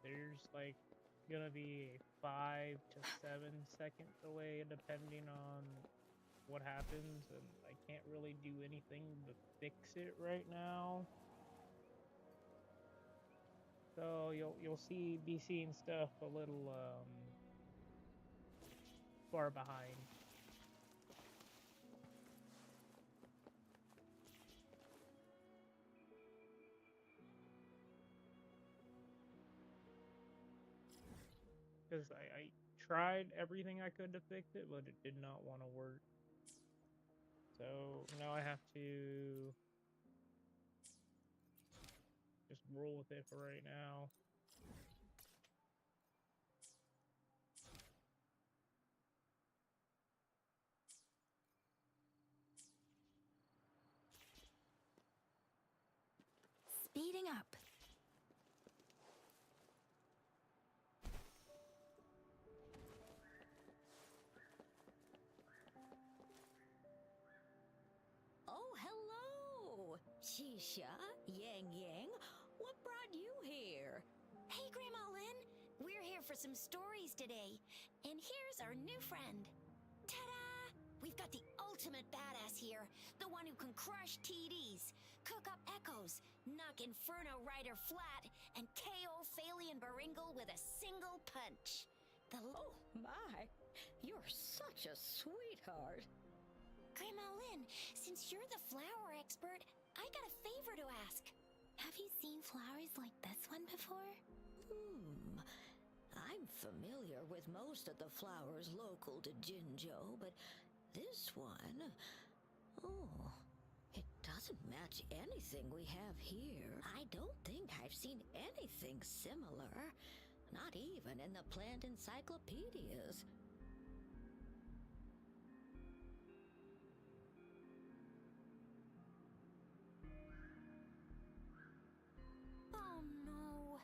there's like gonna be a 5 to 7 second delay depending on what happens, and I can't really do anything to fix it right now. So you'll be seeing stuff a little far behind. Because I tried everything I could to fix it, but it did not want to work. So now I have to just roll with it for right now. Speeding up. Oh, hello! Shisha, Yang Yang, what brought you here? Hey, Grandma Lynn. We're here for some stories today. And here's our new friend. Ta-da! We've got the ultimate badass here. The one who can crush TDs, cook up echoes, knock Inferno Rider flat, and KO Phaley and Baringle with a single punch. Oh, my. You're such a sweetheart. Grandma Lynn, since you're the flower expert, I got a favor to ask. Have you seen flowers like this one before? I'm familiar with most of the flowers local to Jinzhou, but this one... Oh, it doesn't match anything we have here. I don't think I've seen anything similar. Not even in the plant encyclopedias. Oh no.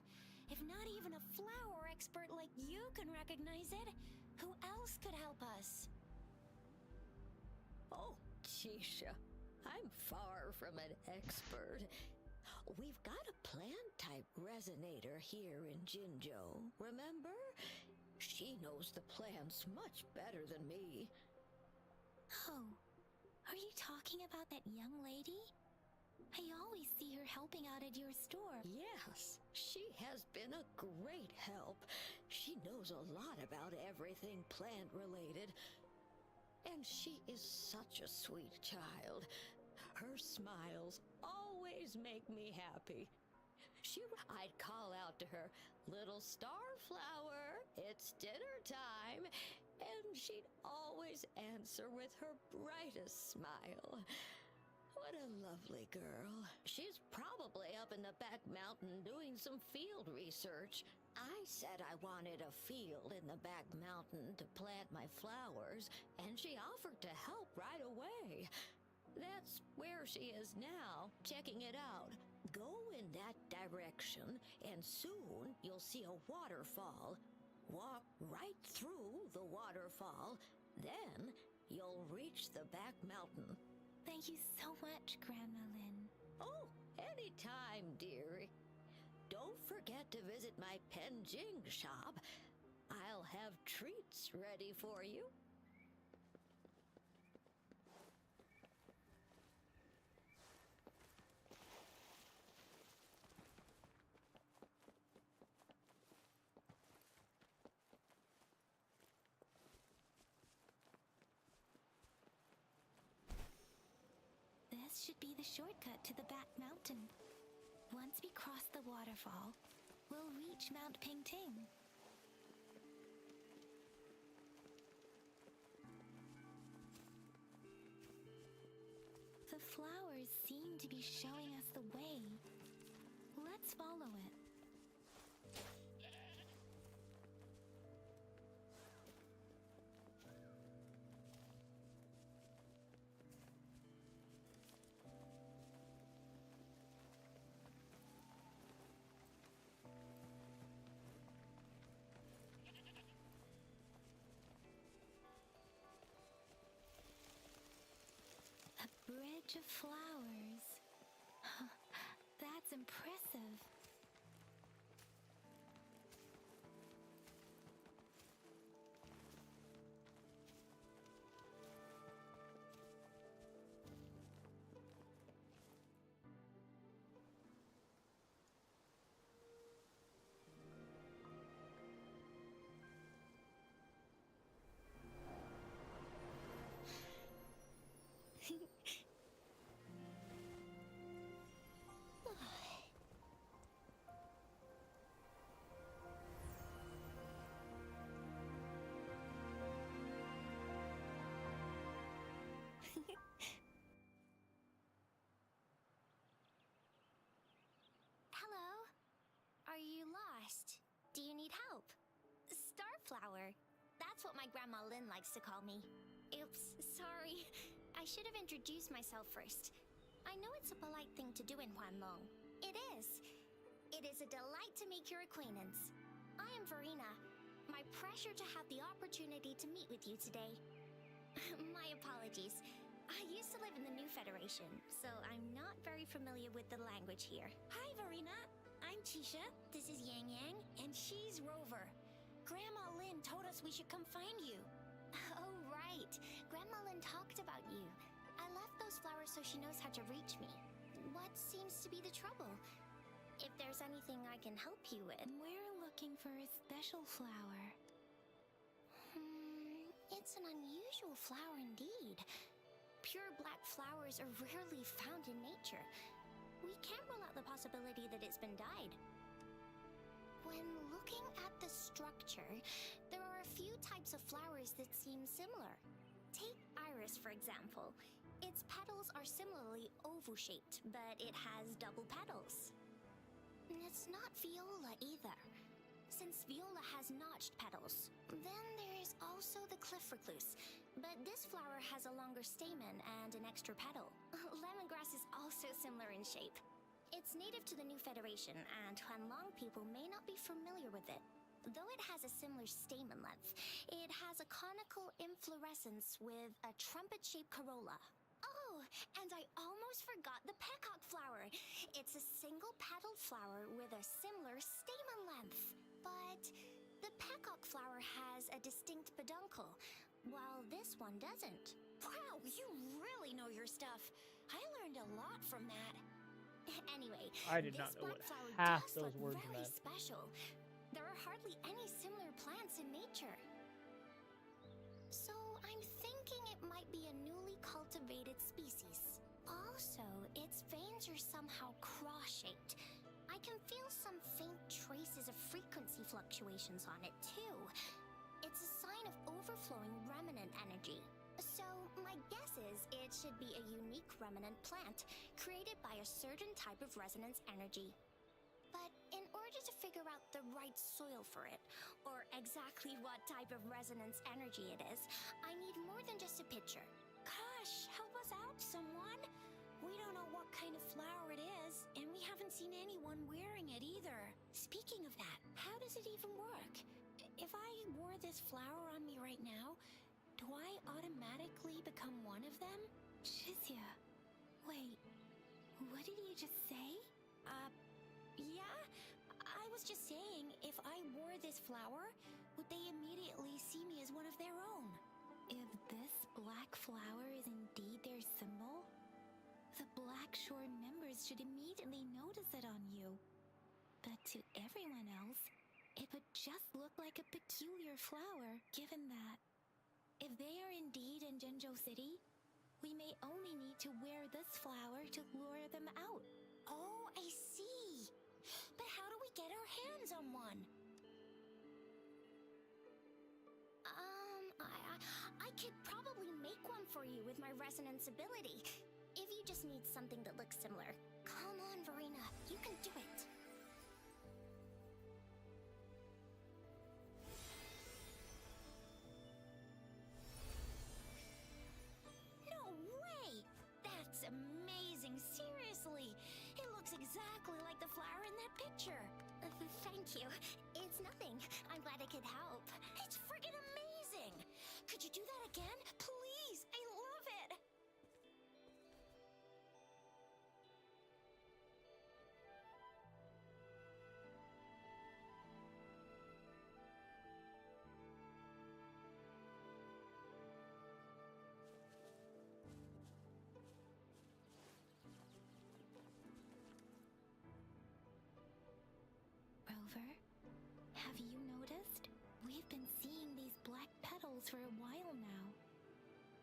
If not even a flower expert like you can recognize it, who else could help us? Oh, Chisha, I'm far from an expert. We've got a plant-type resonator here in Jinzhou, remember? She knows the plants much better than me. Oh, are you talking about that young lady? I always see her helping out at your store. Yes, she has been a great help. She knows a lot about everything plant-related. And she is such a sweet child. Her smiles always make me happy. I'd call out to her, "Little starflower, it's dinner time," and she'd always answer with her brightest smile. What a lovely girl. She's probably up in the back mountain doing some field research. I said I wanted a field in the back mountain to plant my flowers, and she offered to help right away. That's where she is now, checking it out. Go in that direction, and soon you'll see a waterfall. Walk right through the waterfall, then you'll reach the back mountain. Thank you so much, Grandma Lynn. Oh, anytime, dearie. Don't forget to visit my Penjing shop. I'll have treats ready for you. This should be the shortcut to the back mountain. Once we cross the waterfall, we'll reach Mount Pingting. The flowers seem to be showing us the way. Let's follow it. A bridge of flowers. That's impressive. you lost? Do you need help? Starflower. That's what my Grandma Lynn likes to call me. Oops, sorry. I should have introduced myself first. I know it's a polite thing to do in Huanlong. It is. It is a delight to make your acquaintance. I am Verena. My pleasure to have the opportunity to meet with you today. My apologies. I used to live in the New Federation, so I'm not very familiar with the language here. Hi, Verena. I'm Tisha. This is Yang Yang, and she's Rover. Grandma Lynn told us we should come find you. Oh, right. Grandma Lynn talked about you. I left those flowers so she knows how to reach me. What seems to be the trouble? If there's anything I can help you with. We're looking for a special flower. It's an unusual flower indeed. Pure black flowers are rarely found in nature. We can't rule out the possibility that it's been dyed. When looking at the structure, there are a few types of flowers that seem similar. Take iris, for example. Its petals are similarly oval-shaped, but it has double petals. It's not viola either, since viola has notched petals. Then there is also the cliff recluse, but this flower has a longer stamen and an extra petal. Lemongrass is also similar in shape. It's native to the New Federation, and Huanlong people may not be familiar with it. Though it has a similar stamen length, it has a conical inflorescence with a trumpet-shaped corolla. Oh, and I almost forgot the peacock flower. It's a single-petaled flower with a similar stamen length. But the peacock flower has a distinct peduncle, while this one doesn't. Wow, you really know your stuff. I learned a lot from that. Anyway, I did not this know black what flower half does those look words very meant. special. There are hardly any similar plants in nature. So I'm thinking it might be a newly cultivated species. Also, its veins are somehow cross-shaped. I can feel some faint traces of frequency fluctuations on it too. It's a sign of overflowing remnant energy. So my guess is it should be a unique remnant plant created by a certain type of resonance energy. But in order to figure out the right soil for it, or exactly what type of resonance energy it is, I need more than just a picture. Gosh, help us out, someone! We don't know what kind of flower it is, and we haven't seen anyone wearing it either. Speaking of that, how does it even work? If I wore this flower on me right now, do I automatically become one of them? Shizia, wait, what did you just say? Yeah? I was just saying, if I wore this flower, would they immediately see me as one of their own? If this black flower is indeed their symbol, the Black Shore members should immediately notice it on you. But to everyone else, it would just look like a peculiar flower, given that if they are indeed in Jinzhou City, we may only need to wear this flower to lure them out. Oh, I see. But how do we get our hands on one? I could probably make one for you with my resonance ability. If you just need something that looks similar. Come on, Verena, you can do it. No way! That's amazing, seriously! It looks exactly like the flower in that picture. Thank you. It's nothing. I'm glad I could help. It's friggin' amazing! Could you do that again? Please! I love it! Rover, have you noticed? We've been seeing these black petals for a while now.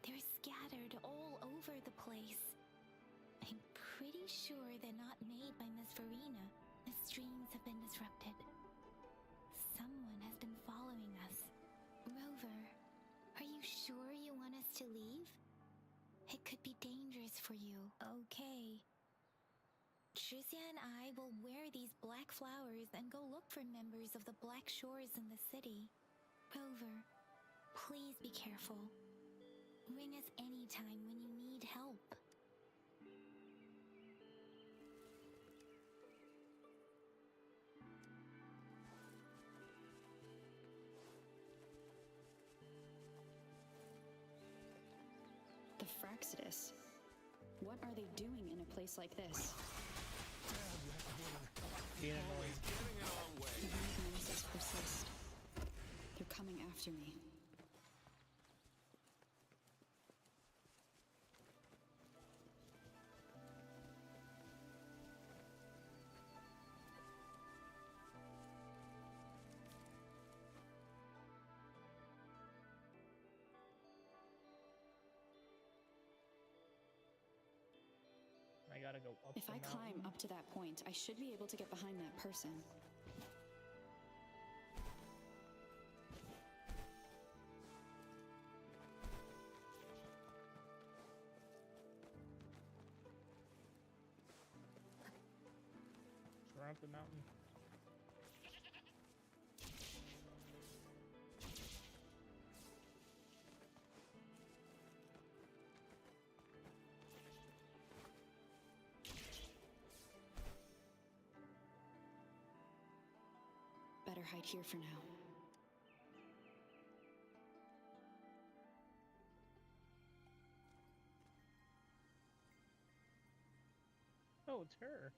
They're scattered all over the place. I'm pretty sure they're not made by Miss Verena. The streams have been disrupted. Someone has been following us. Rover, are you sure you want us to leave? It could be dangerous for you. Okay. Shuzia and I will wear these black flowers and go look for members of the Black Shores in the city. Rover, please be careful. Ring us anytime when you need help. The Fraxidus. What are they doing in a place like this? Being annoying. The weird noises persist. They're coming after me. I gotta go up If the I climb mountain. up to that point, I should be able to get behind that person. Run up the mountain. Better hide here for now. Oh, it's her.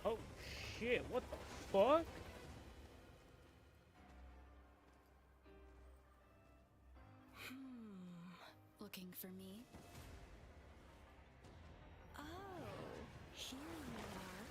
Oh shit, what the fuck? Looking for me? Oh, here you are.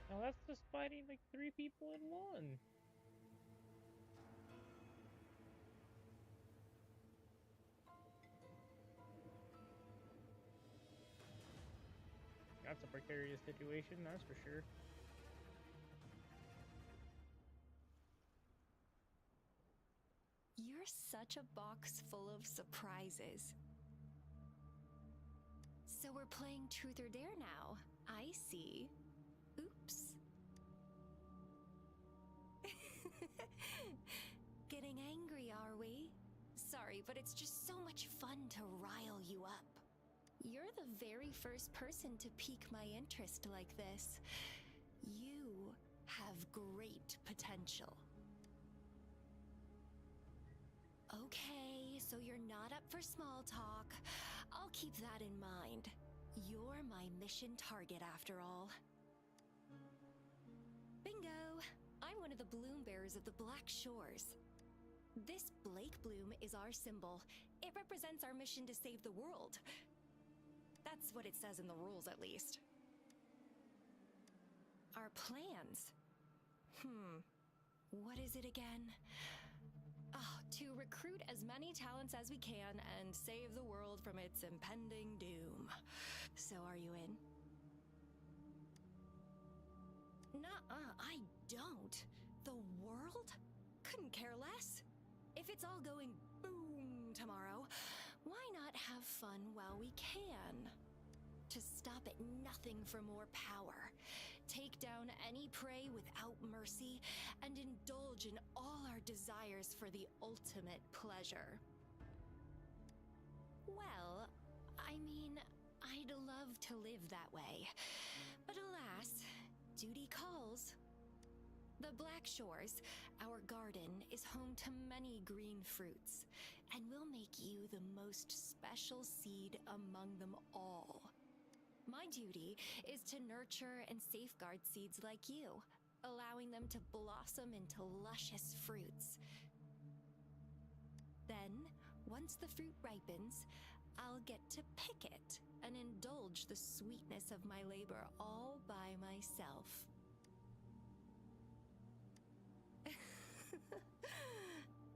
Now that's just fighting like 3 people in one. That's a precarious situation, that's for sure. You're such a box full of surprises. So we're playing Truth or Dare now. I see. Oops. Getting angry, are we? Sorry, but it's just so much fun to rile you up. You're the very first person to pique my interest like this. You have great potential. Okay, so you're not up for small talk. I'll keep that in mind. You're my mission target after all. Bingo! I'm one of the bloom bearers of the Black Shores. This Blake bloom is our symbol. It represents our mission to save the world. That's what it says in the rules, at least. Our plans? What is it again? To recruit as many talents as we can and save the world from its impending doom. So are you in? Nuh-uh, I don't. The world? Couldn't care less. If it's all going boom tomorrow, why not have fun while we can? To stop at nothing for more power, take down any prey without mercy, and indulge in all our desires for the ultimate pleasure. Well, I mean, I'd love to live that way, but alas, duty calls. The Black Shores, our garden, is home to many green fruits, and will make you the most special seed among them all. My duty is to nurture and safeguard seeds like you, allowing them to blossom into luscious fruits. Then, once the fruit ripens, I'll get to pick it and indulge the sweetness of my labor all by myself.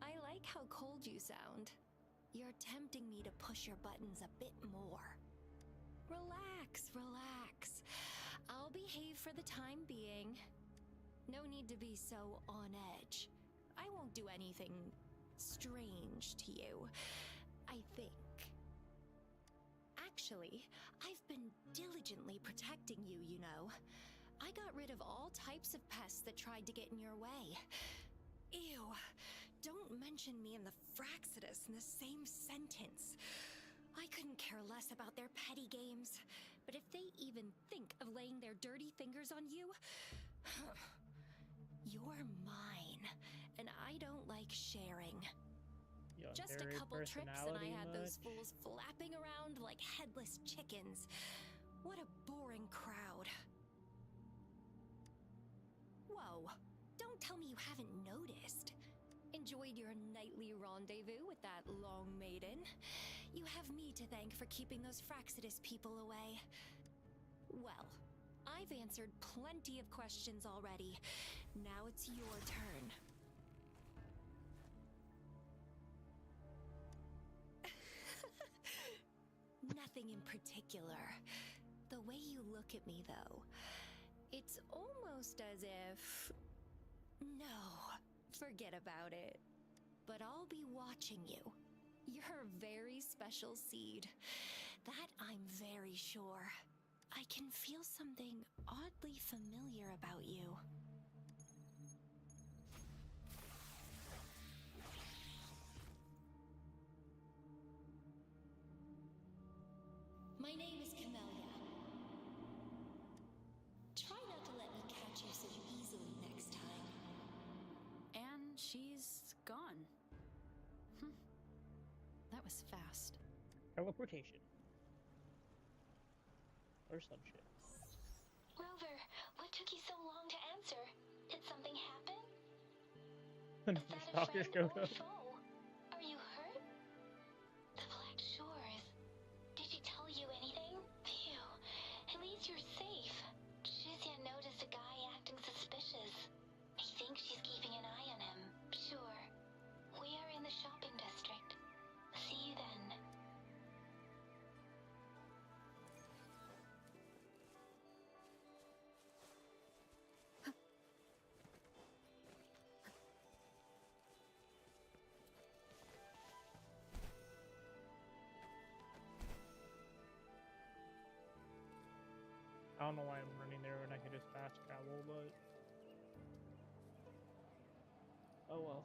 I like how cold you sound. You're tempting me to push your buttons a bit more. Relax, relax. I'll behave for the time being. No need to be so on edge. I won't do anything strange to you, I think. Actually, I've been diligently protecting you, you know. I got rid of all types of pests that tried to get in your way. Ew, don't mention me and the Fraxidus in the same sentence. I couldn't care less about their petty games, but if they even think of laying their dirty fingers on you, you're mine, and I don't like sharing. Yo, Just a Harry couple trips and I personality had those much? fools flapping around like headless chickens. What a boring crowd. Whoa, don't tell me you haven't noticed. Enjoyed your nightly rendezvous with that long maiden. You have me to thank for keeping those Fraxidus people away. Well, I've answered plenty of questions already. Now it's your turn. Nothing in particular. The way you look at me, though, it's almost as if... No, forget about it. But I'll be watching you. You're a very special seed. That I'm very sure. I can feel something oddly familiar about you. My name is Camellia. Try not to let me catch you so easily next time. And she's gone. That was fast. Teleportation. Or some shit. Rover, what took you so long to answer? Did something happen? The Is that a stalker friend showed or up. foe? Are you hurt? The Black Shores. Did she tell you anything? Phew. At least you're safe. Shizia noticed a guy acting suspicious. I think she's keeping an eye on him. Sure. We are in the shopping district. See you then. I don't know why I'm running there when I can just fast travel, but... Oh well.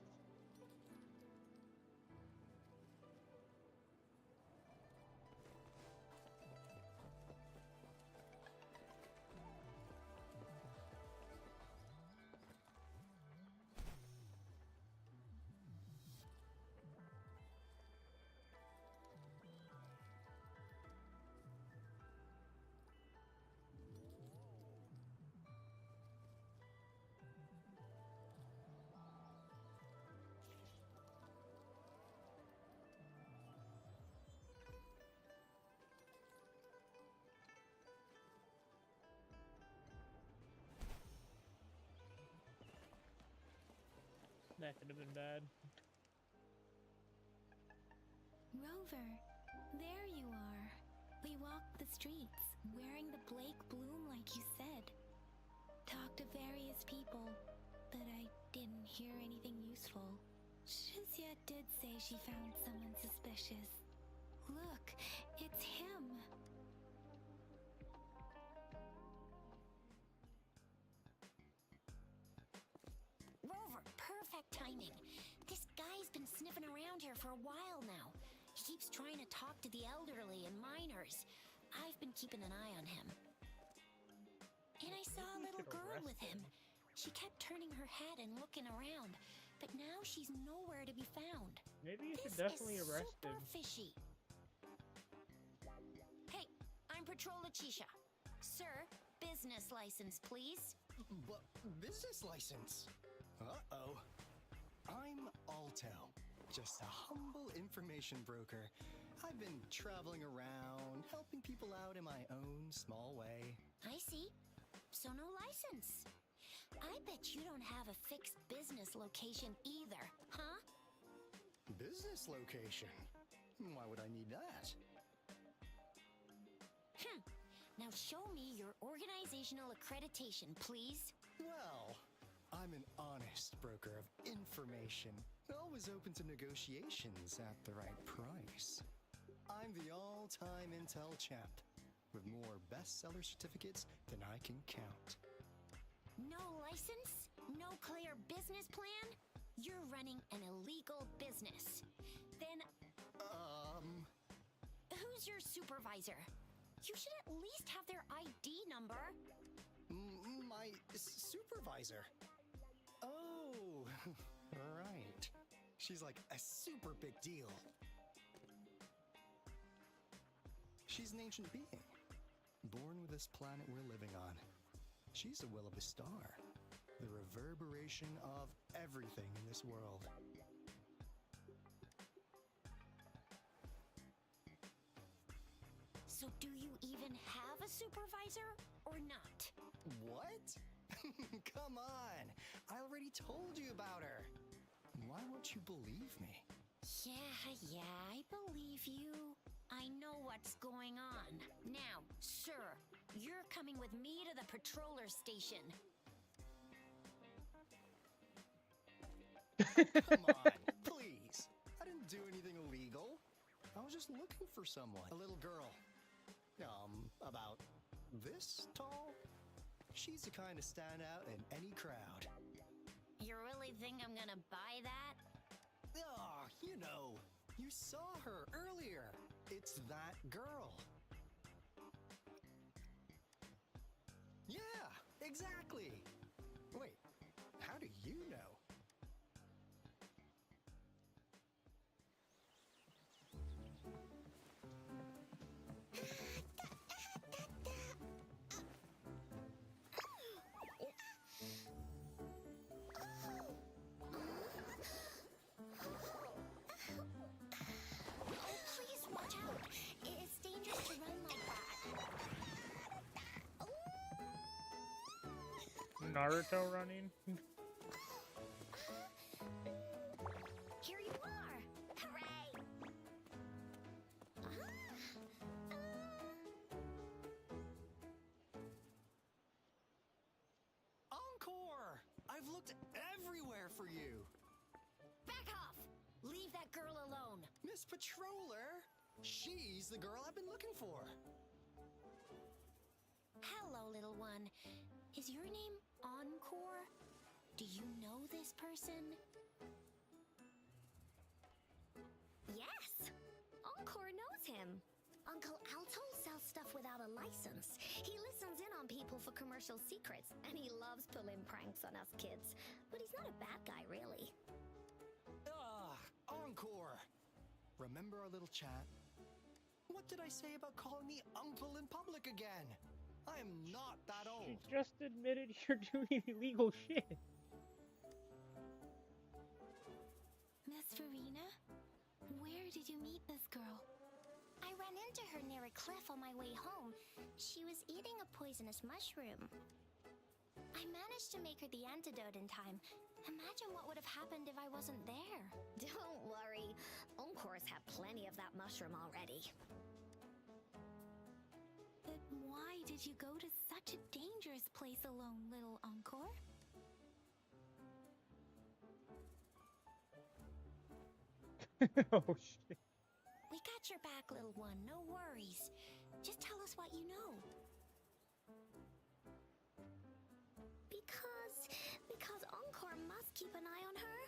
That could have been bad. Rover, there you are. We walked the streets, wearing the Blake bloom like you said. Talked to various people, but I didn't hear anything useful. Shizia did say she found someone suspicious. Look, it's him. Rover, perfect timing. This guy's been sniffing around here for a while now. He keeps trying to talk to the elderly and minors. I've been keeping an eye on him. And I saw a we little should girl arrest with him. She kept turning her head and looking around, but now she's nowhere to be found. Maybe you should This definitely is arrest super him. fishy. Hey, I'm Patrol Letitia. Sir, business license, please. But business license? Uh-oh. I'm Alto, just a humble information broker. I've been traveling around, helping people out in my own small way. I see. So no license. I bet you don't have a fixed business location either, huh? Business location? Why would I need that? Hmm. show me your organizational accreditation, please. Well, I'm an honest broker of information, always open to negotiations at the right price. I'm the all-time Intel champ, with more bestseller certificates than I can count. No license? No clear business plan? You're running an illegal business. Then who's your supervisor? You should at least have their ID number. My supervisor? Oh, right. She's like a super big deal. She's an ancient being, born with this planet we're living on. She's a will of a star, the reverberation of everything in this world. So do you even have a supervisor or not? What? Come on! I already told you about her. Why won't you believe me? Yeah, I believe you. I know what's going on. Now, sir, you're coming with me to the patroller station. Come on, please. I didn't do anything illegal. I was just looking for someone. A little girl. About this tall? She's the kind to stand out in any crowd. You really think I'm gonna buy that? Ah, you know, you saw her earlier. It's that girl. Yeah, exactly. Wait, how do you know? Please watch out. It's dangerous to run like that. Naruto running. Here you are. Hooray! Encore! I've looked everywhere for you. Back off! Leave that girl alone. Miss Patroller! She's the girl I've been looking for. Hello, little one. Is your name Encore? Do you know this person? Yes! Encore knows him. Uncle Alto sells stuff without a license. He listens in on people for commercial secrets, and he loves pulling pranks on us kids. But he's not a bad guy, really. Encore! Remember our little chat? What did I say about calling me uncle in public again? I am not that You old. just admitted you're doing illegal shit. Miss Farina, where did you meet this girl? I ran into her near a cliff on my way home. She was eating a poisonous mushroom. I managed to make her the antidote in time. Imagine what would have happened if I wasn't there. Don't worry. Encore's had plenty of that mushroom already. But why did you go to such a dangerous place alone, little Encore? Oh shit. We got your back, little one. No worries. Just tell us what you know. Because Encore must keep an eye on her.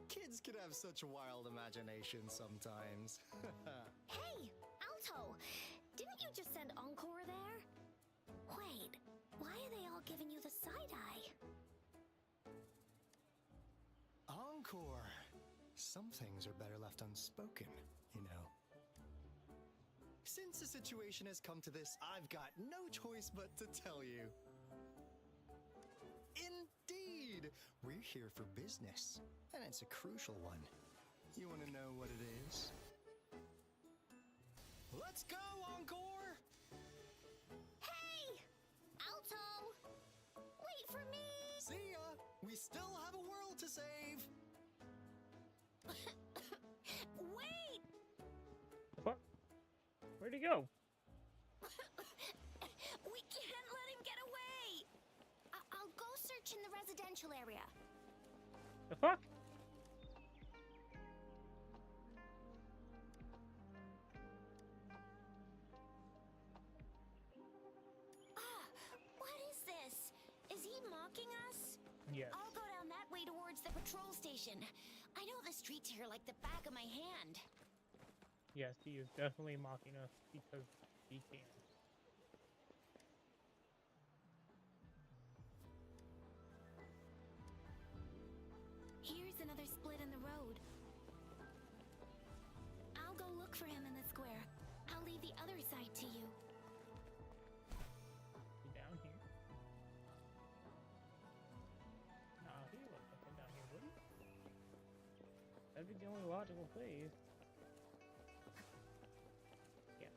Kids can have such wild imaginations sometimes. Hey, Alto! Didn't you just send Encore there? Wait, why are they all giving you the side-eye? Encore! Some things are better left unspoken, you know. Since the situation has come to this, I've got no choice but to tell you. Indeed! We're here for business, and it's a crucial one. You want to know what it is? Let's go, Encore! Hey! Alto! Wait for me! See ya! We still have a world to save! Wait! Where'd he go? We can't let him get away! I'll go search in the residential area. The fuck? What is this? Is he mocking us? Yes. I'll go down that way towards the patrol station. I know the streets here like the back of my hand. Yes, he is definitely mocking us because he can. Here's another split in the road. I'll go look for him in the square. I'll leave the other side to you. He down here? Nah, he wasn't fucking down here, would he? That'd be the only logical place. Yeah.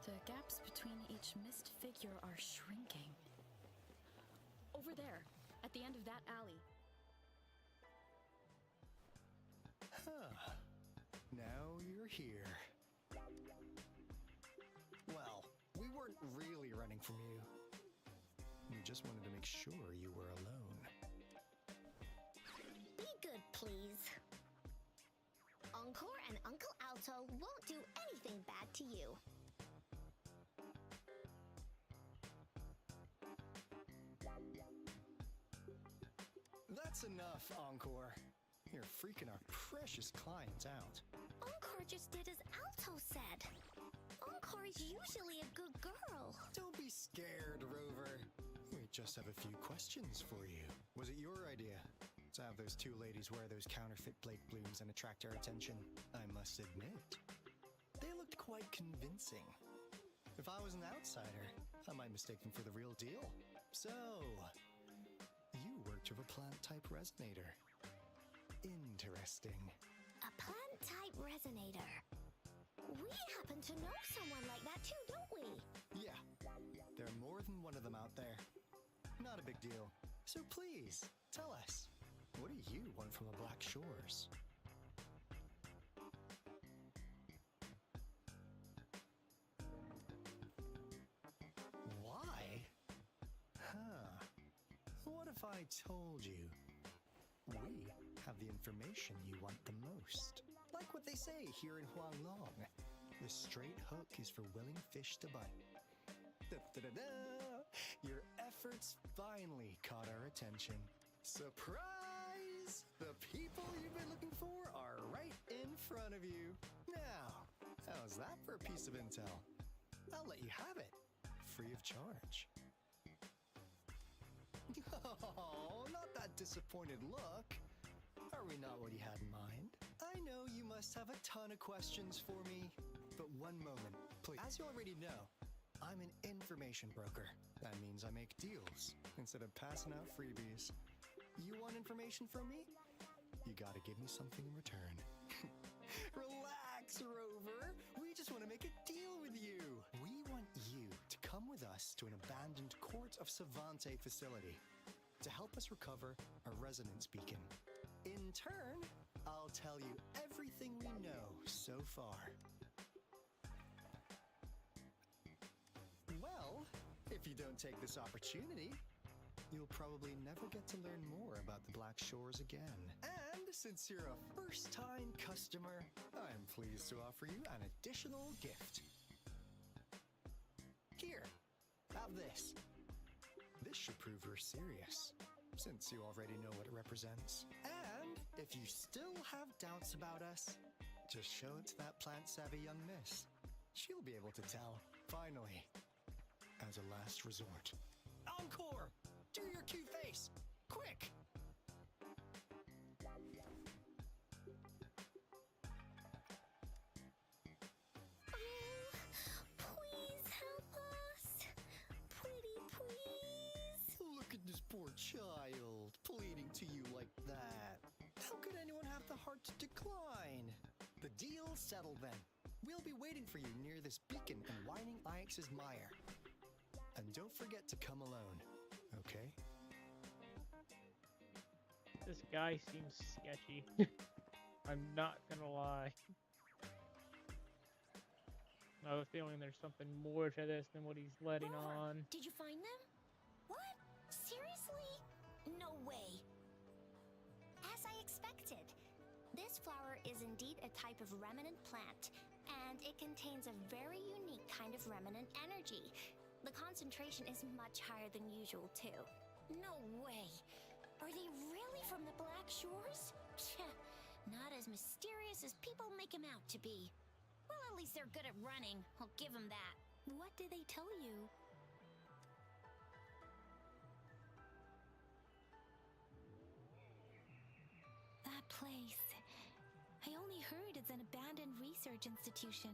The gaps between each mist figure are shrinking. Over there, at the end of that alley. Huh. Now you're here. Well, we weren't really running from you. We just wanted to make sure you were alone. Be good, please. Encore and Uncle Alto won't do anything bad to you. That's enough, Encore. You're freaking our precious clients out. Encore just did as Alto said. Encore is usually a good girl. Don't be scared, Rover. We just have a few questions for you. Was it your idea to have those two ladies wear those counterfeit Blake blooms and attract our attention? I must admit, they looked quite convincing. If I was an outsider, I might mistake them for the real deal. So, you worked with a plant-type resonator. Interesting. A plant-type resonator. We happen to know someone like that too, don't we? Yeah, there are more than one of them out there. Not a big deal. So please, tell us, what do you want from the Black Shores? Why? Huh. What if I told you we have the information you want the most? Like what they say here in Huanglong. The straight hook is for willing fish to bite. Da-da-da-da! Your efforts finally caught our attention. Surprise! The people you've been looking for are right in front of you. Now, how's that for a piece of intel? I'll let you have it, free of charge. Oh, not that disappointed look. Are we not what you had in mind? I know you must have a ton of questions for me, but one moment, please. As you already know, I'm an information broker. That means I make deals instead of passing out freebies. You want information from me? You gotta give me something in return. Relax, Rover. We just want to make a deal with you. We want you to come with us to an abandoned Court of Savante facility to help us recover a resonance beacon. In turn, I'll tell you everything we know so far. Well, if you don't take this opportunity, you'll probably never get to learn more about the Black Shores again. And since you're a first-time customer, I'm pleased to offer you an additional gift. Here, have this. This should prove you're serious, since you already know what it represents. And if you still have doubts about us, just show it to that plant-savvy young miss. She'll be able to tell. Finally, as a last resort. Encore! Do your cute face! Quick! Please help us. Pretty please. Look at this poor child, pleading to you like that. How could anyone have the heart to decline? The deal's settled then. We'll be waiting for you near this beacon in Whining Ix's Mire. And don't forget to come alone, okay? This guy seems sketchy. I'm not gonna lie. I have a feeling there's something more to this than what he's letting Rover, on. did you find them? What? Seriously? No way. As I expected. This flower is indeed a type of remnant plant, and it contains a very unique kind of remnant energy. The concentration is much higher than usual, too. No way. Are they really from the Black Shores? Not as mysterious as people make them out to be. Well, at least they're good at running. I'll give them that. What did they tell you? That place. I only heard it's an abandoned research institution.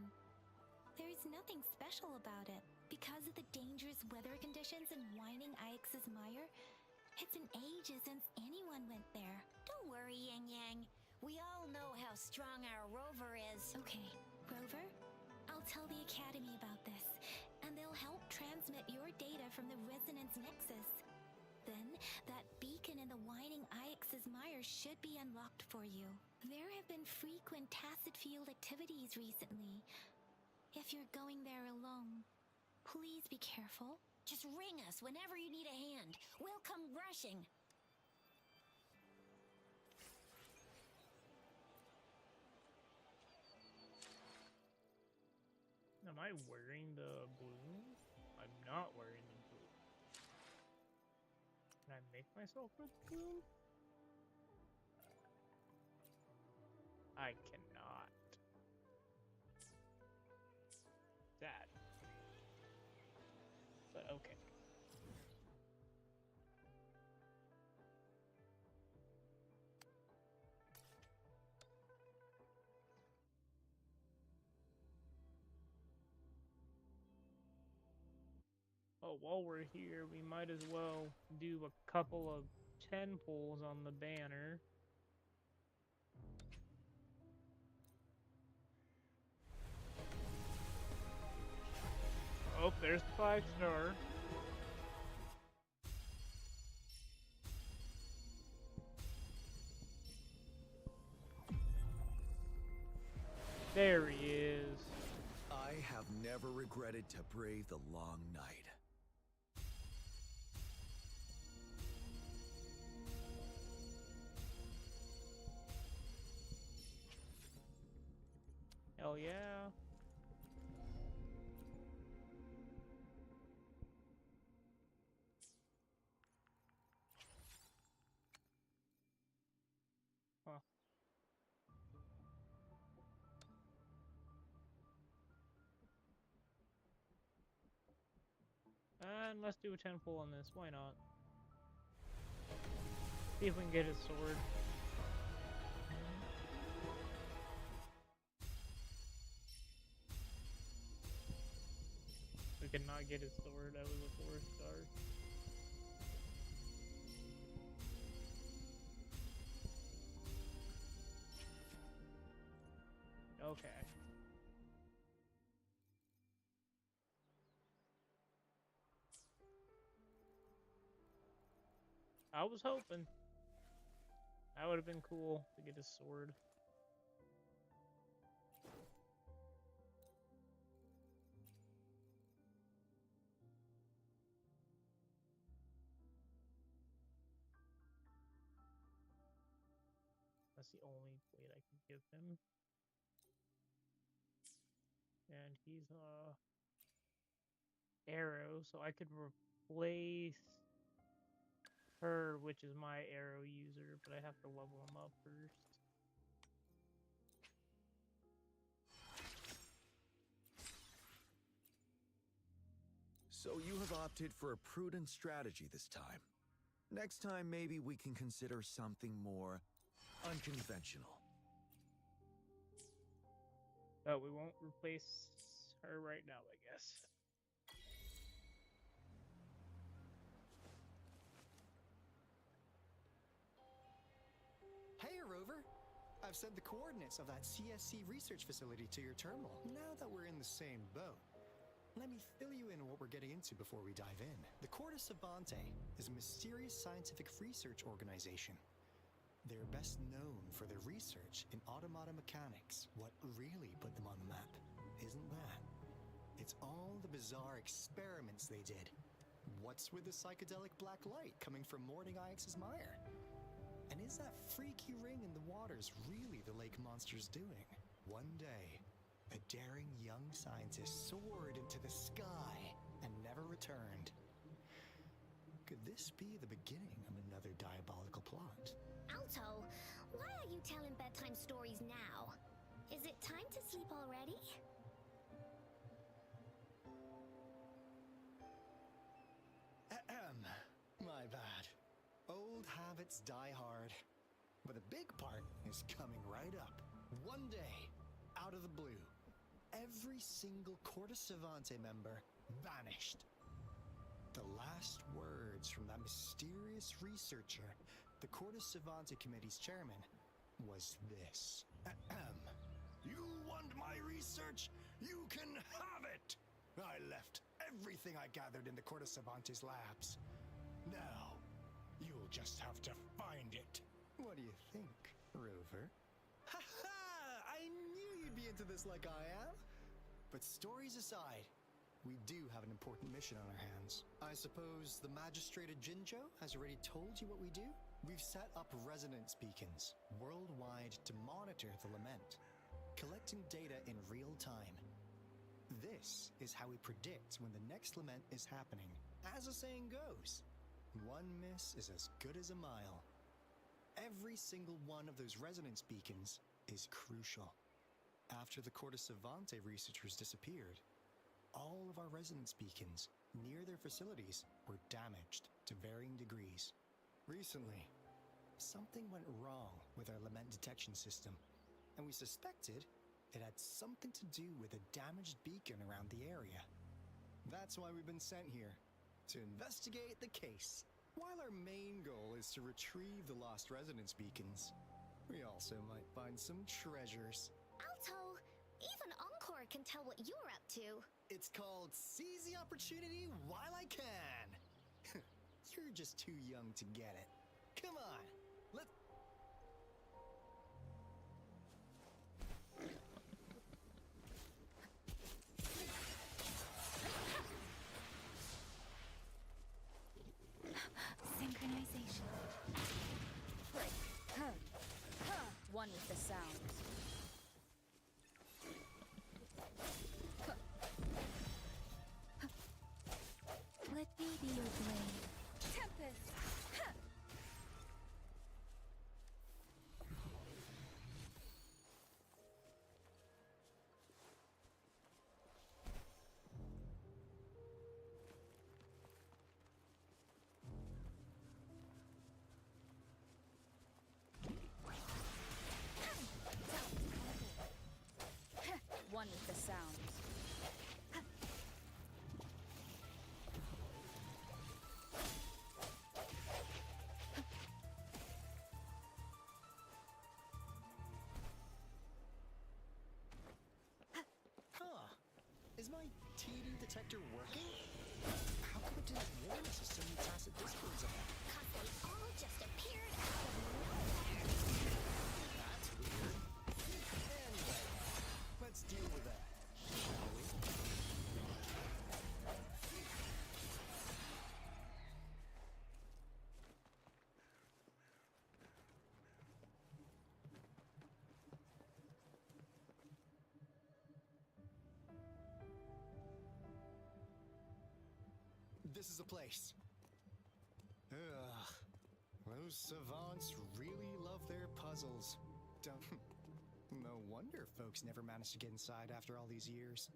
There's nothing special about it. Because of the dangerous weather conditions in Whining Ix's mire, it's been ages since anyone went there. Don't worry, Yang Yang. We all know how strong our Rover is. Okay, Rover, I'll tell the Academy about this, and they'll help transmit your data from the Resonance Nexus. Then, that beacon in the Whining Ix's mire should be unlocked for you. There have been frequent tacit field activities recently. If you're going there alone, please be careful. Just ring us whenever you need a hand. We'll come rushing. Am I wearing the bloom? I'm not wearing the bloom. Can I make myself wear the bloom? I cannot. Sad. But okay. Oh, while we're here, we might as well do a couple of 10 pulls on the banner. Oh, there's the 5-star. There he is. I have never regretted to brave the long night. Hell yeah. Huh. And let's do a 10 pull on this. Why not? See if we can get his sword. We could not get his sword. That was a 4-star. Okay. I was hoping. That would have been cool to get his sword. That's the only weight I can give him. And he's arrow, so I could replace her, which is my arrow user, but I have to level him up first. So you have opted for a prudent strategy this time. Next time, maybe we can consider something more unconventional. But we won't replace her right now, I guess. Hey, Rover! I've sent the coordinates of that CSC research facility to your terminal, now that we're in the same boat. Let me fill you in on what we're getting into before we dive in. The Corte Savante is a mysterious scientific research organization. They're best known for their research in automata mechanics. What really put them on the map isn't that. It's all the bizarre experiments they did. What's with the psychedelic black light coming from Morning Ix's mire? And is that freaky ring in the waters really the lake monster's doing? One day, a daring young scientist soared into the sky and never returned. Could this be the beginning of another diabolical plot? Alto, why are you telling bedtime stories now? Is it time to sleep already? Ahem. My bad. Old habits die hard. But the big part is coming right up. One day, out of the blue, every single Corte Savante member vanished. The last words from that mysterious researcher, the Corte Savante Committee's chairman, was this. Ahem. You want my research? You can have it! I left everything I gathered in the Corte Savante's labs. Now, you'll just have to find it. What do you think, Rover? Ha ha! I knew you'd be into this like I am. But stories aside, we do have an important mission on our hands. I suppose the magistrate at Jinjo has already told you what we do? We've set up resonance beacons worldwide to monitor the lament, collecting data in real time. This is how we predict when the next lament is happening. As the saying goes, one miss is as good as a mile. Every single one of those resonance beacons is crucial. After the Corte Savante researchers disappeared, all of our resonance beacons near their facilities were damaged to varying degrees. Recently, something went wrong with our lament detection system, and we suspected it had something to do with a damaged beacon around the area. That's why we've been sent here, to investigate the case. While our main goal is to retrieve the lost resonance beacons, we also might find some treasures. Alto, even Encore can tell what you're up to. It's called Seize the Opportunity While I Can. You're just too young to get it. Come on, let's... Synchronization. One with the sounds. Let me be your blade. Tempest! One with the sounds. Is my TD detector working? How come it didn't warn us of so many tacit discords ahead? 'Cause they all just appeared out of nowhere. That's weird. Anyway, let's deal with that, shall we? This is a place. Ugh. Those savants really love their puzzles. No wonder folks never managed to get inside after all these years.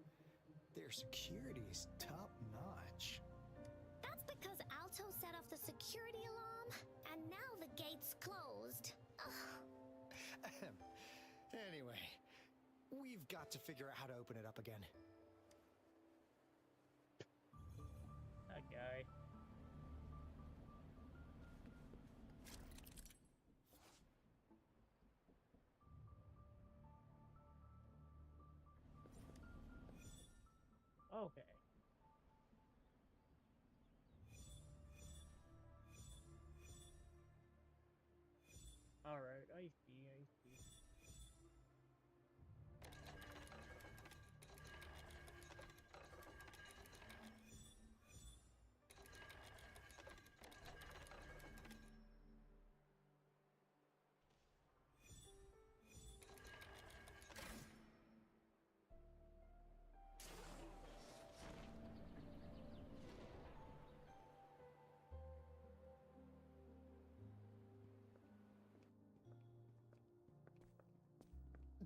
Their security is top notch. That's because Alto set off the security alarm, and now the gate's closed. Ugh. Anyway, we've got to figure out how to open it up again. That guy. Okay. see, I see.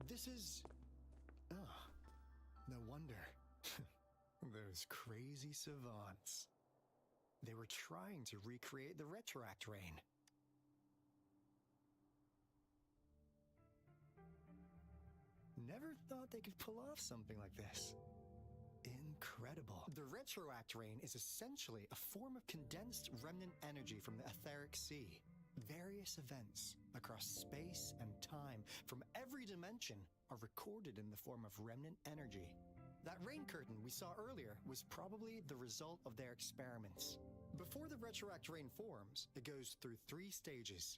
This is... Oh, no wonder. Those crazy savants. They were trying to recreate the retroact rain. Never thought they could pull off something like this. Incredible. The retroact rain is essentially a form of condensed remnant energy from the etheric sea. Various events across space and time from every dimension are recorded in the form of remnant energy. That rain curtain we saw earlier was probably the result of their experiments. Before the retroact rain forms, it goes through 3 stages.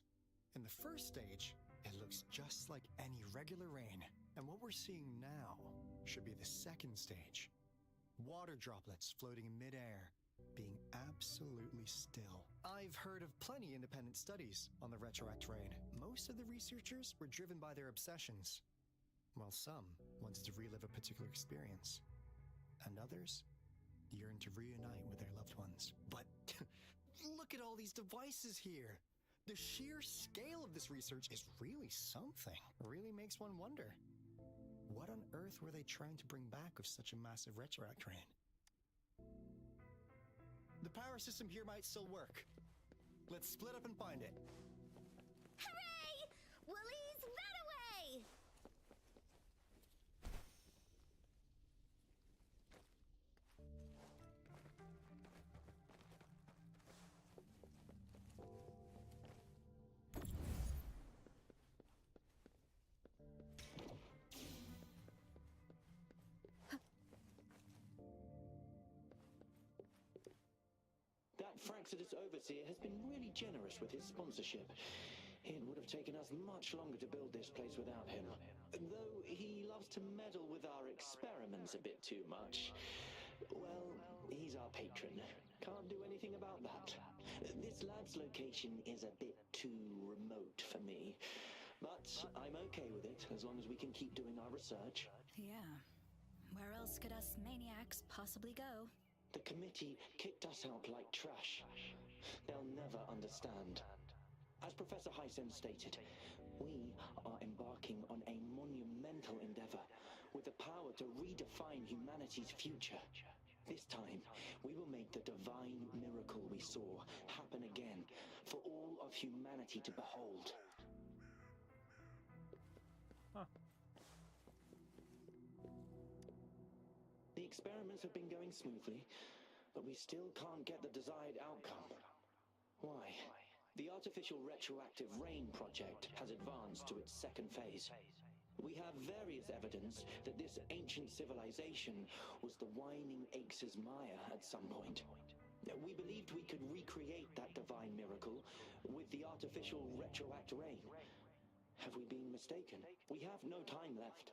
In the first stage, it looks just like any regular rain. And what we're seeing now should be the second stage. Water droplets floating in midair, being absolutely still. I've heard of plenty independent studies on the retroact rain. Most of the researchers were driven by their obsessions, while some wanted to relive a particular experience, and others yearned to reunite with their loved ones. But look at all these devices here. The sheer scale of this research is really something. It really makes one wonder. What on earth were they trying to bring back with such a massive retroact rain? The power system here might still work. Let's split up and find it. Hooray! Woolies, run away! That Fraxidus Overseer has been really generous with his sponsorship. It would have taken us much longer to build this place without him. Though he loves to meddle with our experiments a bit too much. Well, he's our patron. Can't do anything about that. This lab's location is a bit too remote for me. But I'm okay with it, as long as we can keep doing our research. Yeah. Where else could us maniacs possibly go? The committee kicked us out like trash. They'll never understand. As Professor Hyson stated, we are embarking on a monumental endeavor with the power to redefine humanity's future. This time, we will make the divine miracle we saw happen again for all of humanity to behold. Huh. The experiments have been going smoothly, but we still can't get the desired outcome. Why? The artificial retroactive rain project has advanced to its second phase. We have various evidence that this ancient civilization was the Whining Aches' Maya at some point. We believed we could recreate that divine miracle with the artificial retroact rain. Have we been mistaken? We have no time left.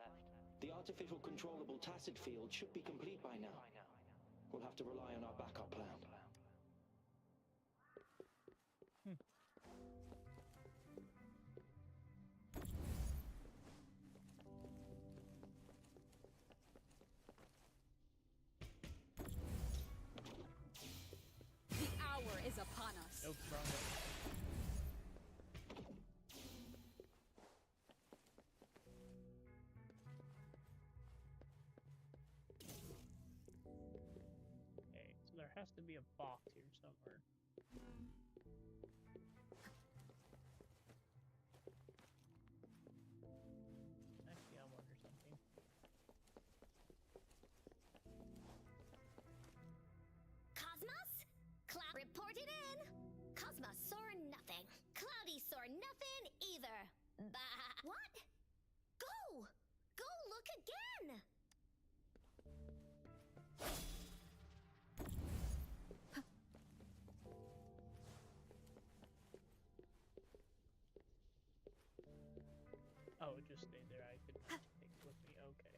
The artificial controllable tacit field should be complete by now. We'll have to rely on our backup plan. The hour is upon us. Nope, wrong way. Okay, so there has to be a box here somewhere. Actually, I wonder something. Cosmos? Cloud reported in. Cosmos saw nothing. Cloudy saw nothing either. Bah. What? Go! Go look again! just stay there. I could not take it with me. Okay.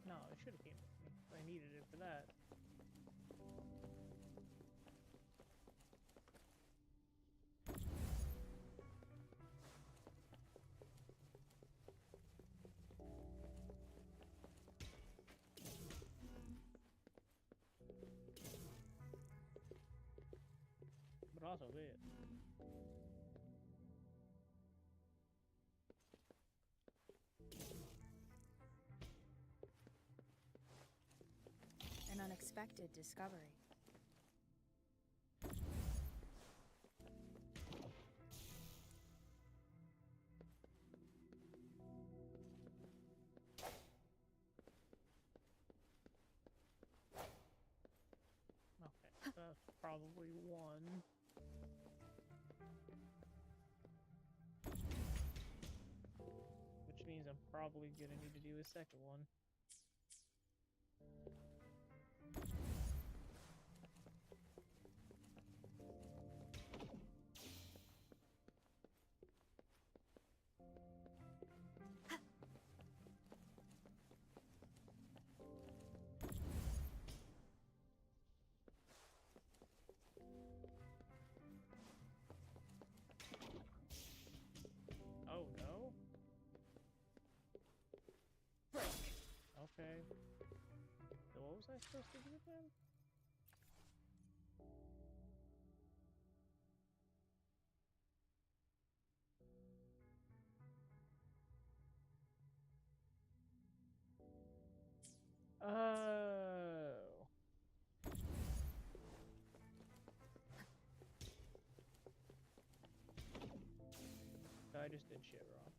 No, it should have came with me. I needed it for that. But also this. An unexpected discovery. Okay, that's probably one. Which means I'm probably gonna need to do a second one. Oh no? Okay. So what was I supposed to do then? Oh. So I just did shit wrong.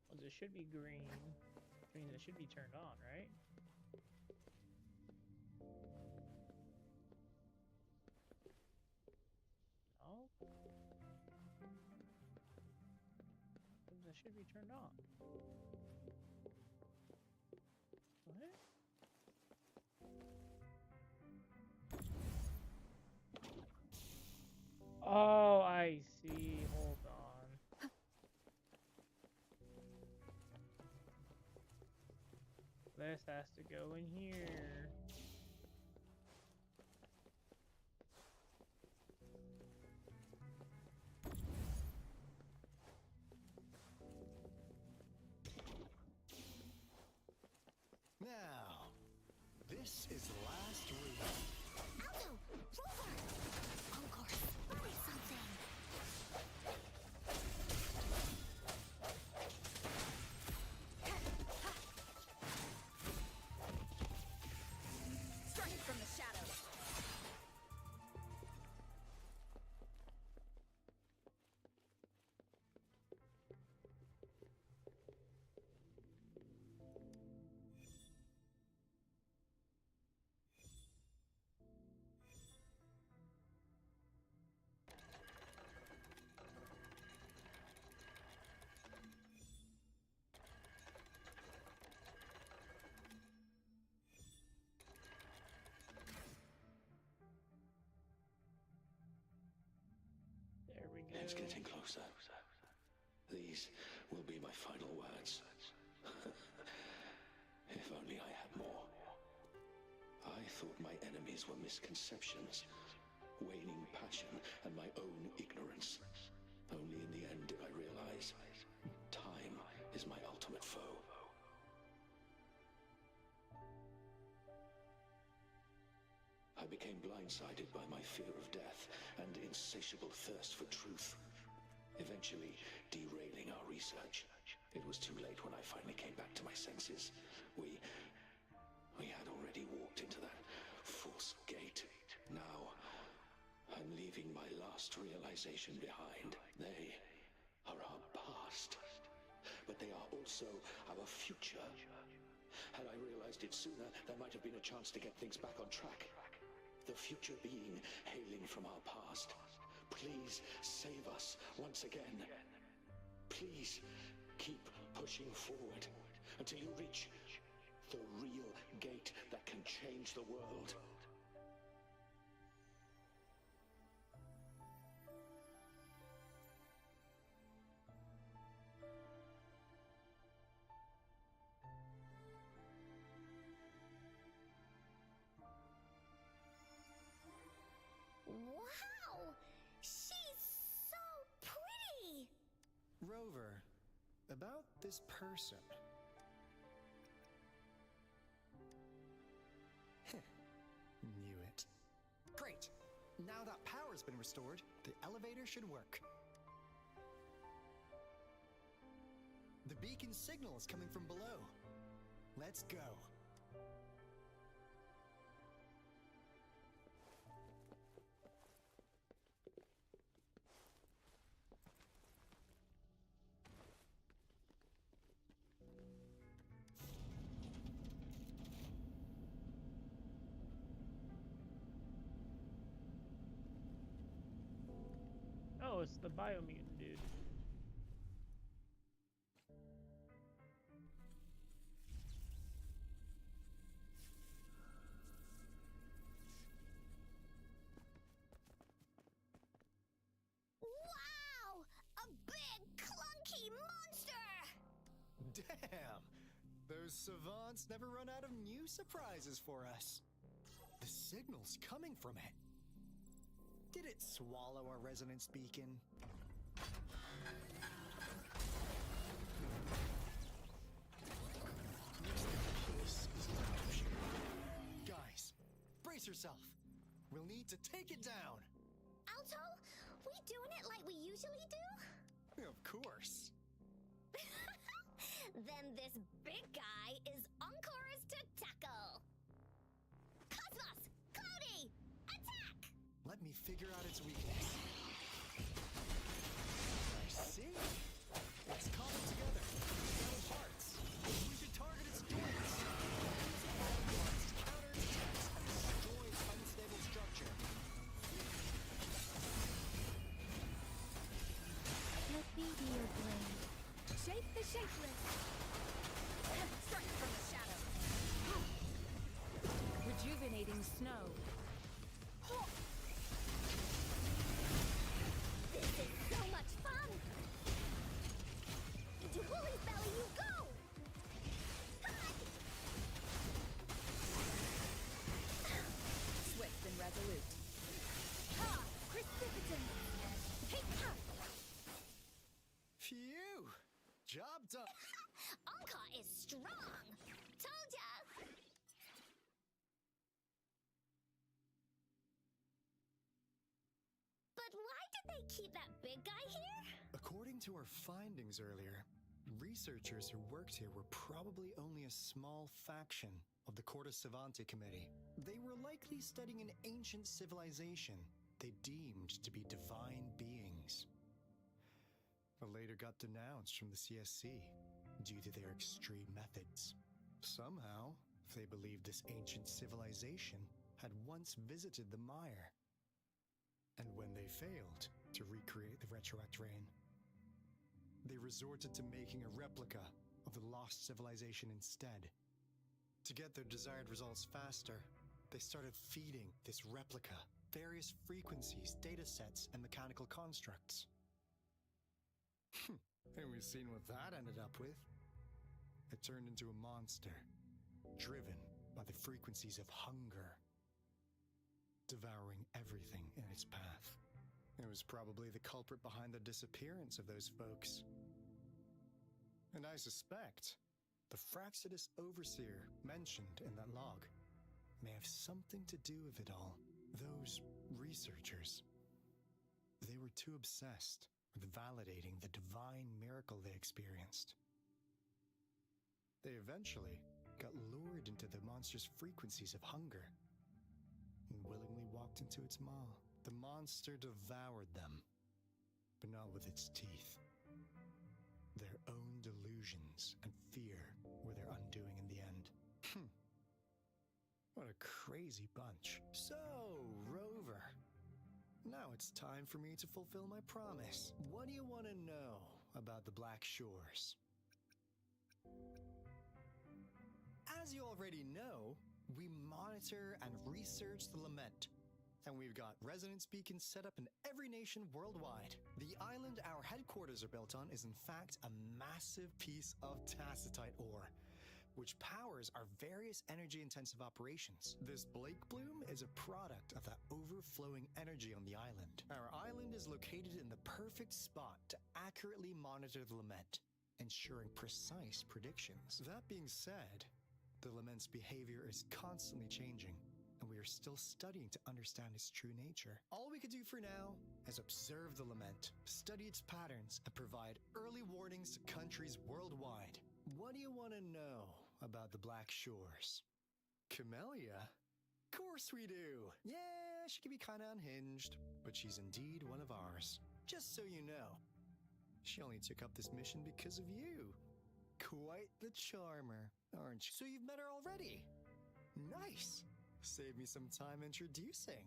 Well, it should be green, which means it should be turned on, right? No? It should be turned on. What? Oh, I see. Hold on. This has to go in here. Now, this is the last room. Alto! Rover! Encore, buy something! Strike from the shadows. There we go. It's getting closer. These will be my final words. If only I had more. I thought my enemies were misconceptions, waning passion, and my own ignorance. Only in the end did I realize time is my ultimate foe. I became blindsided by my fear of death and insatiable thirst for truth, eventually derailing our research. It was too late when I finally came back to my senses. We had already walked into that false gate. Now, I'm leaving my last realization behind. They are our past, but they are also our future. Had I realized it sooner, there might have been a chance to get things back on track. The future being hailing from our past. Please save us once again. Please keep pushing forward until you reach the real gate that can change the world. Wow! She's so pretty! Rover, about this person. Knew it. Great! Now that power's been restored, the elevator should work. The beacon signal is coming from below. Let's go. Oh, it's the biomutant dude. Wow! A big, clunky monster! Damn! Those savants never run out of new surprises for us. The signal's coming from it. Did it swallow our resonance beacon? This is an option. Guys, brace yourself. We'll need to take it down. Alto, we doing it like we usually do? Of course. Then this big guy is Encore's to tackle. Cosmos! Cloudy! Attack! Let me figure out its weakness. I see. It's coming together. Metal parts. We should target its joints. Use the metal parts to counter its attacks and destroy its unstable structure. Let me be your blade. Shape the shapeless. Strike from the shadow. Rejuvenating snow. This is so much fun! Into Woolly's belly you go! Hi! Swift and resolute. Ha! Precipitant. Hey, ha! Phew! Job done. Anka is strong! Told ya! But why did they keep that big guy here? According to our findings earlier, researchers who worked here were probably only a small faction of the Cortes Savante Committee. They were likely studying an ancient civilization they deemed to be divine beings, but later got denounced from the CSC due to their extreme methods. Somehow, they believed this ancient civilization had once visited the mire, and when they failed to recreate the retroact rain, they resorted to making a replica of the lost civilization instead. To get their desired results faster, they started feeding this replica various frequencies, datasets, and mechanical constructs. And we've seen what that ended up with. It turned into a monster, driven by the frequencies of hunger, devouring everything in its path. It was probably the culprit behind the disappearance of those folks. And I suspect the Fraxidus Overseer mentioned in that log may have something to do with it all. Those researchers, they were too obsessed with validating the divine miracle they experienced. They eventually got lured into the monster's frequencies of hunger and willingly walked into its maw. The monster devoured them, but not with its teeth. Their own delusions and fear were their undoing in the end. What a crazy bunch. So, Rover, now it's time for me to fulfill my promise. What do you want to know about the Black Shores? As you already know, we monitor and research the Lament, and we've got resonance beacons set up in every nation worldwide. The island our headquarters are built on is in fact a massive piece of tacitite ore, which powers our various energy-intensive operations. This Blake Bloom is a product of that overflowing energy on the island. Our island is located in the perfect spot to accurately monitor the Lament, ensuring precise predictions. That being said, the Lament's behavior is constantly changing, and we are still studying to understand its true nature. All we can do for now is observe the Lament, study its patterns, and provide early warnings to countries worldwide. What do you want to know about the Black Shores? Camellia? Of course we do! Yeah, she can be kinda unhinged, but she's indeed one of ours. Just so you know, she only took up this mission because of you. Quite the charmer, aren't you? So you've met her already? Nice! Save me some time introducing.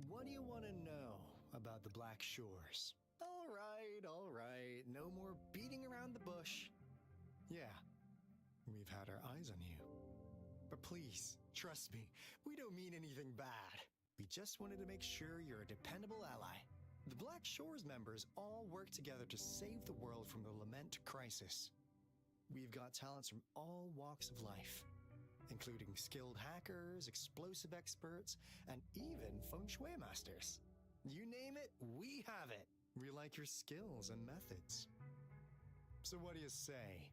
What do you want to know about the Black Shores? All right. No more beating around the bush. Yeah, we've had our eyes on you. But please, trust me, we don't mean anything bad. We just wanted to make sure you're a dependable ally. The Black Shores members all work together to save the world from the Lament crisis. We've got talents from all walks of life, including skilled hackers, explosive experts, and even feng shui masters. You name it, we have it. We like your skills and methods. So what do you say?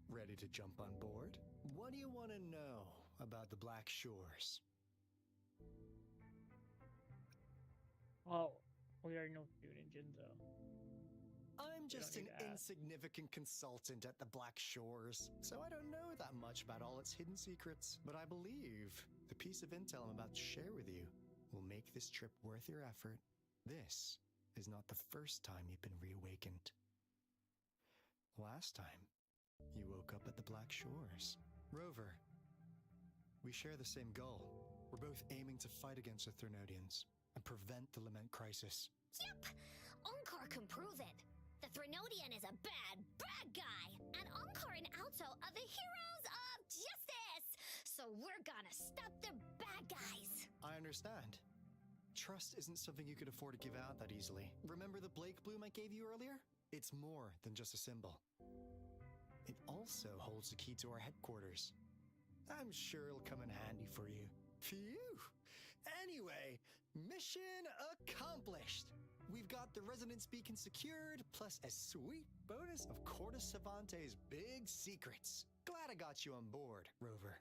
Ready to jump on board? What do you want to know about the Black Shores? Well, we already know student Jinzo. I'm just an need to ask. insignificant consultant at the Black Shores, so I don't know that much about all its hidden secrets. But I believe the piece of intel I'm about to share with you will make this trip worth your effort. This is not the first time you've been reawakened. Last time, you woke up at the Black Shores. Rover, we share the same goal. We're both aiming to fight against the Threnodians and prevent the Lament crisis. Yep! Onkar can prove it. The Threnodian is a bad, bad guy. And Onkar and Alto are the heroes of justice. So we're gonna stop the bad guys. I understand. Trust isn't something you could afford to give out that easily. Remember the Blake Bloom I gave you earlier? It's more than just a symbol. It also holds the key to our headquarters. I'm sure it'll come in handy for you. Phew! Anyway, mission accomplished! We've got the resonance beacon secured, plus a sweet bonus of Cortus Savante's big secrets. Glad I got you on board, Rover.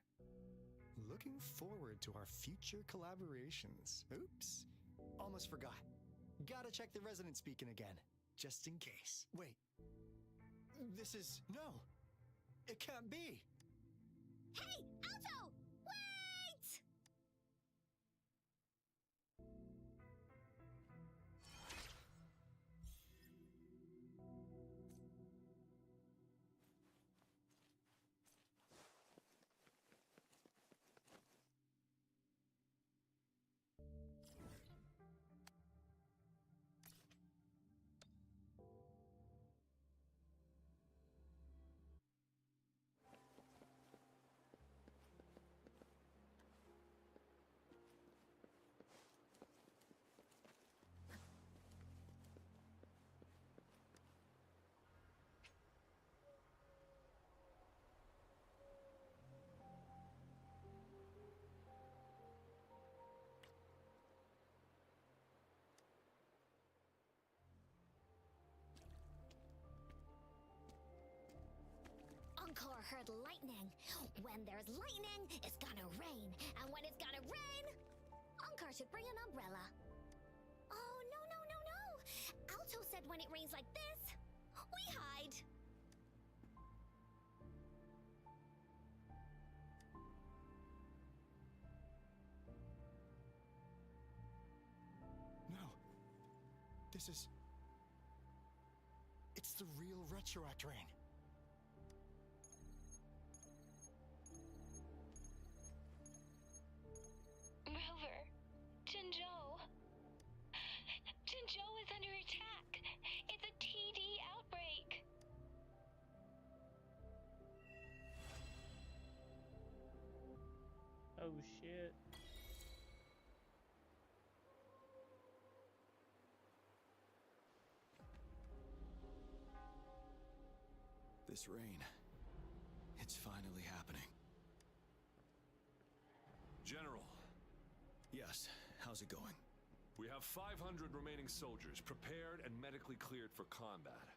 Looking forward to our future collaborations. Oops, almost forgot. Gotta check the resonance beacon again, just in case. Wait, this is... no, it can't be. Hey, Alto! Wait! Onkar heard lightning. When there's lightning, it's gonna rain. And when it's gonna rain, Onkar should bring an umbrella. Oh, no. Alto said when it rains like this, we hide. This is... It's the real Retroact Rain. Rover, Jinzhou. Jinzhou is under attack. It's a TD outbreak. Oh shit. This rain, it's finally happening. General. Yes, how's it going? We have 500 remaining soldiers prepared and medically cleared for combat.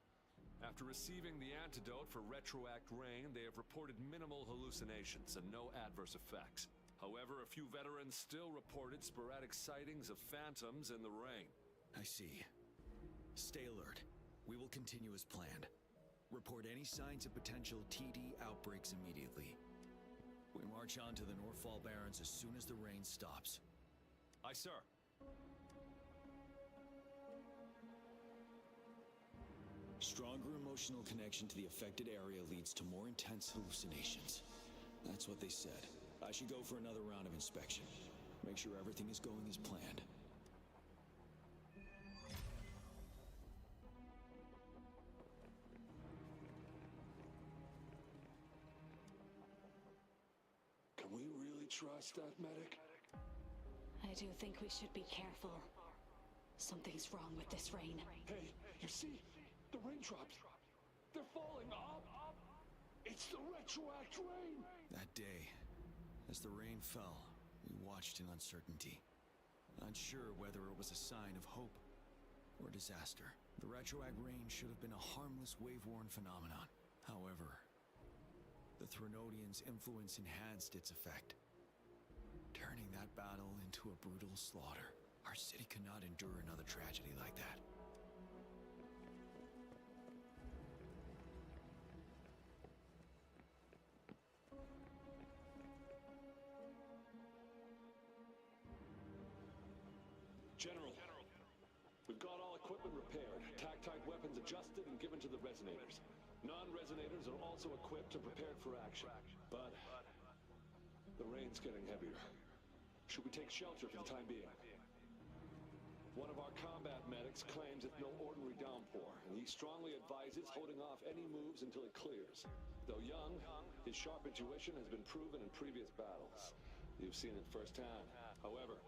After receiving the antidote for Retroact Rain, they have reported minimal hallucinations and no adverse effects. However, a few veterans still reported sporadic sightings of phantoms in the rain. I see. Stay alert. We will continue as planned. Report any signs of potential TD outbreaks immediately. We march on to the Northfall Barrens as soon as the rain stops. Aye, sir. Stronger emotional connection to the affected area leads to more intense hallucinations. That's what they said. I should go for another round of inspection. Make sure everything is going as planned. Can we really trust that medic? I do think we should be careful. Something's wrong with this rain. Hey, you see? The raindrops. They're falling up. It's the Retroact Rain. That day, as the rain fell, we watched in uncertainty. Unsure whether it was a sign of hope or disaster. The Retroact Rain should have been a harmless wave-worn phenomenon. However, the Threnodians' influence enhanced its effect, turning that battle into a brutal slaughter. Our city could not endure another tragedy like that. General, we've got all equipment repaired, tactite weapons adjusted and given to the resonators. Non-resonators are also equipped and prepared for action. But the rain's getting heavier. Should we take shelter for the time being? One of our combat medics claims it's no ordinary downpour, and he strongly advises holding off any moves until it clears. Though young, his sharp intuition has been proven in previous battles. You've seen it firsthand. However,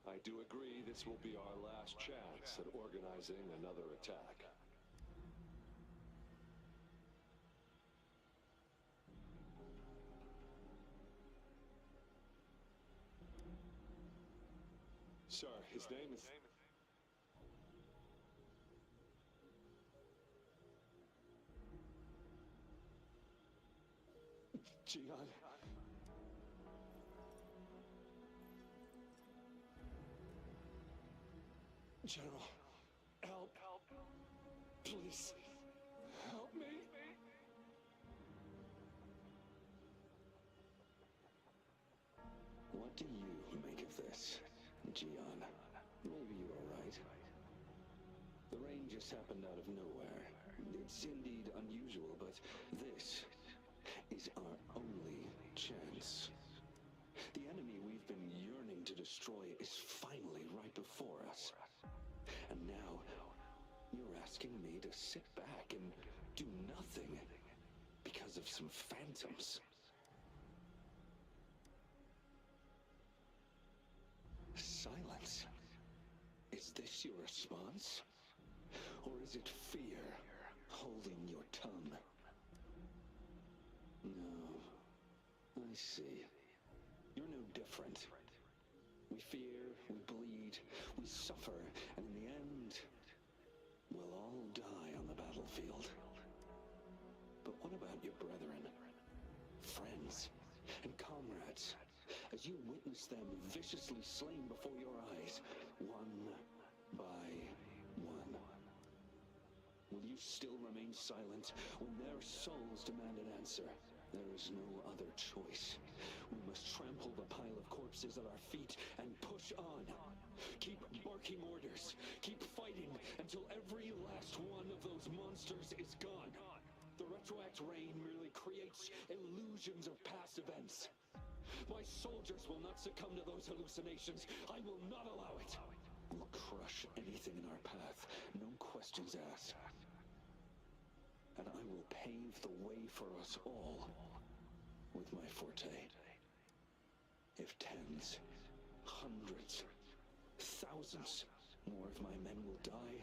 I do agree this will be our last chance at organizing another attack. Sir, his name is... Jian. General, help. Please, help me. What do you make of this, Jian? Maybe you are right. The rain just happened out of nowhere. It's indeed unusual, but this is our only chance. The enemy we've been yearning to destroy is finally right before us. And now, you're asking me to sit back and do nothing because of some phantoms. Silence. Is this your response? Or is it fear holding your tongue? No. I see. You're no different. We fear, we bleed, we suffer, and in the end, we'll all die on the battlefield. But what about your brethren, friends, and comrades, as you witness them viciously slain before your eyes, one by one? Will you still remain silent when their souls demand an answer? There is no other choice. We must trample the pile of corpses at our feet and push on. Keep barking orders. Keep fighting until every last one of those monsters is gone. The retroact rain merely creates illusions of past events. My soldiers will not succumb to those hallucinations. I will not allow it. We'll crush anything in our path, no questions asked. And I will pave the way for us all with my forte. If tens, hundreds, thousands more of my men will die,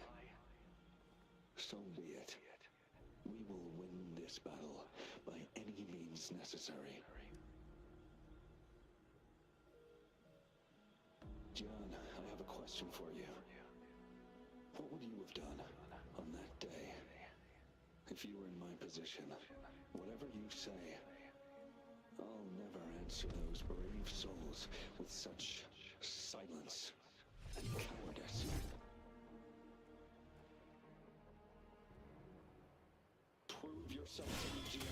so be it. We will win this battle by any means necessary. John, I have a question for you. What would you have done on that day if you were in my position? Whatever you say, I'll never answer those brave souls with such silence and cowardice. Prove yourself to me, Gian.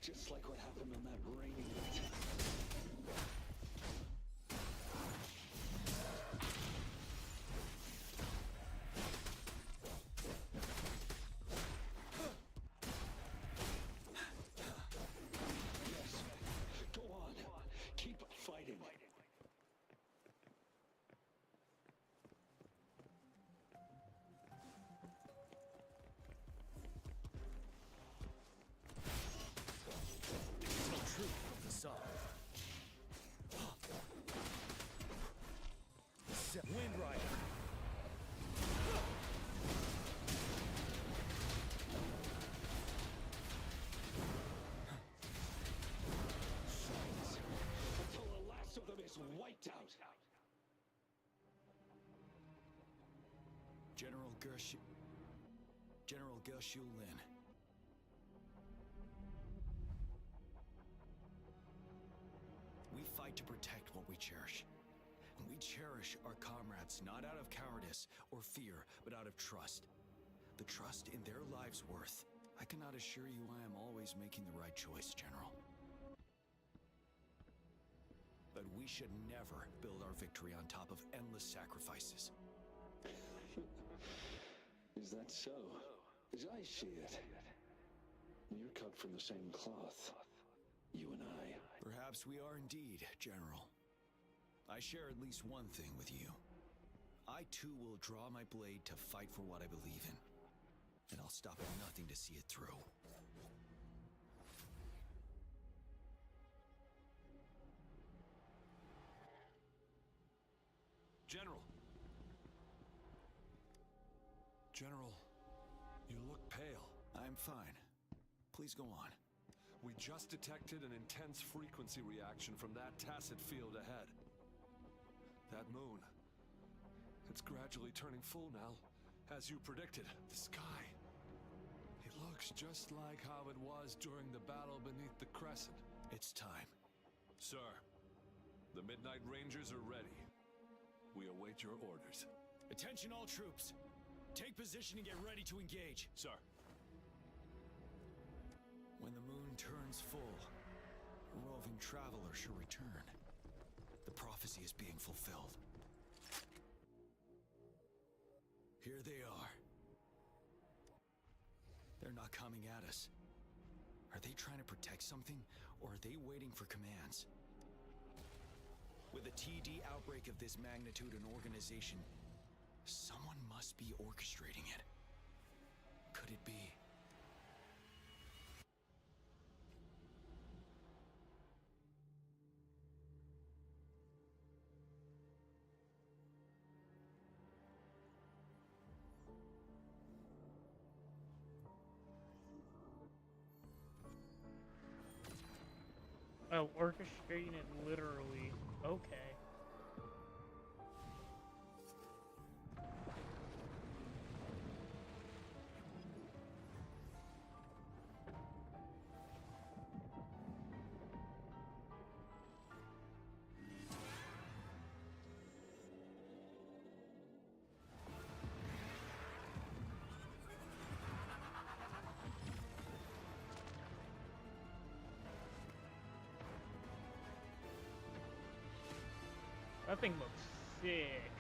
Just like what happened on that rainy night. Yes, go on. Keep fighting. Wind Rider. Until the last of them is wiped out. General Gershu Lin. We fight to protect what we cherish. And we cherish our comrades not out of cowardice or fear, but out of trust. The trust in their lives' worth. I cannot assure you I am always making the right choice, General. But we should never build our victory on top of endless sacrifices. Is that so? As I see it, you're cut from the same cloth. You and I. Perhaps we are indeed, General. I share at least one thing with you. I too will draw my blade to fight for what I believe in. And I'll stop at nothing to see it through. General! General, you look pale. I'm fine. Please go on. We just detected an intense frequency reaction from that tacit field ahead. That moon. It's gradually turning full now, as you predicted. The sky. It looks just like how it was during the battle beneath the crescent. It's time. Sir, the Midnight Rangers are ready. We await your orders. Attention all troops. Take position and get ready to engage. Sir. When the moon turns full, a roving traveler shall return. The prophecy is being fulfilled. Here they are. They're not coming at us. Are they trying to protect something, or are they waiting for commands? With a TD outbreak of this magnitude and organization, someone must be orchestrating it. Could it be? Oh, orchestrating it literally. Okay. thing looks sick.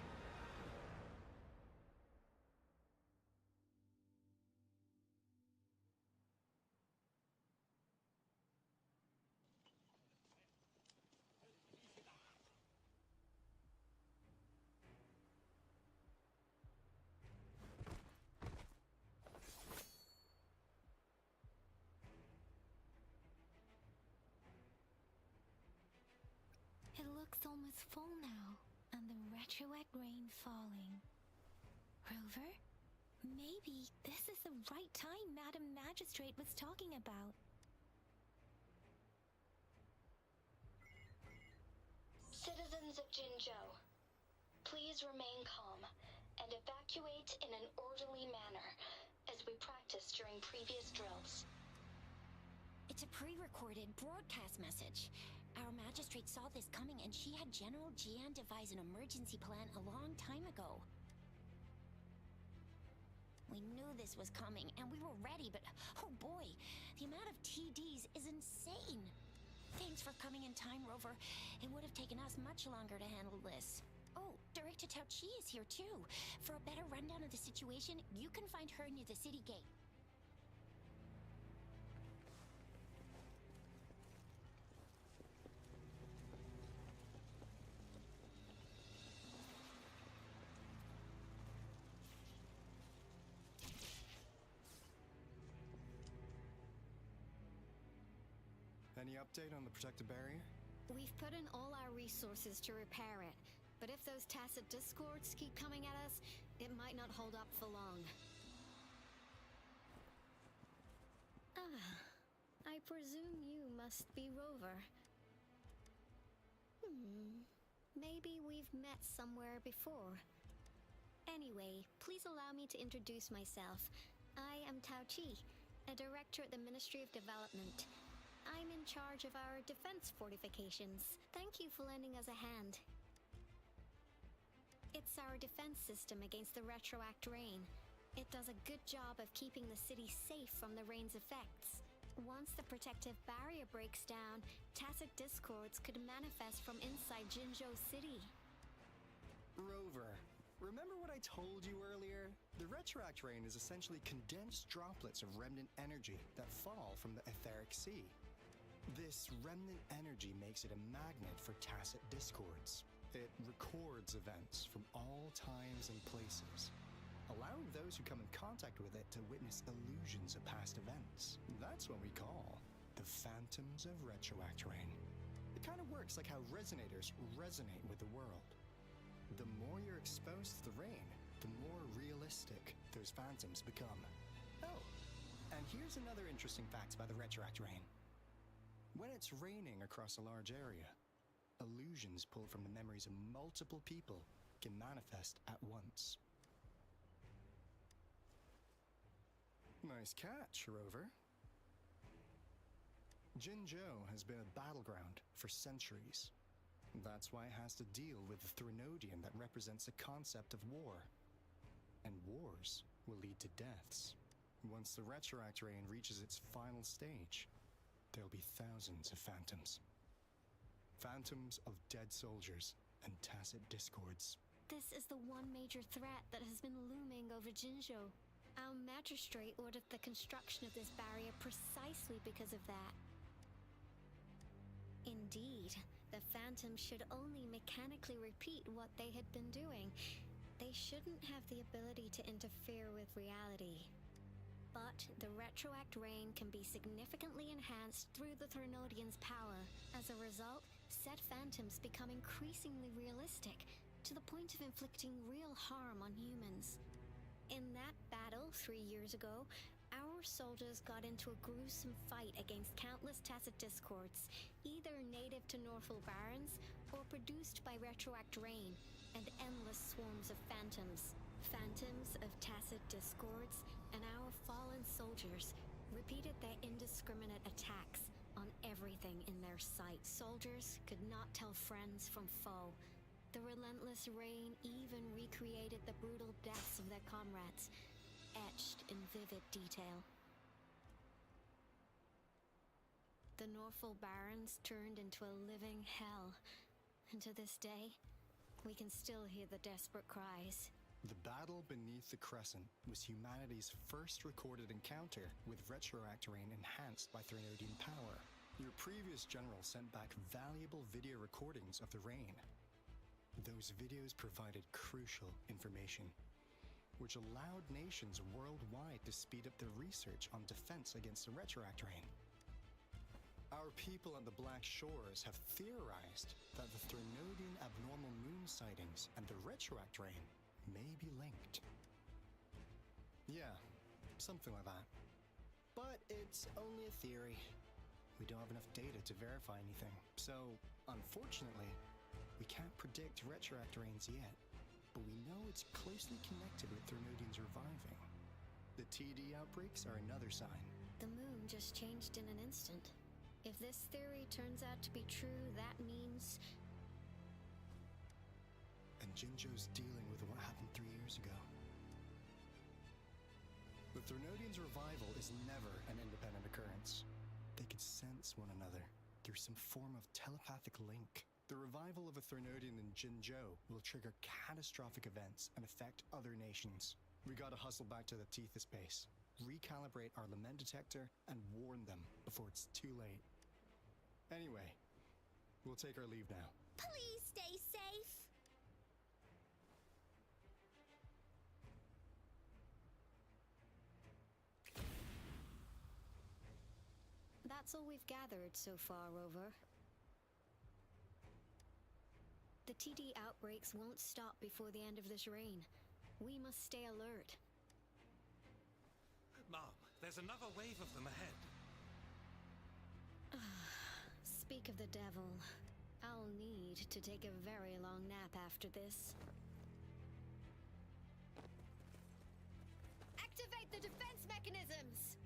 It looks almost full now, and the retroact rain falling. Rover, maybe this is the right time Madam Magistrate was talking about. Citizens of Jinzhou, please remain calm and evacuate in an orderly manner, as we practiced during previous drills. It's a pre-recorded broadcast message. Our magistrate saw this coming and she had General Jian devise an emergency plan a long time ago. We knew this was coming and we were ready, but oh boy, the amount of TDs is insane. Thanks for coming in time, Rover. It would have taken us much longer to handle this. Oh, Director Tao Chi is here too. For a better rundown of the situation, you can find her near the city gate. Any update on the protective barrier? We've put in all our resources to repair it, but if those tacit discords keep coming at us, it might not hold up for long. I presume you must be Rover. Maybe we've met somewhere before. Anyway, please allow me to introduce myself. I am Tao Chi, a director at the Ministry of Development. I'm in charge of our defense fortifications. Thank you for lending us a hand. It's our defense system against the retroact rain. It does a good job of keeping the city safe from the rain's effects. Once the protective barrier breaks down, tacit discords could manifest from inside Jinzhou City. Rover, remember what I told you earlier? The retroact rain is essentially condensed droplets of remnant energy that fall from the etheric sea. This remnant energy makes it a magnet for tacit discords. It records events from all times and places, allowing those who come in contact with it to witness illusions of past events. That's what we call the phantoms of retroact rain. It kind of works like how resonators resonate with the world. The more you're exposed to the rain, the more realistic those phantoms become. Oh, and here's another interesting fact about the retroact rain. When it's raining across a large area, illusions pulled from the memories of multiple people can manifest at once. Nice catch, Rover. Jinzhou has been a battleground for centuries. That's why it has to deal with the Threnodian that represents the concept of war. And wars will lead to deaths. Once the retroact rain reaches its final stage, there'll be thousands of phantoms. Phantoms of dead soldiers and tacit discords. This is the one major threat that has been looming over Jinzhou. Our magistrate ordered the construction of this barrier precisely because of that. Indeed, the phantoms should only mechanically repeat what they had been doing. They shouldn't have the ability to interfere with reality. But the retroact rain can be significantly enhanced through the Threnodian's power. As a result, said phantoms become increasingly realistic, to the point of inflicting real harm on humans. In that battle 3 years ago, our soldiers got into a gruesome fight against countless tacit discords, either native to Northal Barrens or produced by retroact rain, and endless swarms of phantoms. Phantoms of tacit discords, and our fallen soldiers repeated their indiscriminate attacks on everything in their sight. Soldiers could not tell friends from foe. The relentless rain even recreated the brutal deaths of their comrades, etched in vivid detail. The Northal Barrens turned into a living hell, and to this day, we can still hear the desperate cries. The battle beneath the Crescent was humanity's first recorded encounter with retroact rain enhanced by Threnodian power. Your previous general sent back valuable video recordings of the rain. Those videos provided crucial information, which allowed nations worldwide to speed up their research on defense against the retroact rain. Our people on the Black Shores have theorized that the Threnodian abnormal moon sightings and the retroact rain may be linked. Yeah, something like that. But it's only a theory. We don't have enough data to verify anything, so unfortunately, we can't predict retroact rains yet. But we know it's closely connected with Threnodians reviving. The TD outbreaks are another sign. The moon just changed in an instant. If this theory turns out to be true, that means... And Jinzhou's dealing with what happened 3 years ago. The Threnodians' revival is never an independent occurrence. They could sense one another through some form of telepathic link. The revival of a Threnodian in Jinzhou will trigger catastrophic events and affect other nations. We gotta hustle back to the Tethys base, recalibrate our lament detector, and warn them before it's too late. Anyway, we'll take our leave now. Please stay safe. That's all we've gathered so far, Rover. The TD outbreaks won't stop before the end of this reign. We must stay alert. Mom, there's another wave of them ahead. Speak of the devil. I'll need to take a very long nap after this. Activate the defense mechanisms!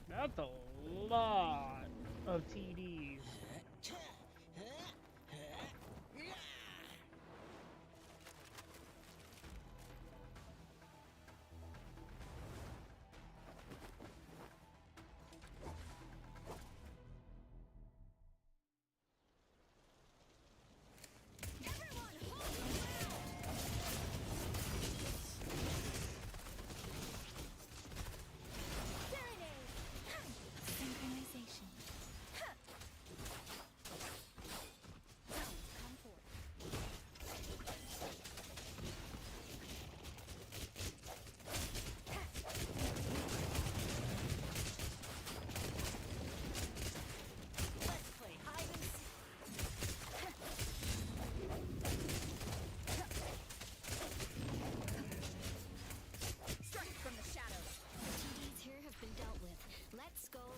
That's a lot of TDs. Synchronization.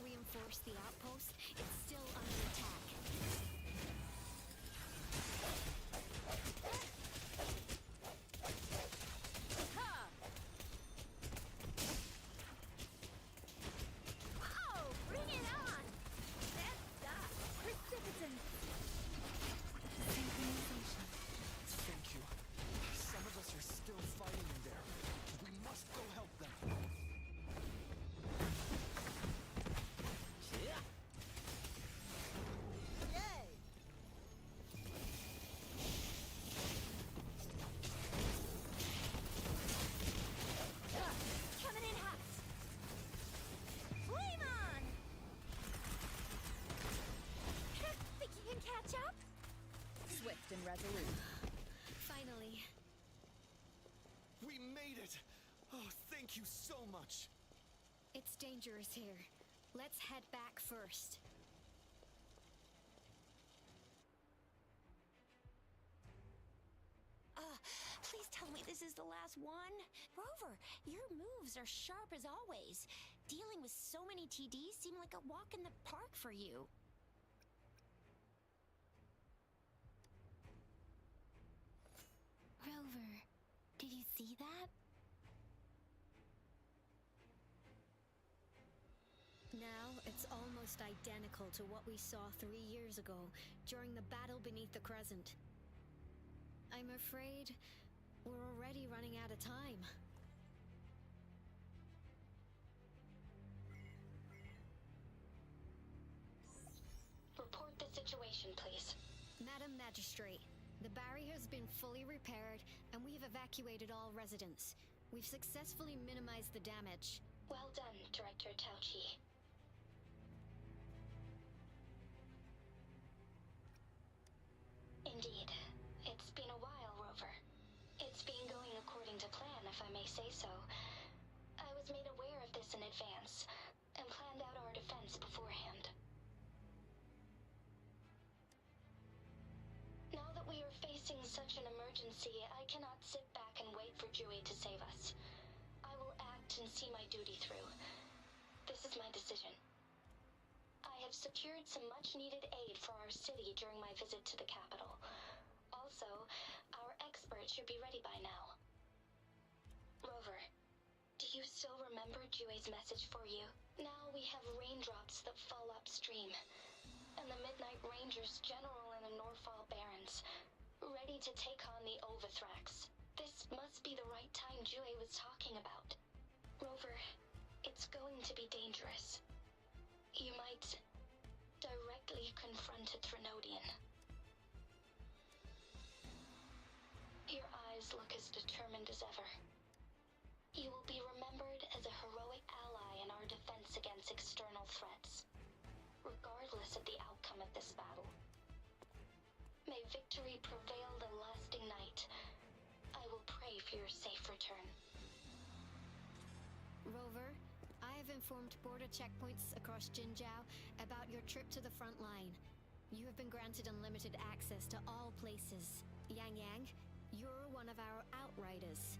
reinforce the outpost, it's still under attack. Oh, bring it on! That's that. Precipitant. Synchronization. Thank you. Some of us are still fighting in there. We must go help them. Coming in hot. Flame on! Think you can catch up? Swift and resolute. Finally. We made it! Oh, thank you so much! It's dangerous here. Let's head back first. Please tell me this is the last one? Rover, your moves are sharp as always. Dealing with so many TDs seem like a walk in the park for you. Rover, did you see that? Now, it's almost identical to what we saw 3 years ago, during the battle beneath the Crescent. I'm afraid we're already running out of time. information, please. Madam Magistrate, the barrier has been fully repaired, and we have evacuated all residents. We've successfully minimized the damage. Well done, Director Tauchi. Indeed. It's been a while, Rover. It's been going according to plan, if I may say so. I was made aware of this in advance, and planned out our defense beforehand. Now that we are facing such an emergency, I cannot sit back and wait for Dewey to save us. I will act and see my duty through. This is my decision. I have secured some much-needed aid for our city during my visit to the capital. Also, our experts should be ready by now. Rover, do you still remember Dewey's message for you? Now we have raindrops that fall upstream, and the Midnight Rangers General in the Norfall Barrens, ready to take on the Overthrax. This must be the right time Dewey was talking about. Rover, it's going to be dangerous. You might directly confront a Trinodian. Your eyes look as determined as ever. You will be remembered as a heroic ally in our defense against external threats, regardless of the outcome of this battle. May victory prevail the lasting night. I will pray for your safe return. Rover, I have informed border checkpoints across Jinzhou about your trip to the front line. You have been granted unlimited access to all places. Yang Yang, you're one of our outriders.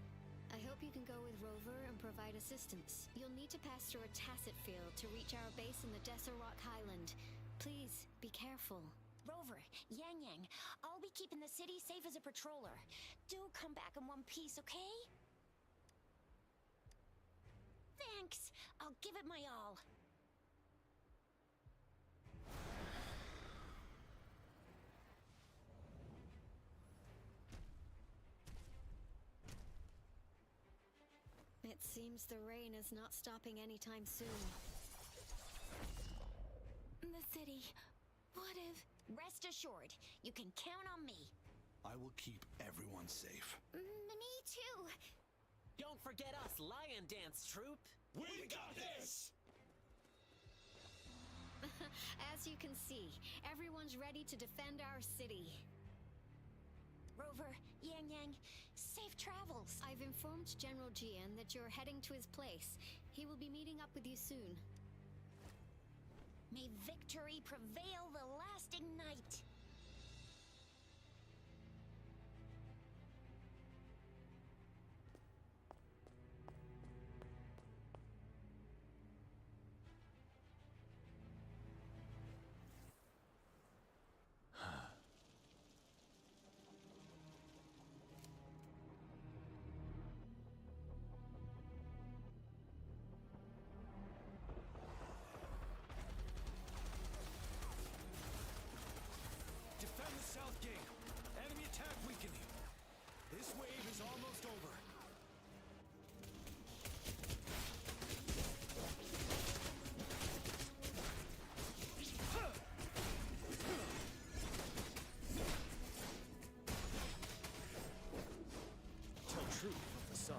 I hope you can go with Rover and provide assistance. You'll need to pass through a tacit field to reach our base in the Desert Rock Highland. Please, be careful. Rover, Yang Yang, I'll be keeping the city safe as a patroller. Do come back in one piece, okay? Thanks. I'll give it my all. It seems the rain is not stopping anytime soon. The city. What if... Rest assured, you can count on me. I will keep everyone safe. Me too. Don't forget us, Lion Dance Troupe. We got this! As you can see, everyone's ready to defend our city. Rover, Yang Yang, safe travels. I've informed General Jian that you're heading to his place. He will be meeting up with you soon. May victory prevail the lasting night. Defend the south gate. Enemy attack weakening. This wave is almost over. Tell truth from the sun.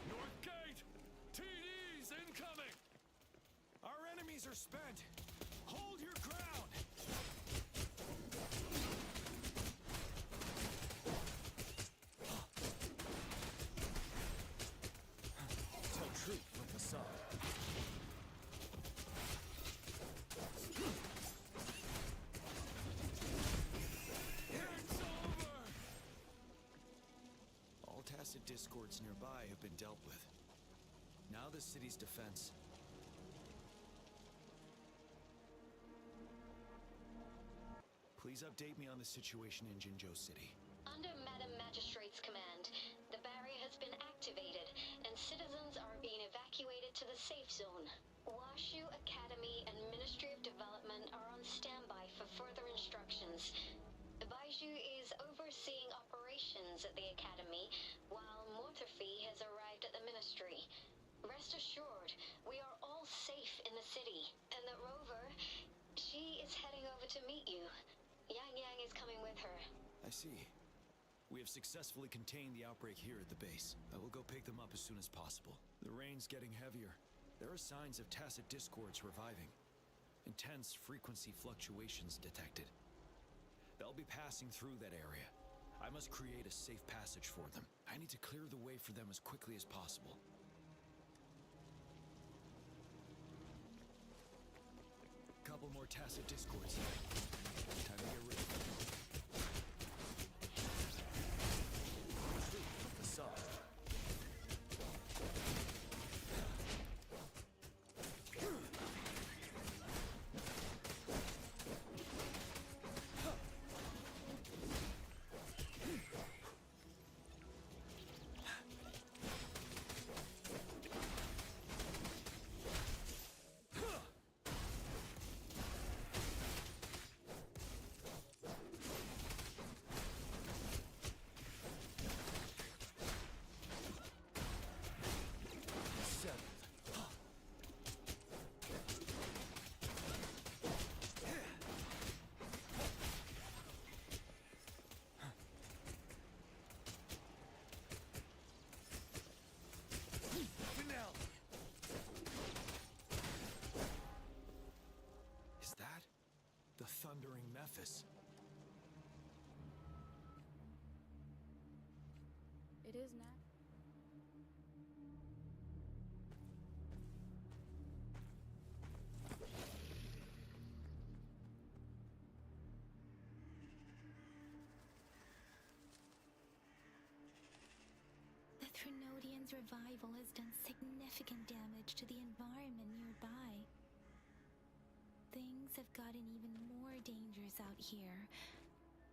North gate! TDs incoming! Our enemies are spent. Hold your ground! Tell truth from the sun. It's over! All tacit discords nearby have been dealt with. Now the city's defense. Please update me on the situation in Jinzhou City. Under Madam Magistrate's command, the barrier has been activated, and citizens are being evacuated to the safe zone. Washu Academy and Ministry of Development are on standby for further instructions. Baiju is overseeing operations preparations at the Academy, while Mortherfee has arrived at the Ministry. Rest assured, we are all safe in the city, and that Rover, she is heading over to meet you. Yang Yang is coming with her. I see. We have successfully contained the outbreak here at the base. I will go pick them up as soon as possible. The rain's getting heavier. There are signs of tacit discords reviving. Intense frequency fluctuations detected. They'll be passing through that area. I must create a safe passage for them. I need to clear the way for them as quickly as possible. Couple more tacit discords here. Time to get rid of them. What's up? Thundering Memphis. It is not. The Trinodian's revival has done significant damage to the environment nearby. Things have gotten even more dangerous out here.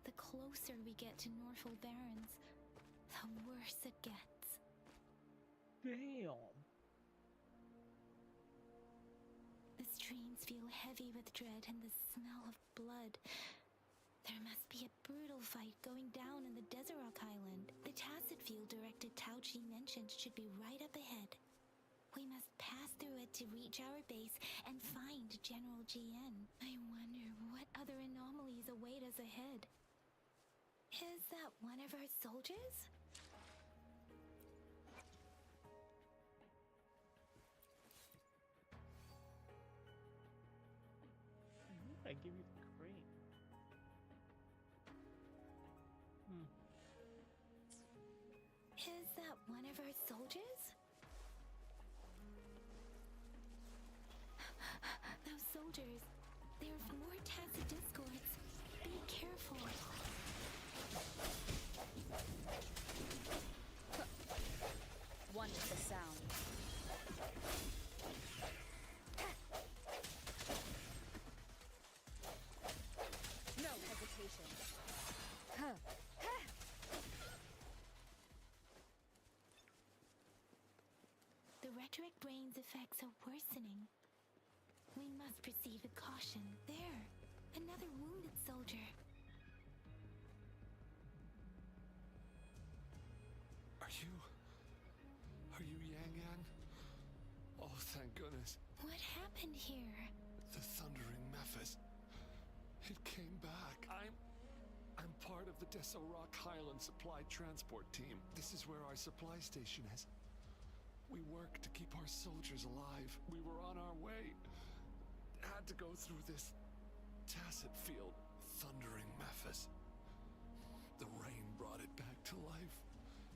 The closer we get to Norfolk Barrens, the worse it gets. Damn. The streams feel heavy with dread and the smell of blood. There must be a brutal fight going down in the Desert Island. The tacit field Director Tauchi mentioned should be right up ahead. We must pass through it to reach our base and find General GN. I wonder what other anomalies await us ahead. Is that one of our soldiers? I give you the crate. Is that one of our soldiers? Those soldiers, they're more tacit discords. Be careful. One with the sound. No hesitation. The rhetoric brain's effects are worsening. We must proceed with caution. There, another wounded soldier. Are you Yang Yang? Oh, thank goodness. What happened here? The Thundering Memphis. It came back. I'm part of the Deso Rock Highland Supply Transport Team. This is where our supply station is. We work to keep our soldiers alive. We were on our way. Had to go through this tacit field. Thundering Memphis. The rain brought it back to life,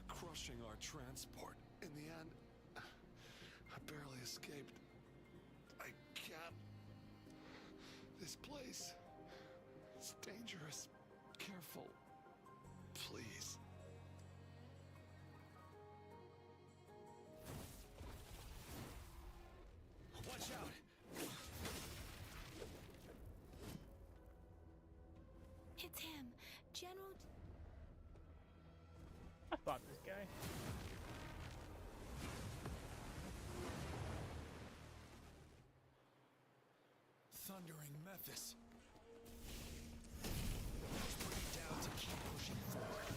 crushing our transport. In the end, I barely escaped. I can't. This place is dangerous. Careful. Please. Watch out! It's him, General... I fought this guy. Thundering Memphis. Let's bring it down to keep pushing forward.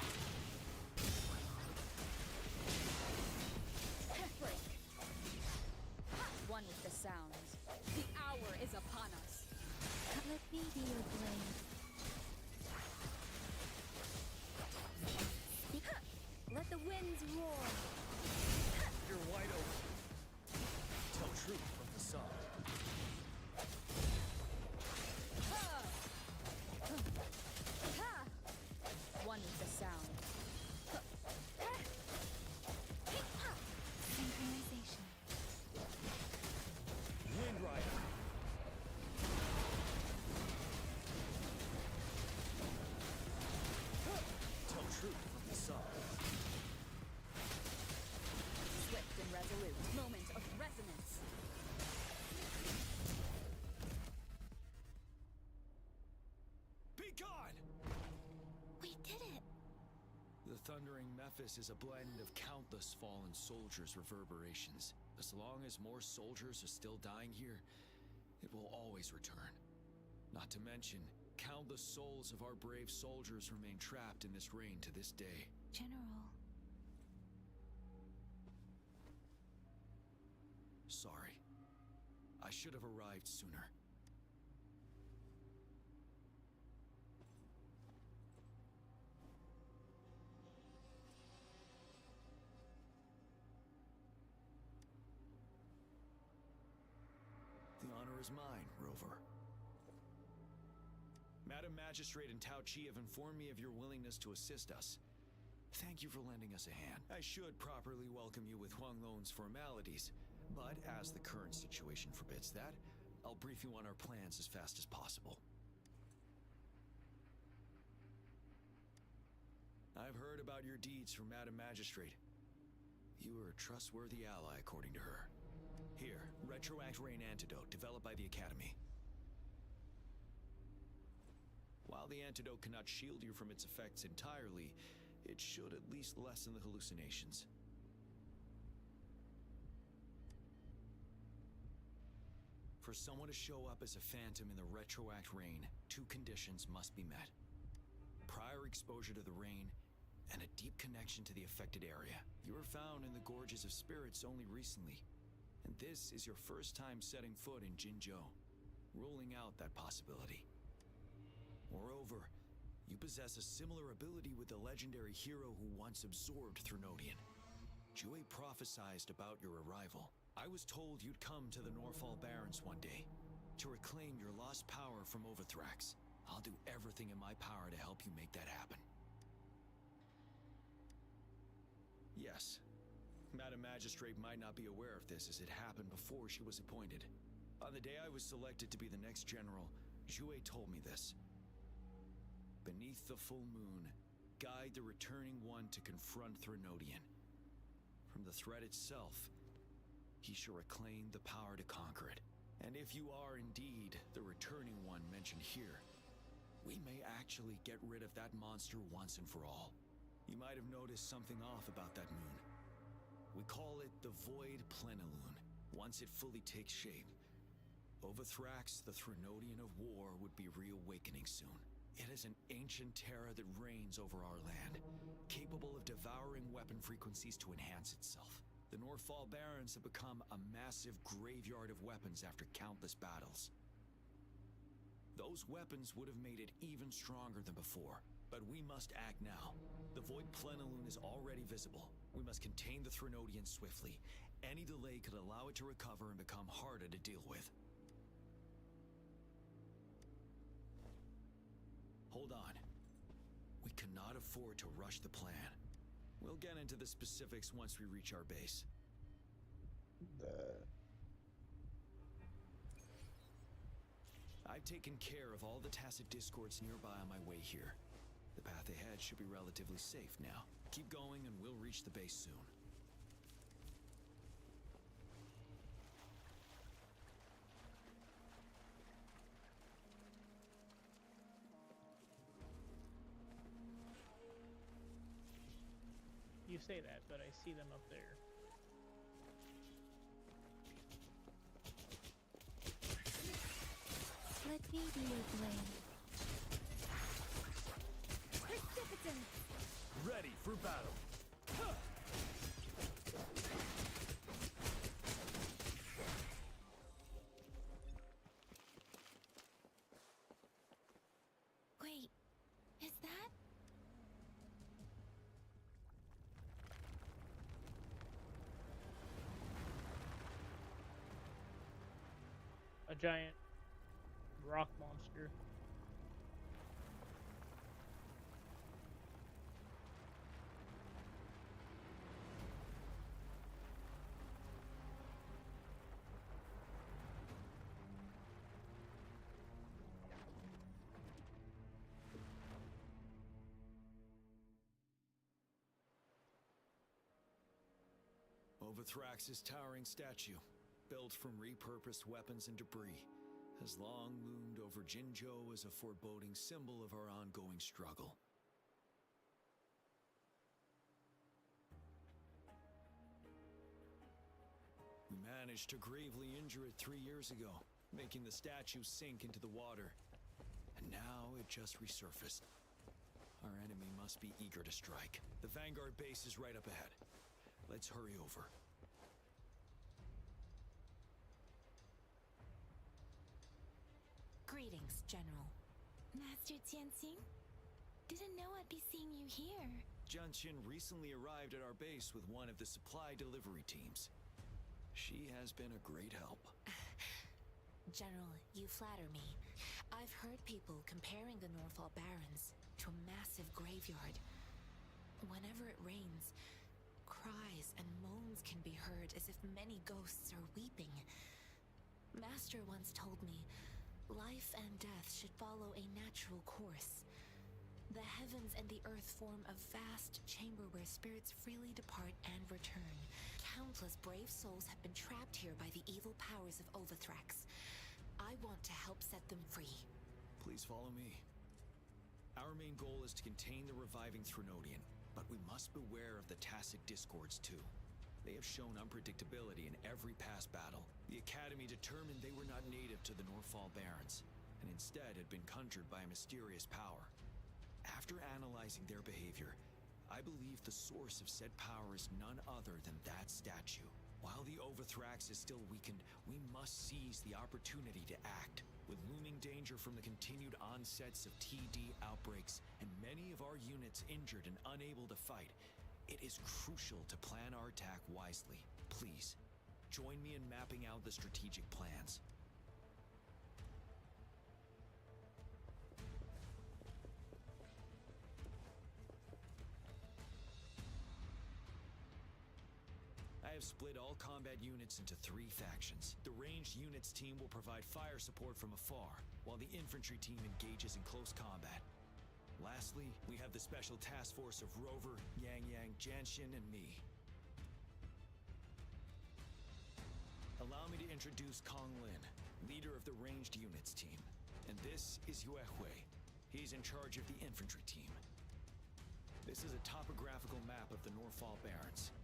thundering Memphis is a blend of countless fallen soldiers' reverberations. As long as more soldiers are still dying here, it will always return. Not to mention, countless souls of our brave soldiers remain trapped in this rain to this day. General. Sorry. I should have arrived sooner. The honor is mine, Rover. Madam Magistrate and Tao Chi have informed me of your willingness to assist us. Thank you for lending us a hand. I should properly welcome you with Huang Lon's formalities, but as the current situation forbids that, I'll brief you on our plans as fast as possible. I've heard about your deeds from Madam Magistrate. You are a trustworthy ally, according to her. Here, Retroact Rain Antidote, developed by the Academy. While the antidote cannot shield you from its effects entirely, it should at least lessen the hallucinations. For someone to show up as a phantom in the Retroact Rain, 2 conditions must be met. Prior exposure to the rain, and a deep connection to the affected area. You were found in the Gorges of Spirits only recently, and this is your first time setting foot in Jinzhou, ruling out that possibility. Moreover, you possess a similar ability with the legendary hero who once absorbed Threnodian. Jue prophesied about your arrival. I was told you'd come to the Norfall Barrens one day to reclaim your lost power from Overthrax. I'll do everything in my power to help you make that happen. Yes, Madam Magistrate might not be aware of this as it happened before she was appointed. On the day I was selected to be the next general, Jue told me this. Beneath the full moon, guide the returning one to confront Threnodian. From the threat itself, he shall reclaim the power to conquer it. And if you are indeed the returning one mentioned here, we may actually get rid of that monster once and for all. You might have noticed something off about that moon. We call it the Void Plenilune. Once it fully takes shape, Overthrax, the Threnodian of War, would be reawakening soon. It is an ancient terror that reigns over our land, capable of devouring weapon frequencies to enhance itself. The Norfall Barrens have become a massive graveyard of weapons after countless battles. Those weapons would have made it even stronger than before, but we must act now. The Void Plenilune is already visible. We must contain the Threnodian swiftly. Any delay could allow it to recover and become harder to deal with. Hold on. We cannot afford to rush the plan. We'll get into the specifics once we reach our base. I've taken care of all the tacit discords nearby on my way here. The path ahead should be relatively safe now. Keep going and we'll reach the base soon. You say that, but I see them up there. Let me be your blade. Precipitant! Ready for battle. Wait, is that? A giant rock monster. Overthrax's towering statue, built from repurposed weapons and debris, has long loomed over Jinzhou as a foreboding symbol of our ongoing struggle. managed to gravely injure it 3 years ago, making the statue sink into the water. And now it just resurfaced. Our enemy must be eager to strike. The Vanguard base is right up ahead. Let's hurry over. Greetings, General. Master Jianxing? Didn't know I'd be seeing you here. Jianqin recently arrived at our base with one of the supply delivery teams. She has been a great help. General, you flatter me. I've heard people comparing the Norfall Barrens to a massive graveyard. Whenever it rains, cries and moans can be heard as if many ghosts are weeping. Master once told me, life and death should follow a natural course. The heavens and the earth form a vast chamber where spirits freely depart and return. Countless brave souls have been trapped here by the evil powers of Overthrax. I want to help set them free. Please follow me. Our main goal is to contain the reviving Threnodian, but we must beware of the Tacit Discords too. They have shown unpredictability in every past battle. The Academy determined they were not native to the Norfall Barrens, and instead had been conjured by a mysterious power. After analyzing their behavior, I believe the source of said power is none other than that statue. While the Overthrax is still weakened, we must seize the opportunity to act. With looming danger from the continued onsets of TD outbreaks, and many of our units injured and unable to fight, it is crucial to plan our attack wisely. Please, join me in mapping out the strategic plans. I have split all combat units into 3 factions. The ranged units team will provide fire support from afar, while the infantry team engages in close combat. Lastly, we have the special task force of Rover, Yang Yang, Jianxin, and me. Allow me to introduce Kong Lin, leader of the ranged units team. And this is Yue Hui. He's in charge of the infantry team. This is a topographical map of the Norfall Barrens.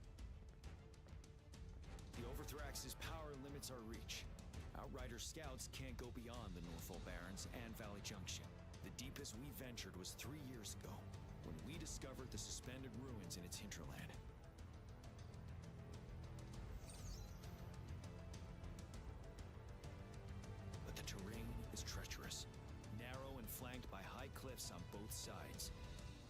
The Overthrax's power limits our reach. Outrider scouts can't go beyond the Norfall Barrens and Valley Junction. The deepest we ventured was 3 years ago, when we discovered the suspended ruins in its hinterland. But the terrain is treacherous, narrow and flanked by high cliffs on both sides,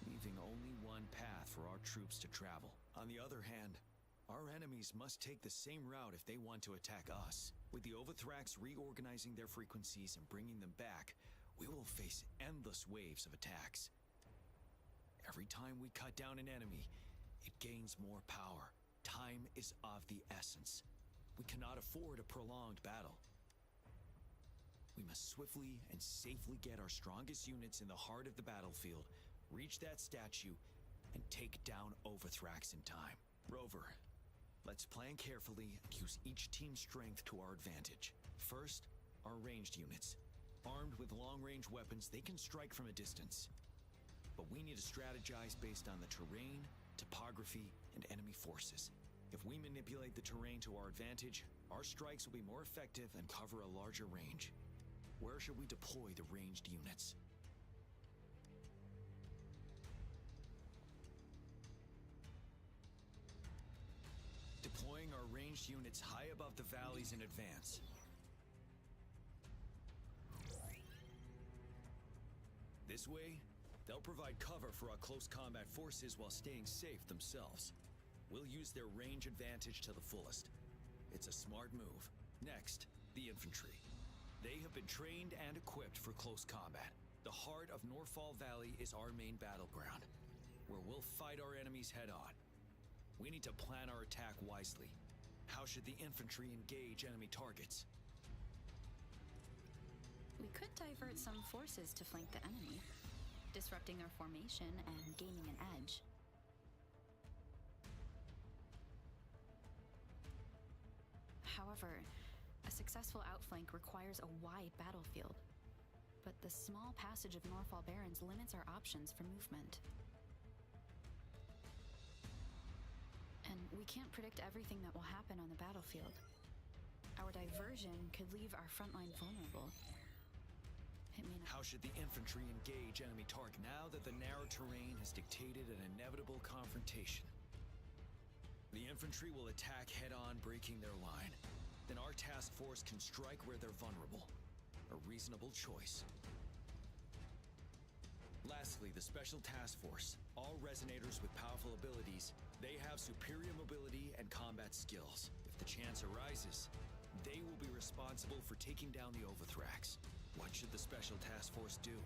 leaving only one path for our troops to travel. On the other hand, our enemies must take the same route if they want to attack us. With the Overthrax reorganizing their frequencies and bringing them back, we will face endless waves of attacks. Every time we cut down an enemy, it gains more power. Time is of the essence. We cannot afford a prolonged battle. We must swiftly and safely get our strongest units in the heart of the battlefield, reach that statue, and take down Overthrax in time. Rover, let's plan carefully and use each team's strength to our advantage. First, our ranged units. Armed with long-range weapons, they can strike from a distance. But we need to strategize based on the terrain, topography, and enemy forces. If we manipulate the terrain to our advantage, our strikes will be more effective and cover a larger range. Where should we deploy the ranged units? Deploying our ranged units high above the valleys in advance. This way, they'll provide cover for our close combat forces while staying safe themselves. We'll use their range advantage to the fullest. It's a smart move. Next, the infantry. They have been trained and equipped for close combat. The heart of Norfall Valley is our main battleground, where we'll fight our enemies head-on. We need to plan our attack wisely. How should the infantry engage enemy targets? We could divert some forces to flank the enemy, disrupting their formation and gaining an edge. However, a successful outflank requires a wide battlefield, but the small passage of Norfall Barrens limits our options for movement. And we can't predict everything that will happen on the battlefield. Our diversion could leave our front line vulnerable. It may not. How should the infantry engage enemy target now that the narrow terrain has dictated an inevitable confrontation? The infantry will attack head-on, breaking their line. Then our task force can strike where they're vulnerable. A reasonable choice. Lastly, the Special Task Force. All resonators with powerful abilities, they have superior mobility and combat skills. If the chance arises, they will be responsible for taking down the Overthrax. What should the Special Task Force do?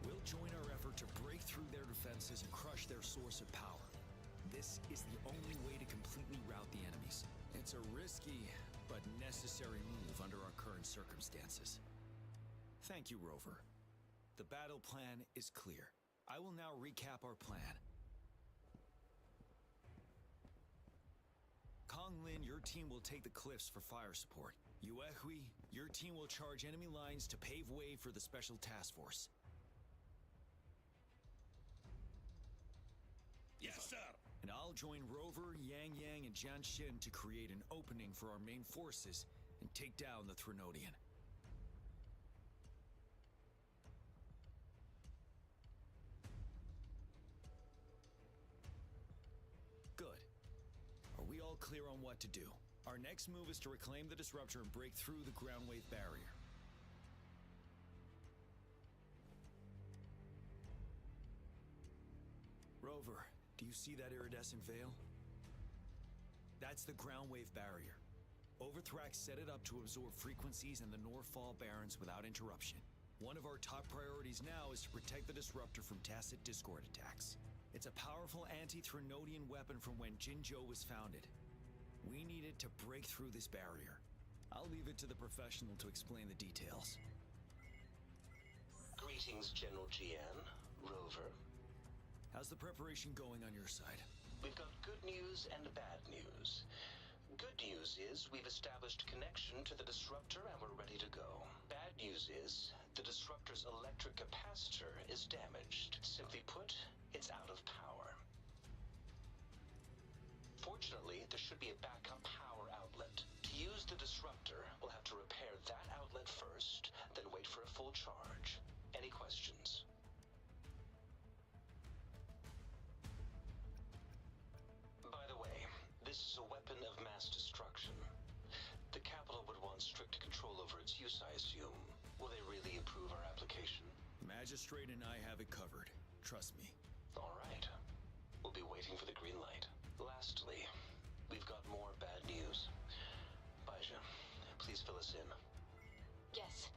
We'll join our effort to break through their defenses and crush their source of power. This is the only way to completely rout the enemies. It's a risky but necessary move under our current circumstances. Thank you, Rover. The battle plan is clear. I will now recap our plan. Konglin, your team will take the cliffs for fire support. Yuehui, your team will charge enemy lines to pave way for the Special Task Force. Yes, sir! And I'll join Rover, Yang Yang, and Jian Xin to create an opening for our main forces and take down the Threnodian. Good. Are we all clear on what to do? Our next move is to reclaim the Disruptor and break through the ground wave barrier. Rover, do you see that iridescent veil? That's the ground wave barrier. Overthrax set it up to absorb frequencies in the Norfall Barrens without interruption. One of our top priorities now is to protect the Disruptor from tacit discord attacks. It's a powerful anti-Threnodian weapon from when Jinzhou was founded. We need it to break through this barrier. I'll leave it to the professional to explain the details. Greetings, General Jian, Rover. How's the preparation going on your side? We've got good news and bad news. Good news is we've established connection to the Disruptor and we're ready to go. Bad news is the Disruptor's electric capacitor is damaged. Simply put, it's out of power. Fortunately, there should be a backup power outlet. To use the Disruptor, we'll have to repair that outlet first, then wait for a full charge. Any questions? By the way, this is a weapon of mass destruction. The capital would want strict control over its use, I assume. Will they really approve our application? Magistrate and I have it covered. Trust me. All right. We'll be waiting for the green light. Lastly, we've got more bad news. Baija, please fill us in. Yes.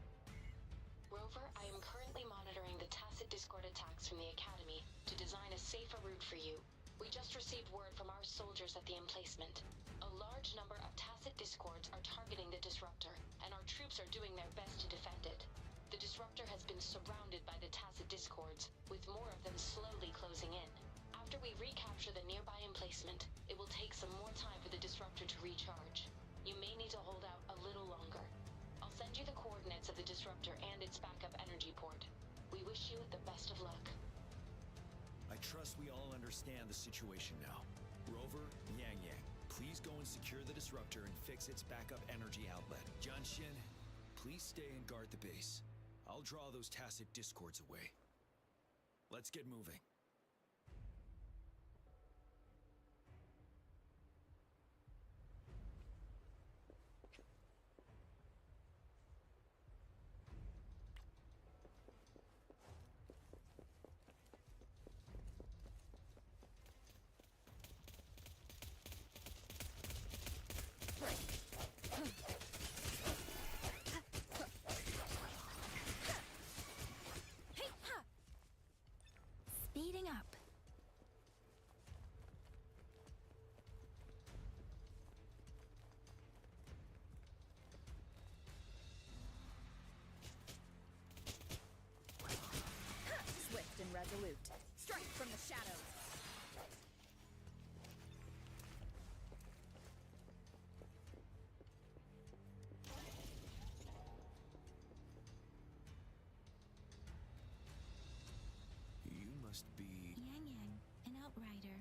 Rover, I am currently monitoring the tacit discord attacks from the Academy to design a safer route for you. We just received word from our soldiers at the emplacement. A large number of tacit discords are targeting the Disruptor, and our troops are doing their best to defend it. The Disruptor has been surrounded by the tacit discords, with more of them slowly closing in. After we recapture the nearby emplacement, it will take some more time for the Disruptor to recharge. You may need to hold out a little longer. I'll send you the coordinates of the Disruptor and its backup energy port. We wish you the best of luck. I trust we all understand the situation now. Rover, Yang Yang, please go and secure the Disruptor and fix its backup energy outlet. Jian Xin, please stay and guard the base. I'll draw those tacit discords away. Let's get moving. Ryder.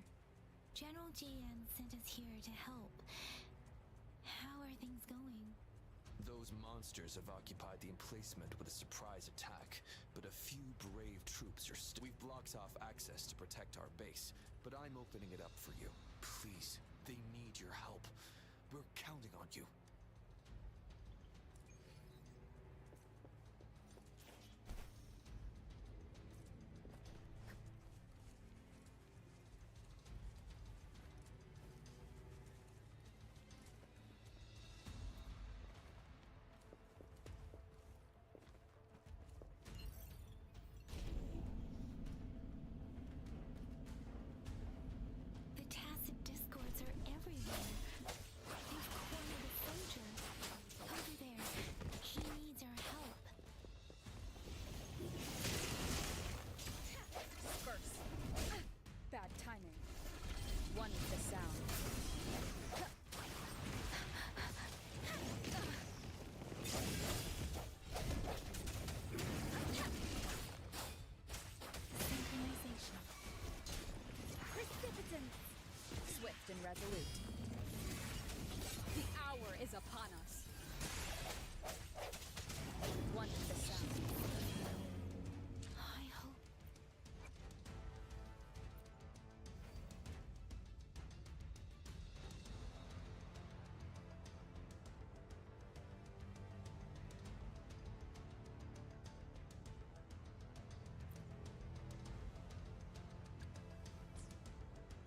General GN sent us here to help. How are things going? Those monsters have occupied the emplacement with a surprise attack, but a few brave troops are still. We've blocked off access to protect our base, but I'm opening it up for you. Please, they need your help. We're counting on you. The tacit discords are everywhere. They've cornered a soldier. Over there. He needs our help. First. Bad timing. One with the sound. Synchronization. Precipitance! Swift and resolute. The hour is upon us. One with the sound. I hope.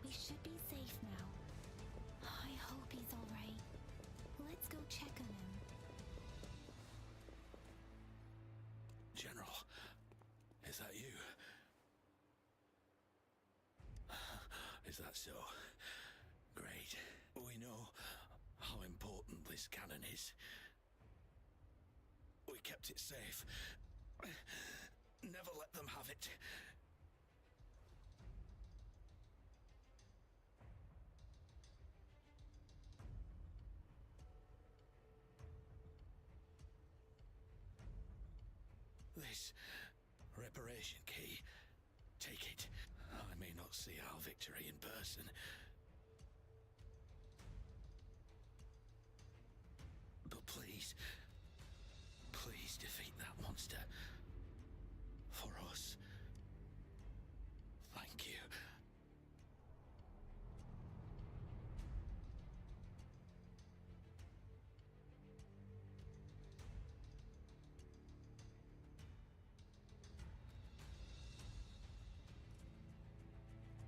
We should be safe now. I hope he's all right. Let's go check on him. General, is that you? Is that so? Great. We know how important this cannon is. We kept it safe. Never let them have it. This reparation key. Take it. I may not see our victory in person. But please, please defeat that monster. For us. Thank you.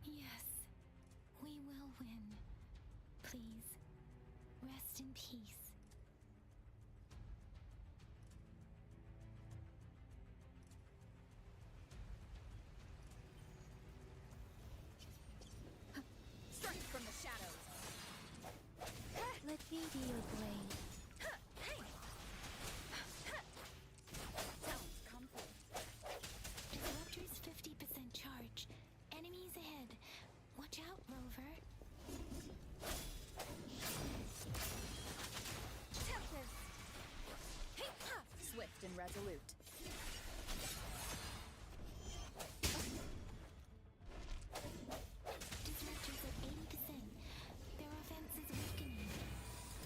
Yes, we will win. Please, rest in peace. Strike from the shadows. Let me be your blade. Sounds comfort. Disruptor's 50% charge. Enemies ahead. Watch out, Rover. Tempest. Swift and resolute. Disruptor's at 80%. Their offense is weakening.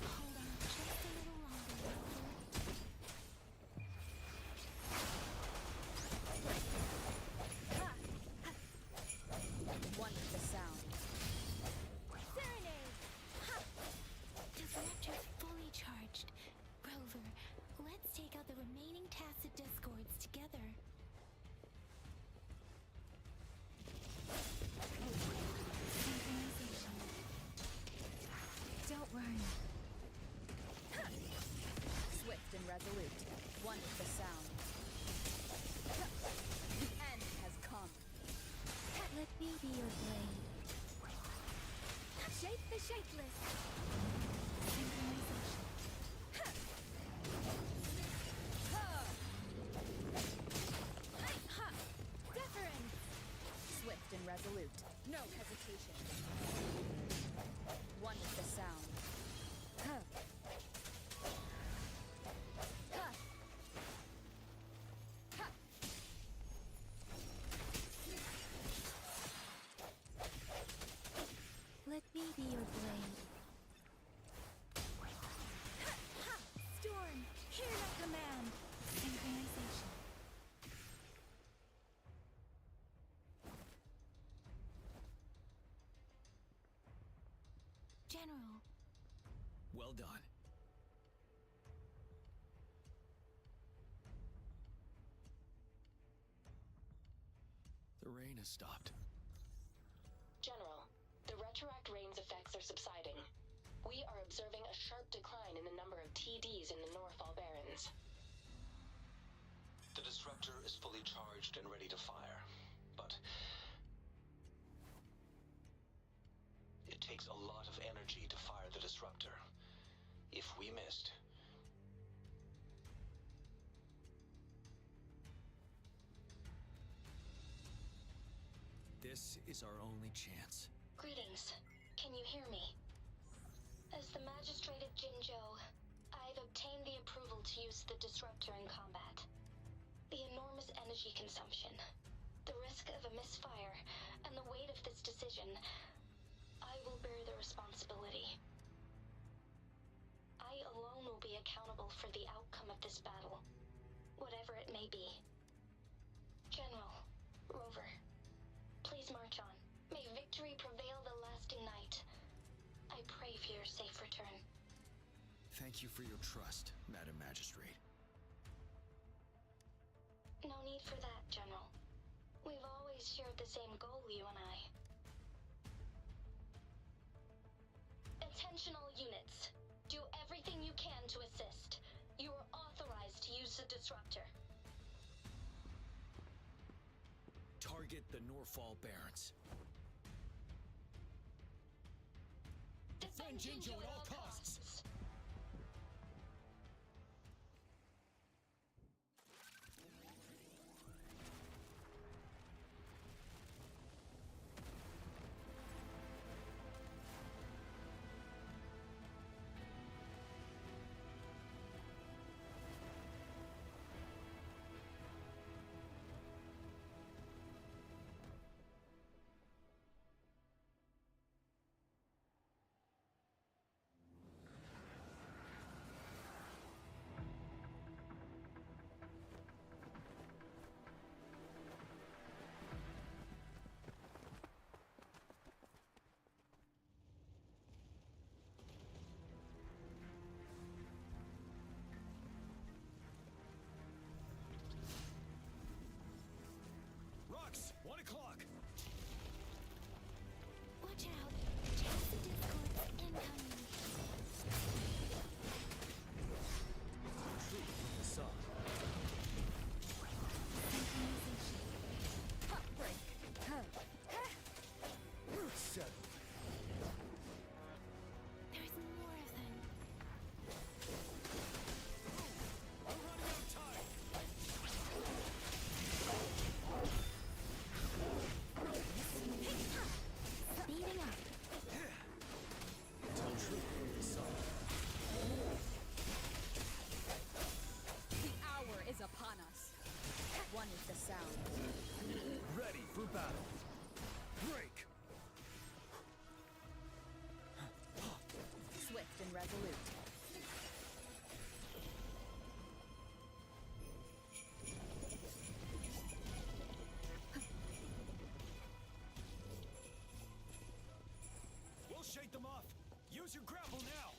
Hold on just a little longer, Rover. One with the sound. Serenade! Disruptor's fully charged. Rover, let's take out the remaining tacit discords together. Synchronization. Don't worry. Swift and resolute. One with the sound. The end has come. Let me be your blade. Shape the shapeless. Synchronization. Deference. Swift and resolute. No hesitation. One with the sound. Well done. The rain has stopped. General, the retroact rain's effects are subsiding. We are observing a sharp decline in the number of TDs in the Norfall Barrens. The disruptor is fully charged and ready to fire, but it takes a lot of energy to fire the disruptor. If we missed, this is our only chance. Greetings. Can you hear me? As the Magistrate of Jinzhou, I've obtained the approval to use the disruptor in combat. The enormous energy consumption, the risk of a misfire, and the weight of this decision, I will bear the responsibility. I alone will be accountable for the outcome of this battle, whatever it may be. General, Rover, please march on. May victory prevail the lasting night. I pray for your safe return. Thank you for your trust, Madam Magistrate. No need for that, General. We've always shared the same goal, you and I. Attention all units. Do everything you can to assist. You are authorized to use the disruptor. Target the Norfall Barrens. Defend Jinzhou at all costs! Rocks, 1 o'clock. Watch out. Chase the discords incoming. Troop from the sun. Heartbreak. Seven. There's more of them. We're running out of time. Speeding up. Tell troop from the sun. The hour is upon us. One is the sound. Ready for battle. Break. Swift and resolute. We'll shake them off. Use your grapple now.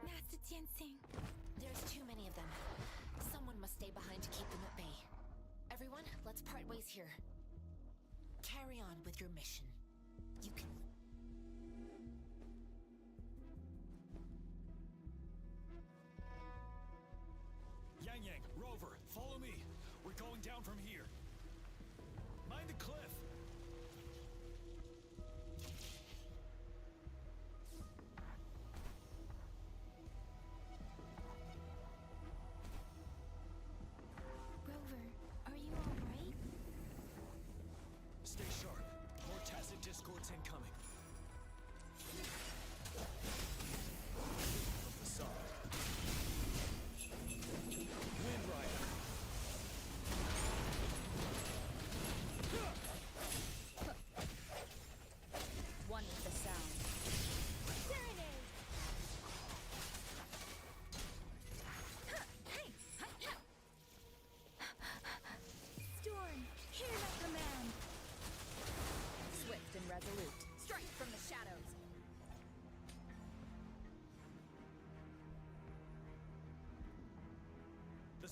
Master Tensing. There's too many of them. Someone must stay behind to keep them at bay. Everyone, let's part ways here. Carry on with your mission. You can... Yang Yang, Rover, follow me. We're going down from here. Mind the cliff. Rover, are you alright? Stay sharp. More tacit discords incoming. From the sun. Wind Rider.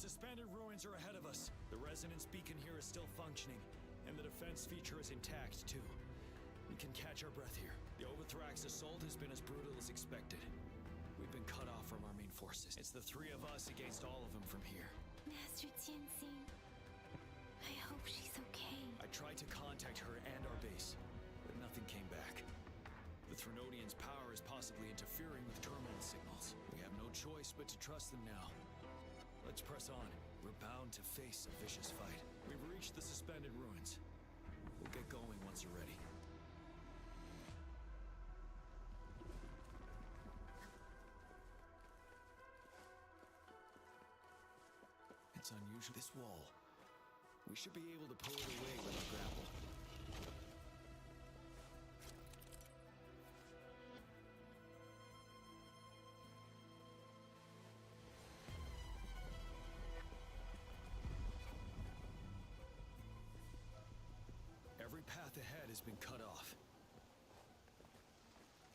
suspended ruins are ahead of us. The resonance beacon here is still functioning, and the defense feature is intact, too. We can catch our breath here. The Overthrax assault has been as brutal as expected. We've been cut off from our main forces. It's the three of us against all of them from here. Master Tianxing, I hope she's okay. I tried to contact her and our base, but nothing came back. The Threnodians' power is possibly interfering with terminal signals. We have no choice but to trust them now. Let's press on. We're bound to face a vicious fight. We've reached the suspended ruins. We'll get going once you're ready. It's unusual. This wall. We should be able to pull it away with our grapple. Every path ahead has been cut off.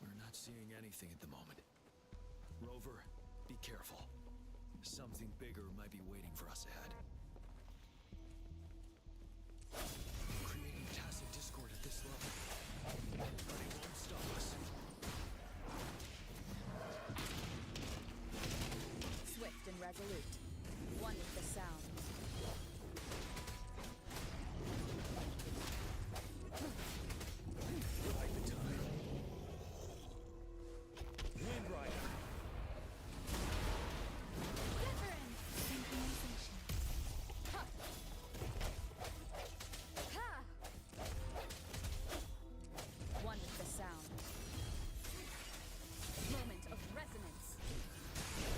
We're not seeing anything at the moment. Rover, be careful. Something bigger might be waiting for us ahead. Creating tacit discord at this level. But it won't stop us. Swift and resolute. One with the sound. Like the time. Wind Rider. Wuthering! Synchronization. Ha! Ha! One with the sound. Moment of resonance.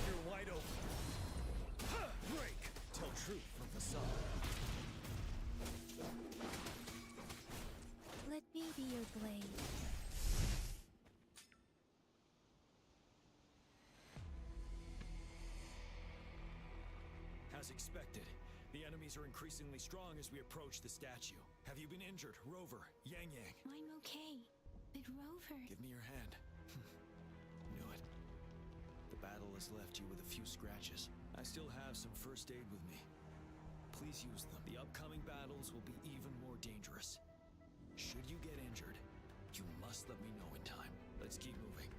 You're wide open. Ha! Break! Tell truth from facade. Let me be your blade. As expected, the enemies are increasingly strong as we approach the statue. Have you been injured, Rover? Yang Yang? I'm okay. But Rover... Give me your hand. Knew it. The battle has left you with a few scratches. I still have some first aid with me. Please use them. The upcoming battles will be even more dangerous. Should you get injured, you must let me know in time. Let's keep moving.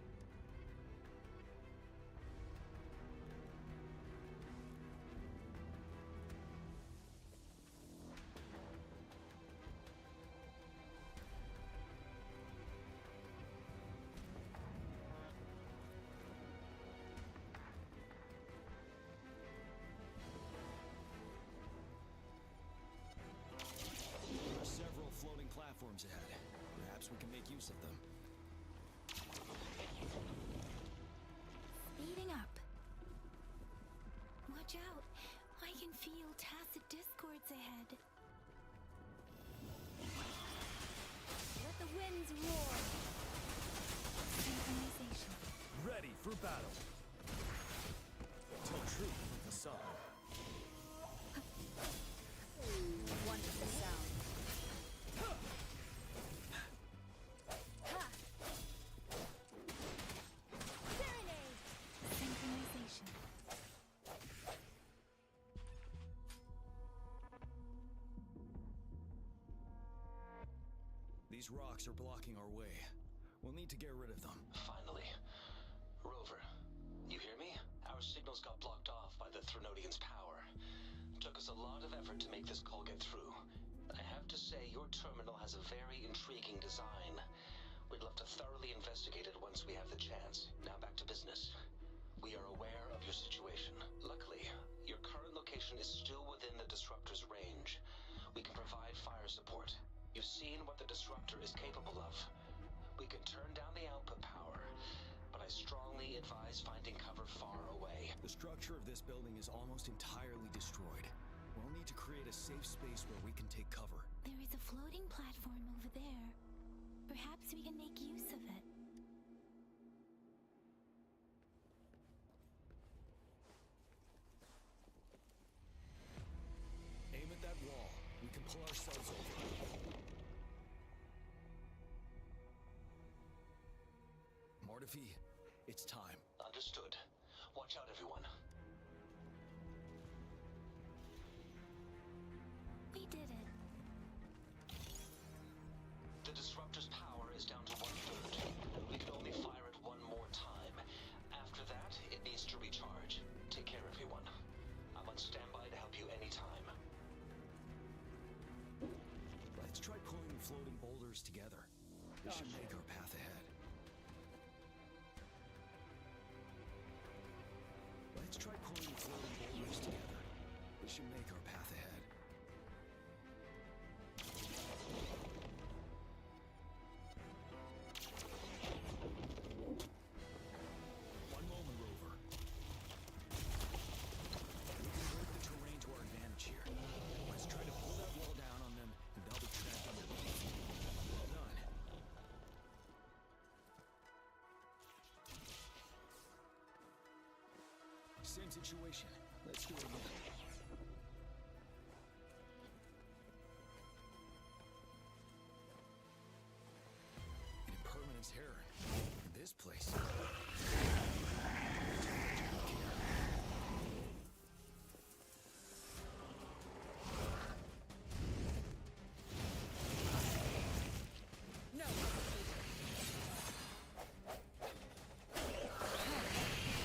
There are several floating platforms ahead. Perhaps we can make use of them. Speeding up. Watch out. I can feel tacit discords ahead. Let the winds roar. Synchronization. Ready for battle. Tell truth from facade. One with the sound. Ha! Serenade. Synchronization. These rocks are blocking our way. We'll need to get rid of them. Finally. Rover, you hear me? Our signals got blocked off by the Threnodians' power. Took us a lot of effort to make this call get through. I have to say, your terminal has a very intriguing design. We'd love to thoroughly investigate it once we have the chance. Now back to business. We are aware of your situation. Luckily, your current location is still within the Disruptor's range. We can provide fire support. You've seen what the Disruptor is capable of. We can turn down the output power, but I strongly advise finding cover far away. The structure of this building is almost entirely destroyed. We'll need to create a safe space where we can take cover. There is a floating platform over there. Perhaps we can make use of it. Aim at that wall. We can pull ourselves over. Mortefi, it's time. Understood. Watch out, everyone. boulders together. This should make our path ahead. Let's try pulling the floating boulders together. This should make our path ahead. One moment, Rover. We can work the terrain to our advantage here. Let's try to pull that wall down on them, and they'll be trapped underneath. Well done. Same situation. Let's do it again. An impermanence heron. This place. No.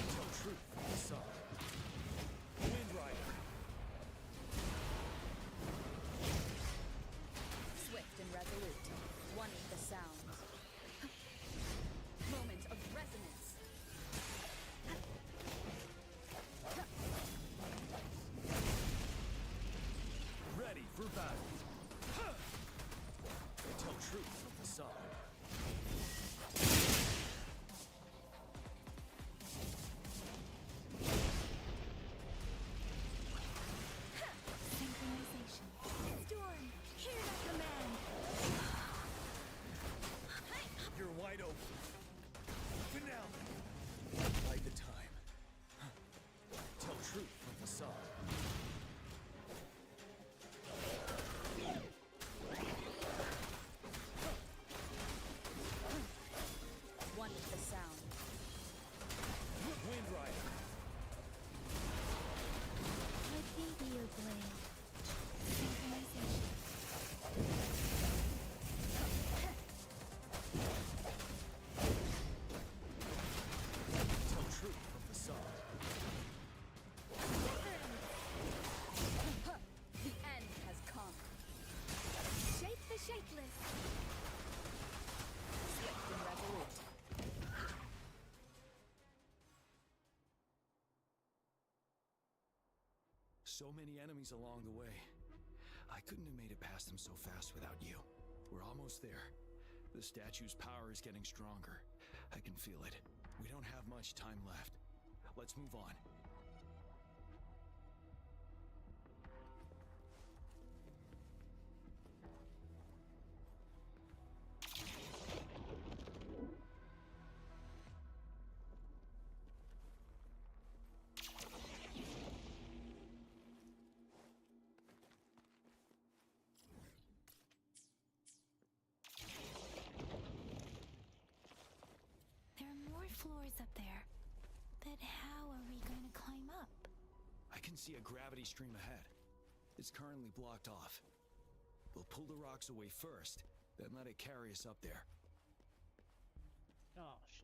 Tell truth from the sun. Wind Rider. Swift and resolute. One with the sound. Moment of resonance. Ready for battle. Tell truth from the sun. Synchronization. Storm, hear that command. You're wide open. Finale. Bide the time. Tell truth from the sun. One with the sound. Wind Rider. My baby your blade. Synchronization. Tell truth from the sun. The end has come. Shape the shapeless. Swift and resolute. So many enemies along the way. I couldn't have made it past them so fast without you. We're almost there. The statue's power is getting stronger. I can feel it. We don't have much time left. Let's move on. There are more floors up there. But how are we going to climb up? I can see a gravity stream ahead. It's currently blocked off. We'll pull the rocks away first, then let it carry us up there. Oh shit.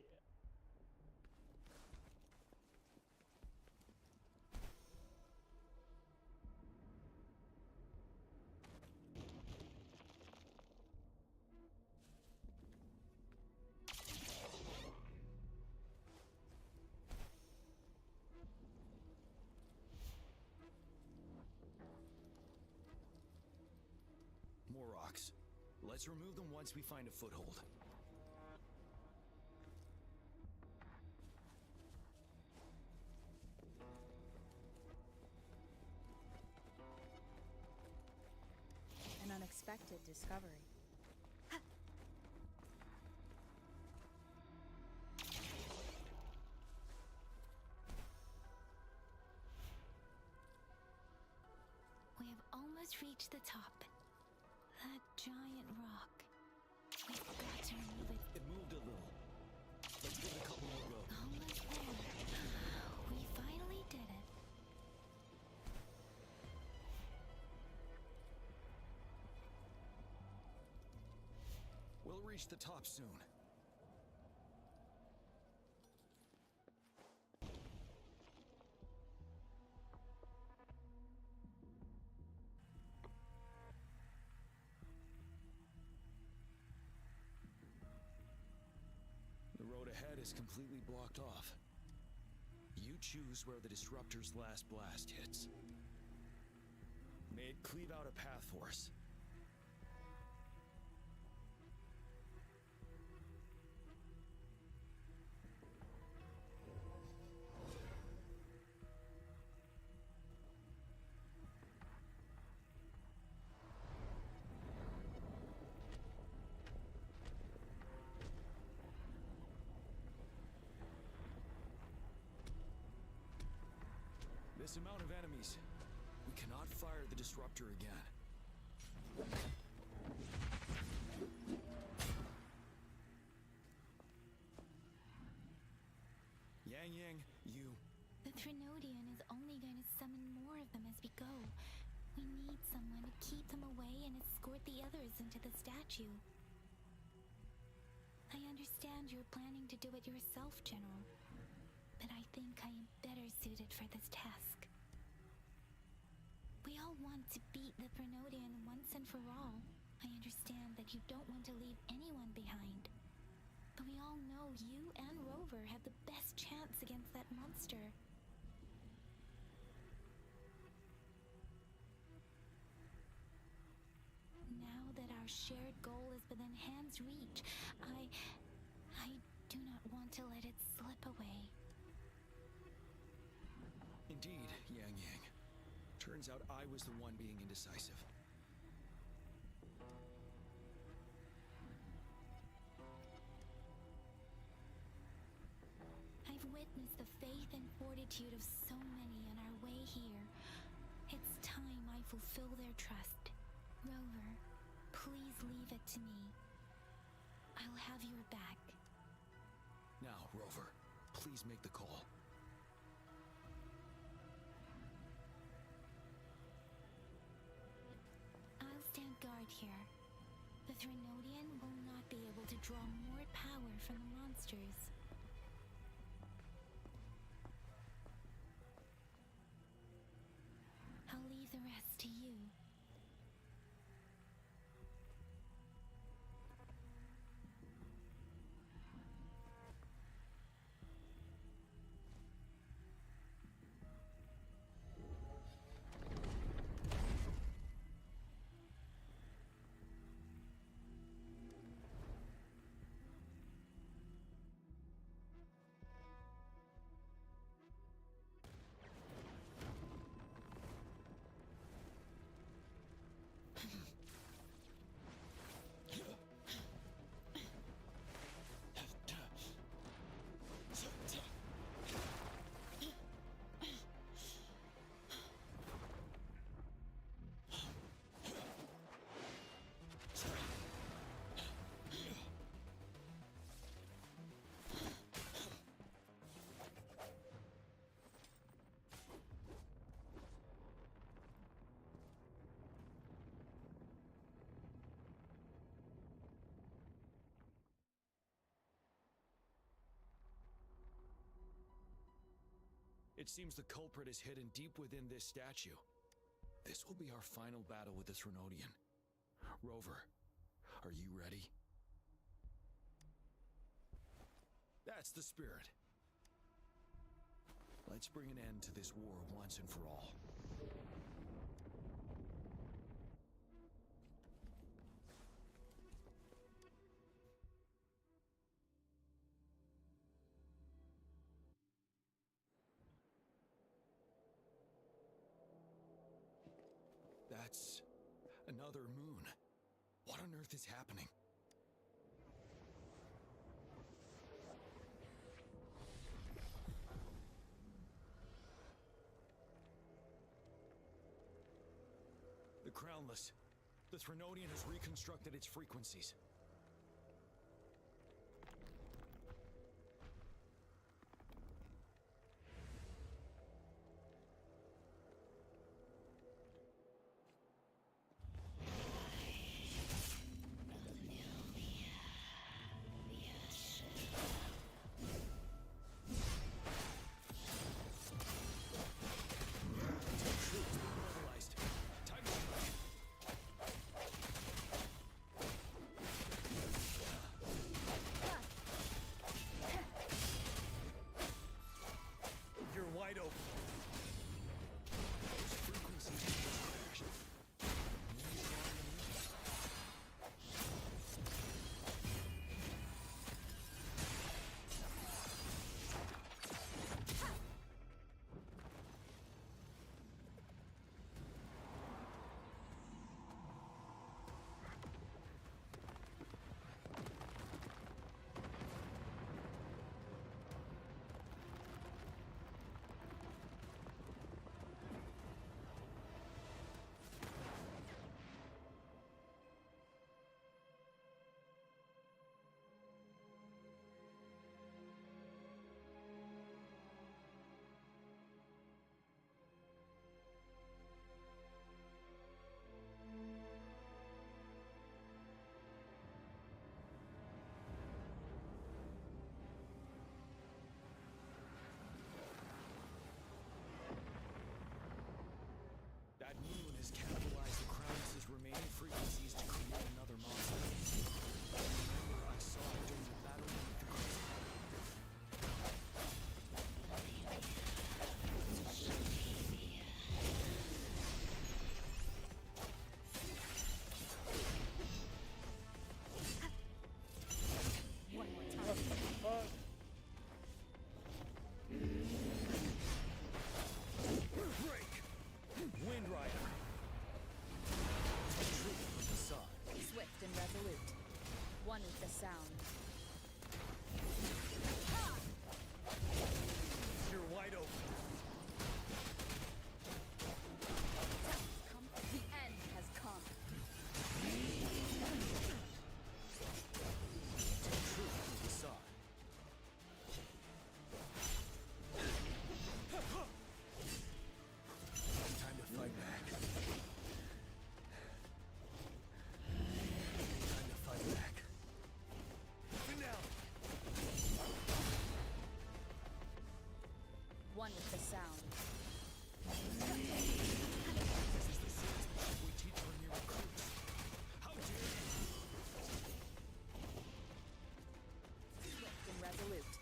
More rocks. Let's remove them once we find a foothold. An unexpected discovery. We have almost reached the top. That giant rock. We've got to remove it. It moved a little. Let's give it a couple more goes. Almost there. We finally did it. We'll reach the top soon. ahead is completely blocked off. You choose where the disruptor's last blast hits. May it cleave out a path for us. This amount of enemies, we cannot fire the disruptor again. Yang, you... The Threnodian is only going to summon more of them as we go. We need someone to keep them away and escort the others into the statue. I understand you're planning to do it yourself, General. But I think I am better suited for this task. We all want to beat the Threnodian once and for all. I understand that you don't want to leave anyone behind. But we all know you and Rover have the best chance against that monster. Now that our shared goal is within hand's reach, I do not want to let it slip away. Indeed, Yang. Turns out I was the one being indecisive. I've witnessed the faith and fortitude of so many on our way here. It's time I fulfill their trust. Rover, please leave it to me. I'll have your back. Now, Rover, please make the call. I'll stand guard here. The Threnodian will not be able to draw more power from the monsters. I'll leave the rest to you. It seems the culprit is hidden deep within this statue. This will be our final battle with the Threnodian. Rover, are you ready? That's the spirit. Let's bring an end to this war once and for all. That's another moon. What on earth is happening? The Crownless. The Threnodian has reconstructed its frequencies. One with the sound. You're wide open. The end has come. Truth to the side. Time to fight back. Time to fight back. Finale. One with the sound. This is the salesmanship we teach our new recruits. How dare you? Swift and resolute.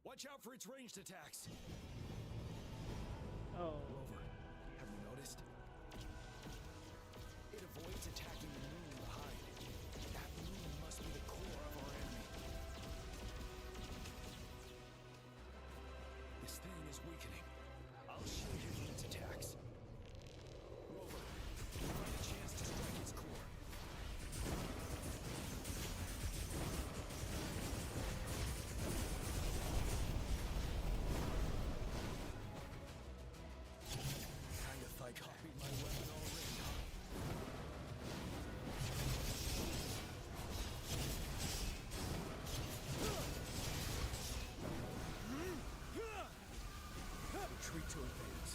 Watch out for its ranged attacks. Oh. Rover, have you noticed? It avoids attacking the moon behind. That moon must be the core of our enemy. This thing is weakening. I'll shield you from its attacks. Rover, find a chance to strike its core. Kind of fight copied my weapon already, huh? Retreat to advance.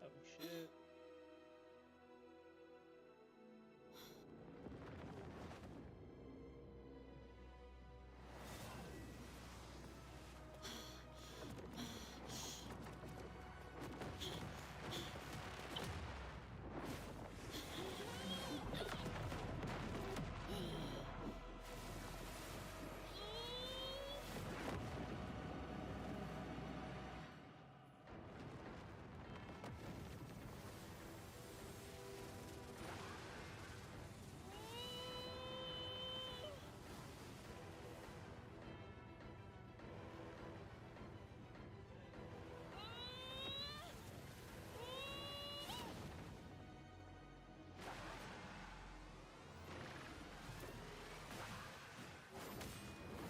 Oh shit.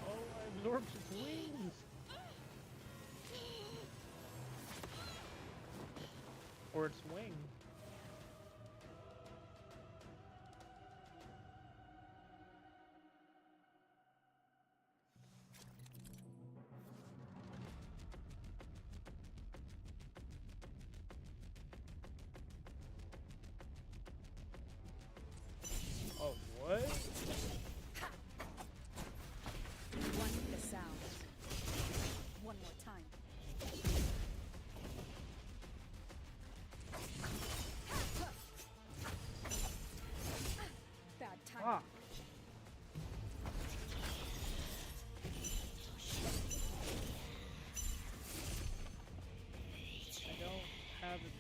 Oh, I absorbed its wings. Or its wing. Oh, what? One with the sound. One more time. Bad time. Fuck. I don't have it.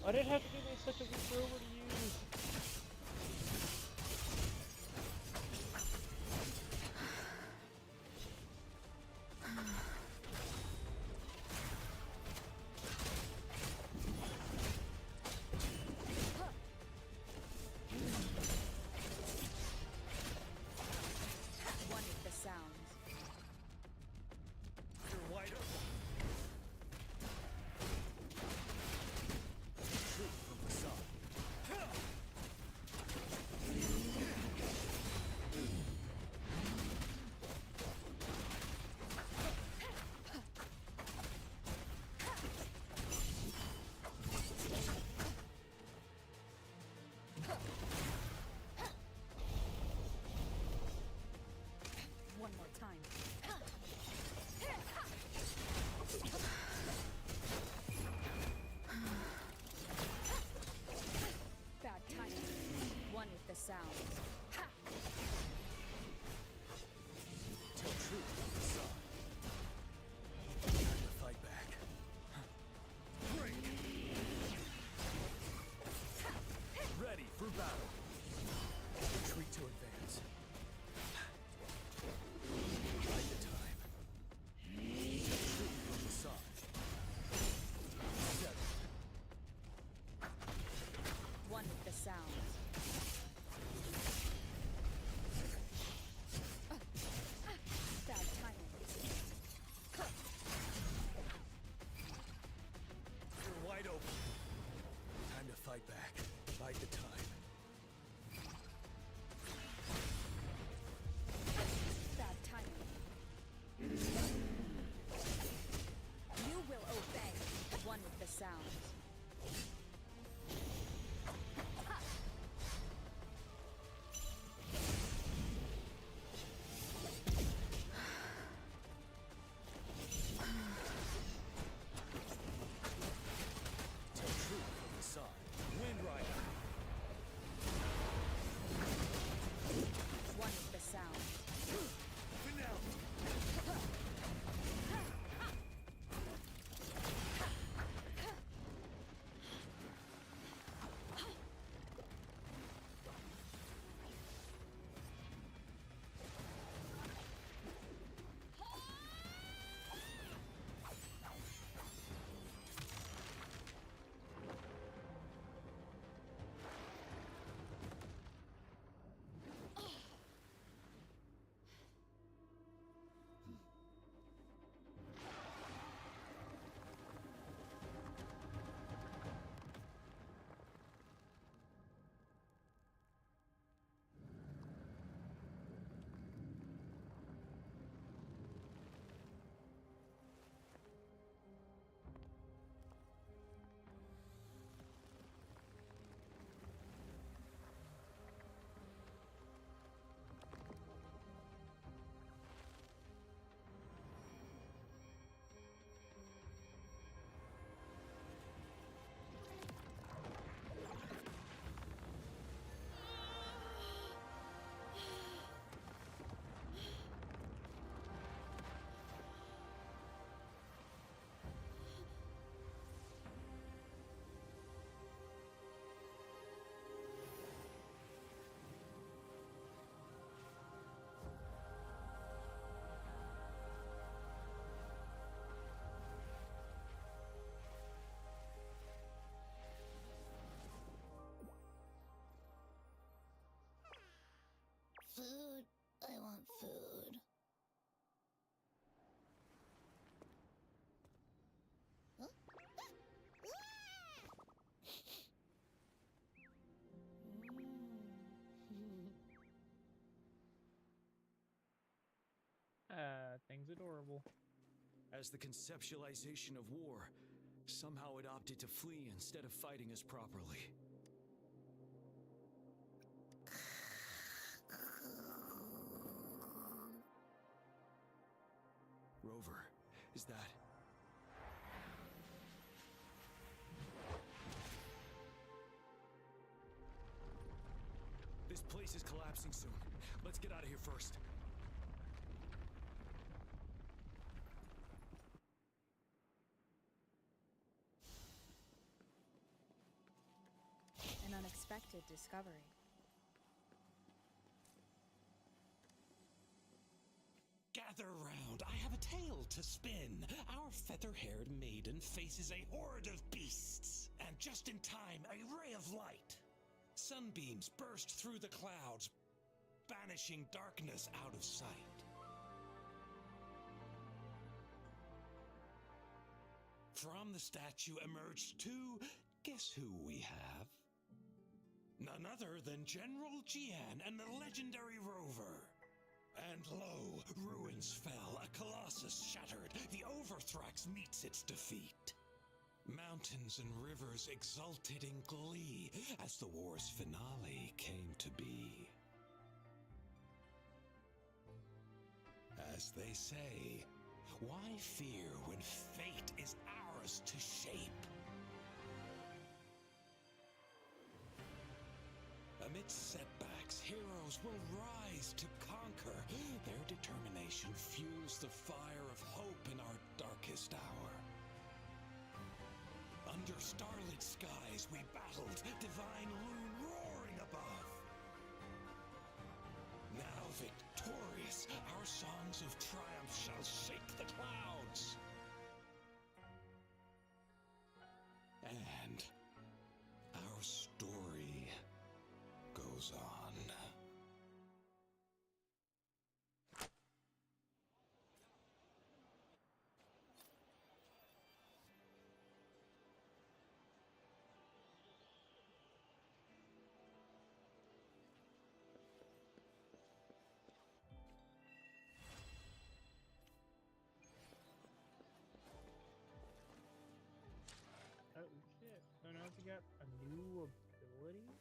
Why did it have to give me such a weak rover to use? One with the sound. You're wide open. Truth Food. I want food. Huh? Thing's adorable. As the conceptualization of war, somehow it opted to flee instead of fighting us properly. Rover, is that... This place is collapsing soon. Let's get out of here first. An unexpected discovery. Gather round, I have a tale to spin. Our feather-haired maiden faces a horde of beasts. And just in time, a ray of light. Sunbeams burst through the clouds, banishing darkness out of sight. From the statue emerged two. Guess who we have? None other than General Jian and the legendary Rover. And lo, ruins fell, a colossus shattered, the Overthrax meets its defeat. Mountains and rivers exulted in glee as the war's finale came to be. As they say, why fear when fate is ours to shape? Amidst setbacks, heroes will rise to conquer. Their determination fuels the fire of hope in our darkest hour. Under starlit skies we battled, divine rune roaring above. Now victorious, our songs of triumph shall shake the clouds. And our story goes on. Oh shit. So now we got a new ability?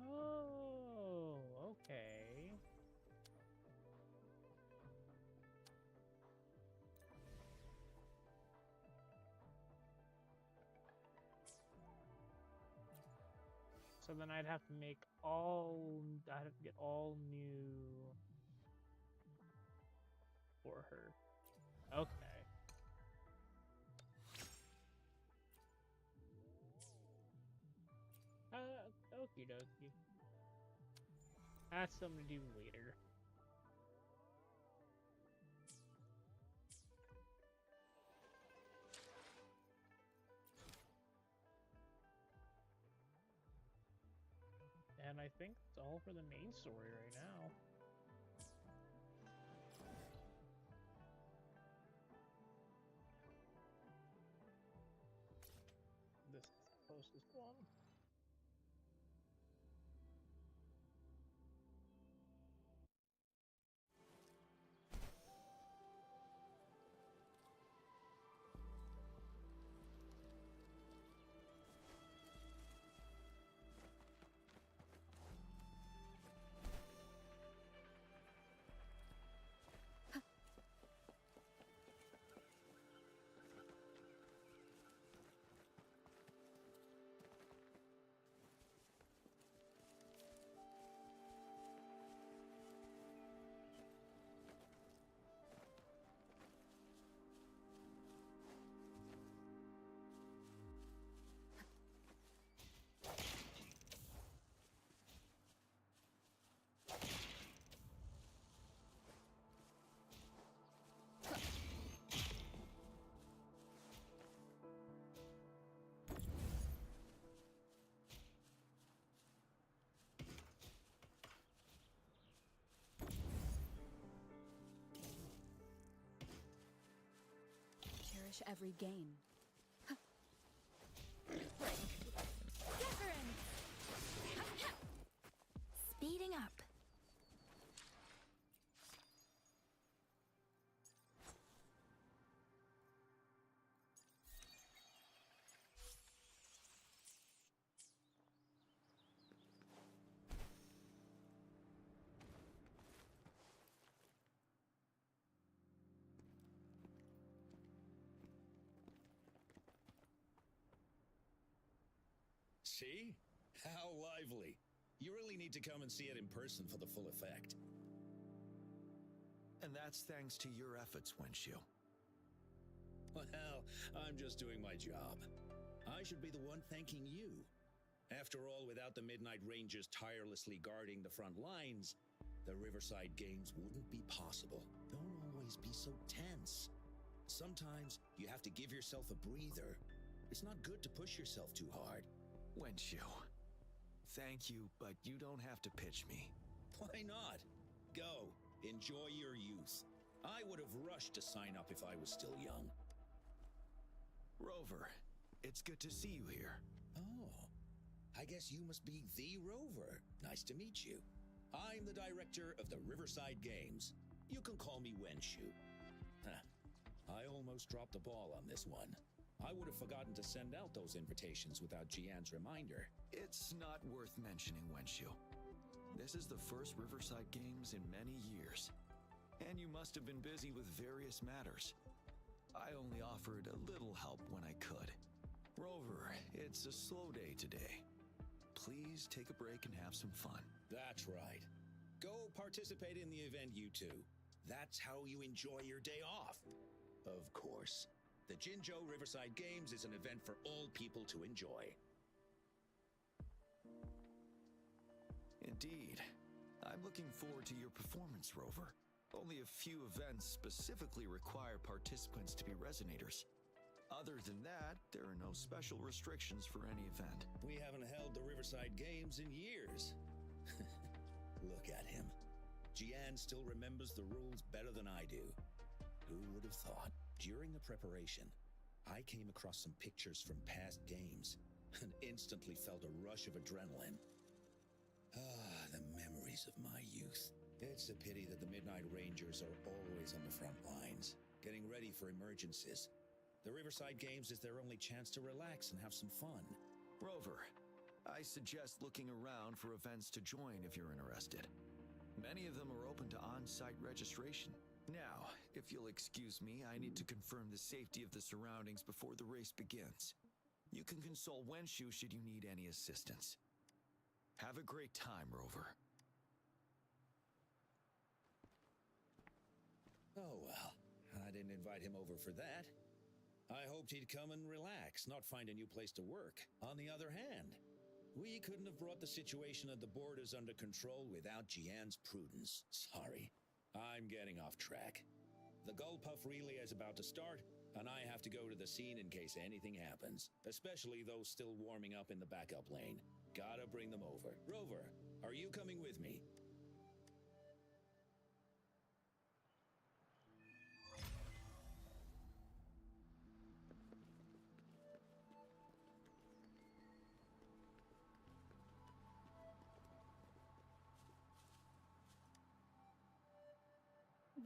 Oh, okay. So then I'd have to get all new for her. Okay. Okie dokie. That's something to do later. And I think it's all for the main story right now. This is the closest one. crush every game. Wuthering! Speeding up. See? How lively. You really need to come and see it in person for the full effect. And that's thanks to your efforts, Wenshu. Well, I'm just doing my job. I should be the one thanking you. After all, without the Midnight Rangers tirelessly guarding the front lines, the Riverside Games wouldn't be possible. Don't always be so tense. Sometimes you have to give yourself a breather. It's not good to push yourself too hard. Wenshu, thank you, but you don't have to pitch me. Why not? Go. Enjoy your youth. I would have rushed to sign up if I was still young. Rover, it's good to see you here. Oh, I guess you must be the Rover. Nice to meet you. I'm the director of the Riverside Games. You can call me Wenshu. I almost dropped the ball on this one. I would have forgotten to send out those invitations without Jian's reminder. It's not worth mentioning, Wenshu. This is the first Riverside Games in many years, and you must have been busy with various matters. I only offered a little help when I could. Rover, it's a slow day today. Please take a break and have some fun. That's right. Go participate in the event, you two. That's how you enjoy your day off. Of course. The Jinzhou Riverside Games is an event for all people to enjoy. Indeed. I'm looking forward to your performance, Rover. Only a few events specifically require participants to be resonators. Other than that, there are no special restrictions for any event. We haven't held the Riverside Games in years. Look at him. Jian still remembers the rules better than I do. Who would have thought? During the preparation, I came across some pictures from past games and instantly felt a rush of adrenaline. Ah, the memories of my youth. It's a pity that the Midnight Rangers are always on the front lines, getting ready for emergencies. The Riverside Games is their only chance to relax and have some fun. Rover, I suggest looking around for events to join if you're interested. Many of them are open to on-site registration. Now, if you'll excuse me, I need to confirm the safety of the surroundings before the race begins. You can consult Wenshu should you need any assistance. Have a great time, Rover. Oh well, I didn't invite him over for that. I hoped he'd come and relax, not find a new place to work. On the other hand, we couldn't have brought the situation at the borders under control without Jian's prudence. Sorry. I'm getting off track. The Gullpuff relay is about to start, and I have to go to the scene in case anything happens, especially those still warming up in the backup lane. Gotta bring them over. Rover, are you coming with me?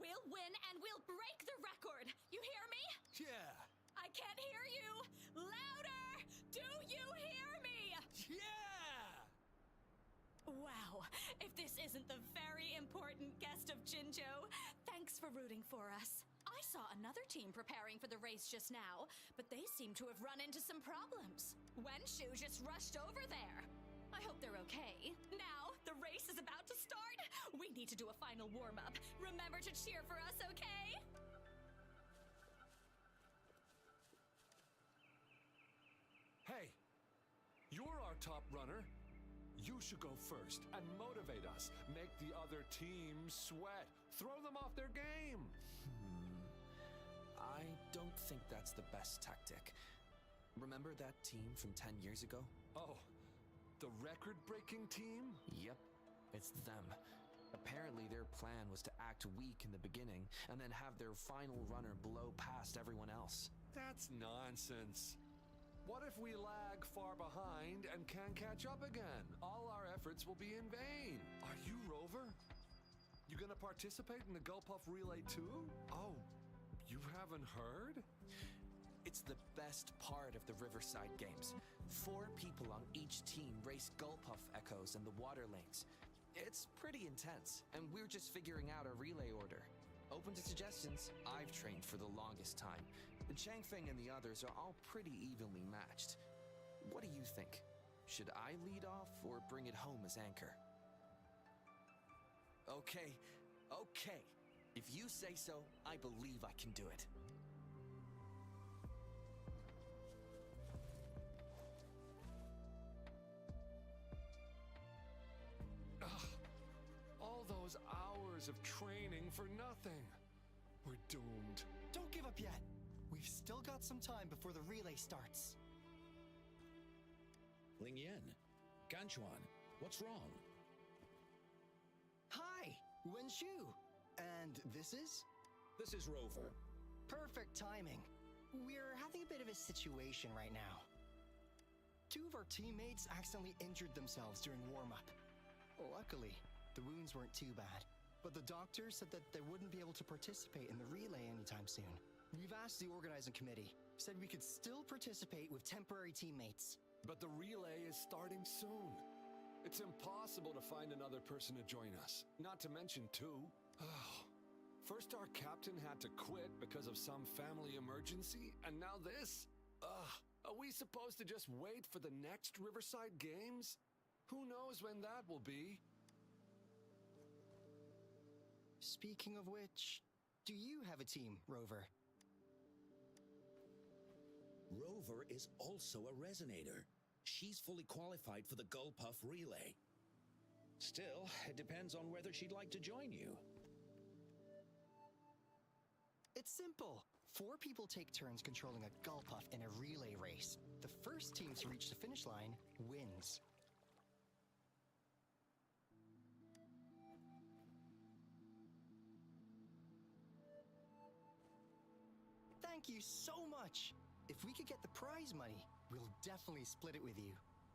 We'll win and we'll break the record! You hear me? Yeah! I can't hear you! Louder! Do you hear me? Yeah! Wow, if this isn't the very important guest of Jinzhou, thanks for rooting for us. I saw another team preparing for the race just now, but they seem to have run into some problems. Wenshu just rushed over there. I hope they're okay. Now, the race is about to start. We need to do a final warm-up. Remember to cheer for us, okay? Hey, you're our top runner. You should go first and motivate us. Make the other team sweat. Throw them off their game. I don't think that's the best tactic. Remember that team from 10 years ago? Oh, the record-breaking team? Yep, it's them. Apparently their plan was to act weak in the beginning and then have their final runner blow past everyone else. That's nonsense. What if we lag far behind and can't catch up again? All our efforts will be in vain. Are you Rover? You gonna participate in the Gulpuff Relay too? Oh, you haven't heard? It's the best part of the Riverside Games. 4 people on each team race Gulpuff Echoes in the water lanes. It's pretty intense, and we're just figuring out a relay order. Open to suggestions. I've trained for the longest time. Changfeng and the others are all pretty evenly matched. What do you think? Should I lead off or bring it home as anchor? Okay. If you say so, I believe I can do it. All those hours of training for nothing. We're doomed. Don't give up yet. We've still got some time before the relay starts. Ling Yan, Ganchuan, what's wrong? Hi, Wen Shu. And this is? This is Rover. Perfect timing. We're having a bit of a situation right now. 2 of our teammates accidentally injured themselves during warm-up. Luckily, the wounds weren't too bad, but the doctor said that they wouldn't be able to participate in the relay anytime soon. We've asked the organizing committee, said we could still participate with temporary teammates. But the relay is starting soon. It's impossible to find another person to join us, not to mention 2. First our captain had to quit because of some family emergency, and now this? Are we supposed to just wait for the next Riverside Games? Who knows when that will be? Speaking of which, do you have a team, Rover? Rover is also a resonator. She's fully qualified for the Gulpuff Relay. Still, it depends on whether she'd like to join you. It's simple. 4 people take turns controlling a Gulpuff in a relay race. The first team to reach the finish line wins. Thank you so much. If we could get the prize money, we'll definitely split it with you.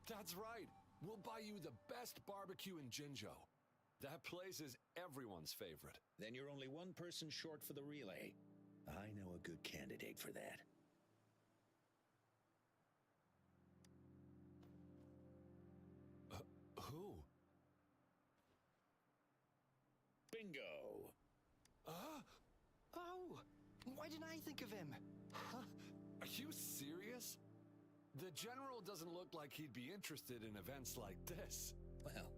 That's right. We'll buy you the best barbecue in Jinzhou. That place is everyone's favorite. Then you're only 1 person short for the relay. I know a good candidate for that. Who? Bingo! Oh! Why didn't I think of him? Are you serious? The General doesn't look like he'd be interested in events like this. Well,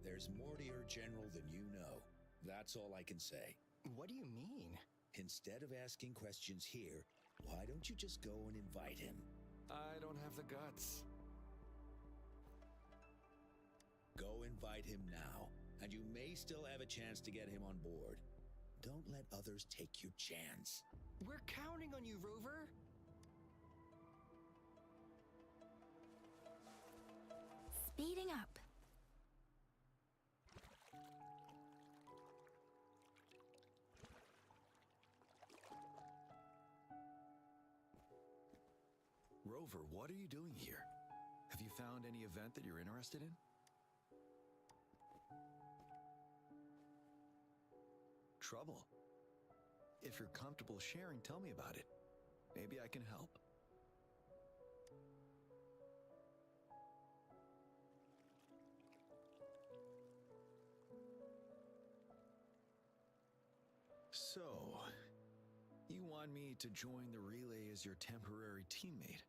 there's more to your General than you know. That's all I can say. What do you mean? Instead of asking questions here, why don't you just go and invite him? I don't have the guts. Go invite him now, and you may still have a chance to get him on board. Don't let others take your chance. We're counting on you, Rover. Speeding up. Rover, what are you doing here? Have you found any event that you're interested in? Trouble? If you're comfortable sharing, tell me about it. Maybe I can help. So, you want me to join the relay as your temporary teammate?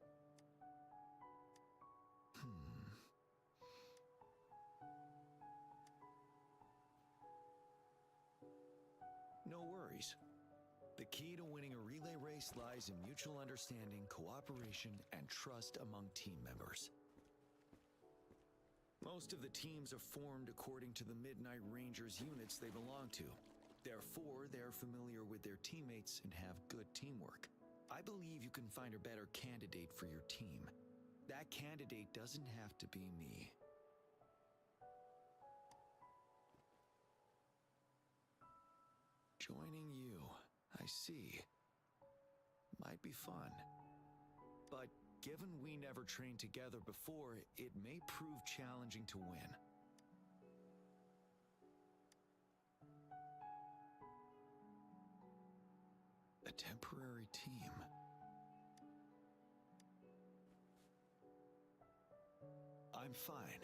No worries. The key to winning a relay race lies in mutual understanding, cooperation, and trust among team members. Most of the teams are formed according to the Midnight Rangers units they belong to. Therefore, they're familiar with their teammates and have good teamwork. I believe you can find a better candidate for your team. That candidate doesn't have to be me. Joining you, I see. Might be fun. But given we never trained together before, it may prove challenging to win. A temporary team. I'm fine.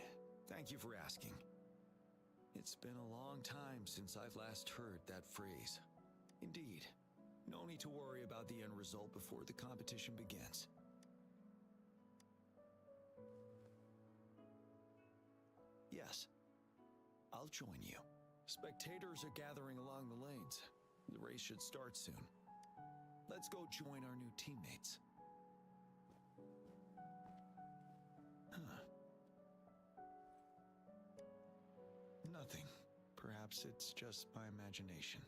Thank you for asking. It's been a long time since I've last heard that phrase. Indeed, no need to worry about the end result before the competition begins. Yes, I'll join you. Spectators are gathering along the lanes. The race should start soon. Let's go join our new teammates. Nothing. Perhaps it's just my imagination.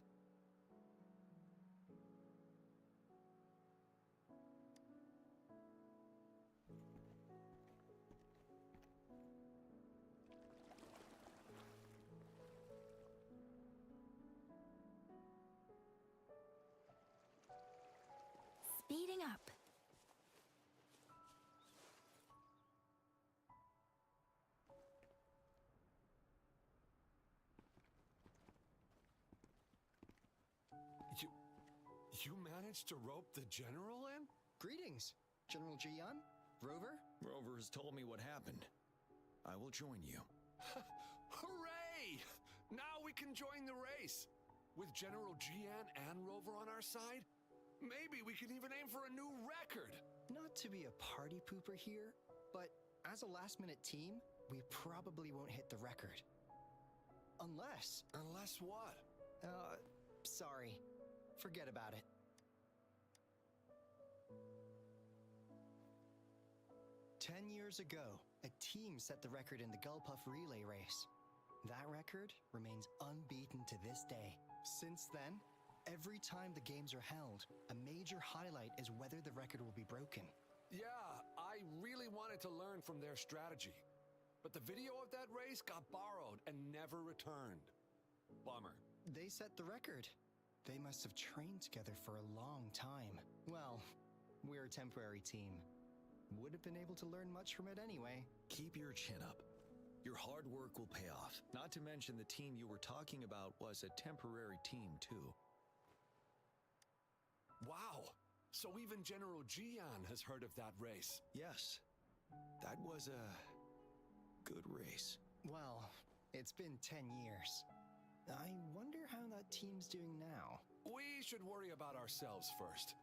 Speeding up. You managed to rope the General in? Greetings, General Jian. Rover? Rover has told me what happened. I will join you. Hooray! Now we can join the race. With General Jian and Rover on our side, maybe we can even aim for a new record. Not to be a party pooper here, but as a last-minute team, we probably won't hit the record. Unless... Unless what? Sorry. Forget about it. 10 years ago, a team set the record in the Gulpuff relay race. That record remains unbeaten to this day. Since then, every time the games are held, a major highlight is whether the record will be broken. Yeah, I really wanted to learn from their strategy. But the video of that race got borrowed and never returned. Bummer. They set the record. They must have trained together for a long time. Well, we're a temporary team. Would have been able to learn much from it anyway. Keep your chin up. Your hard work will pay off. Not to mention the team you were talking about was a temporary team too. Wow! So even General Jian has heard of that race. Yes. That was a good race. Well, it's been 10 years. I wonder how that team's doing now. We should worry about ourselves first.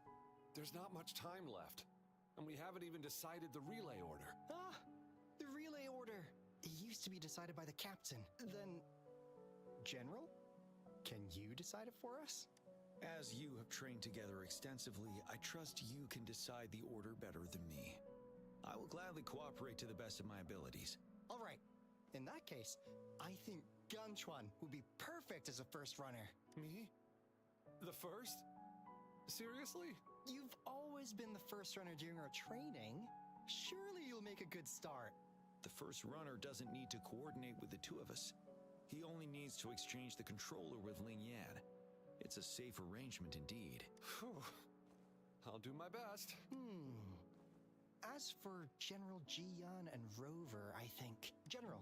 There's not much time left. And we haven't even decided the relay order. Ah! The relay order! It used to be decided by the captain. Then... General? Can you decide it for us? As you have trained together extensively, I trust you can decide the order better than me. I will gladly cooperate to the best of my abilities. All right. In that case, I think Gunchuan would be perfect as a first runner. Me? The first? Seriously? You've always been the first runner during our training. Surely you'll make a good start. The first runner doesn't need to coordinate with the two of us. He only needs to exchange the controller with Ling Yan. It's a safe arrangement indeed. Whew. I'll do my best. As for General Jian and Rover, I think... General,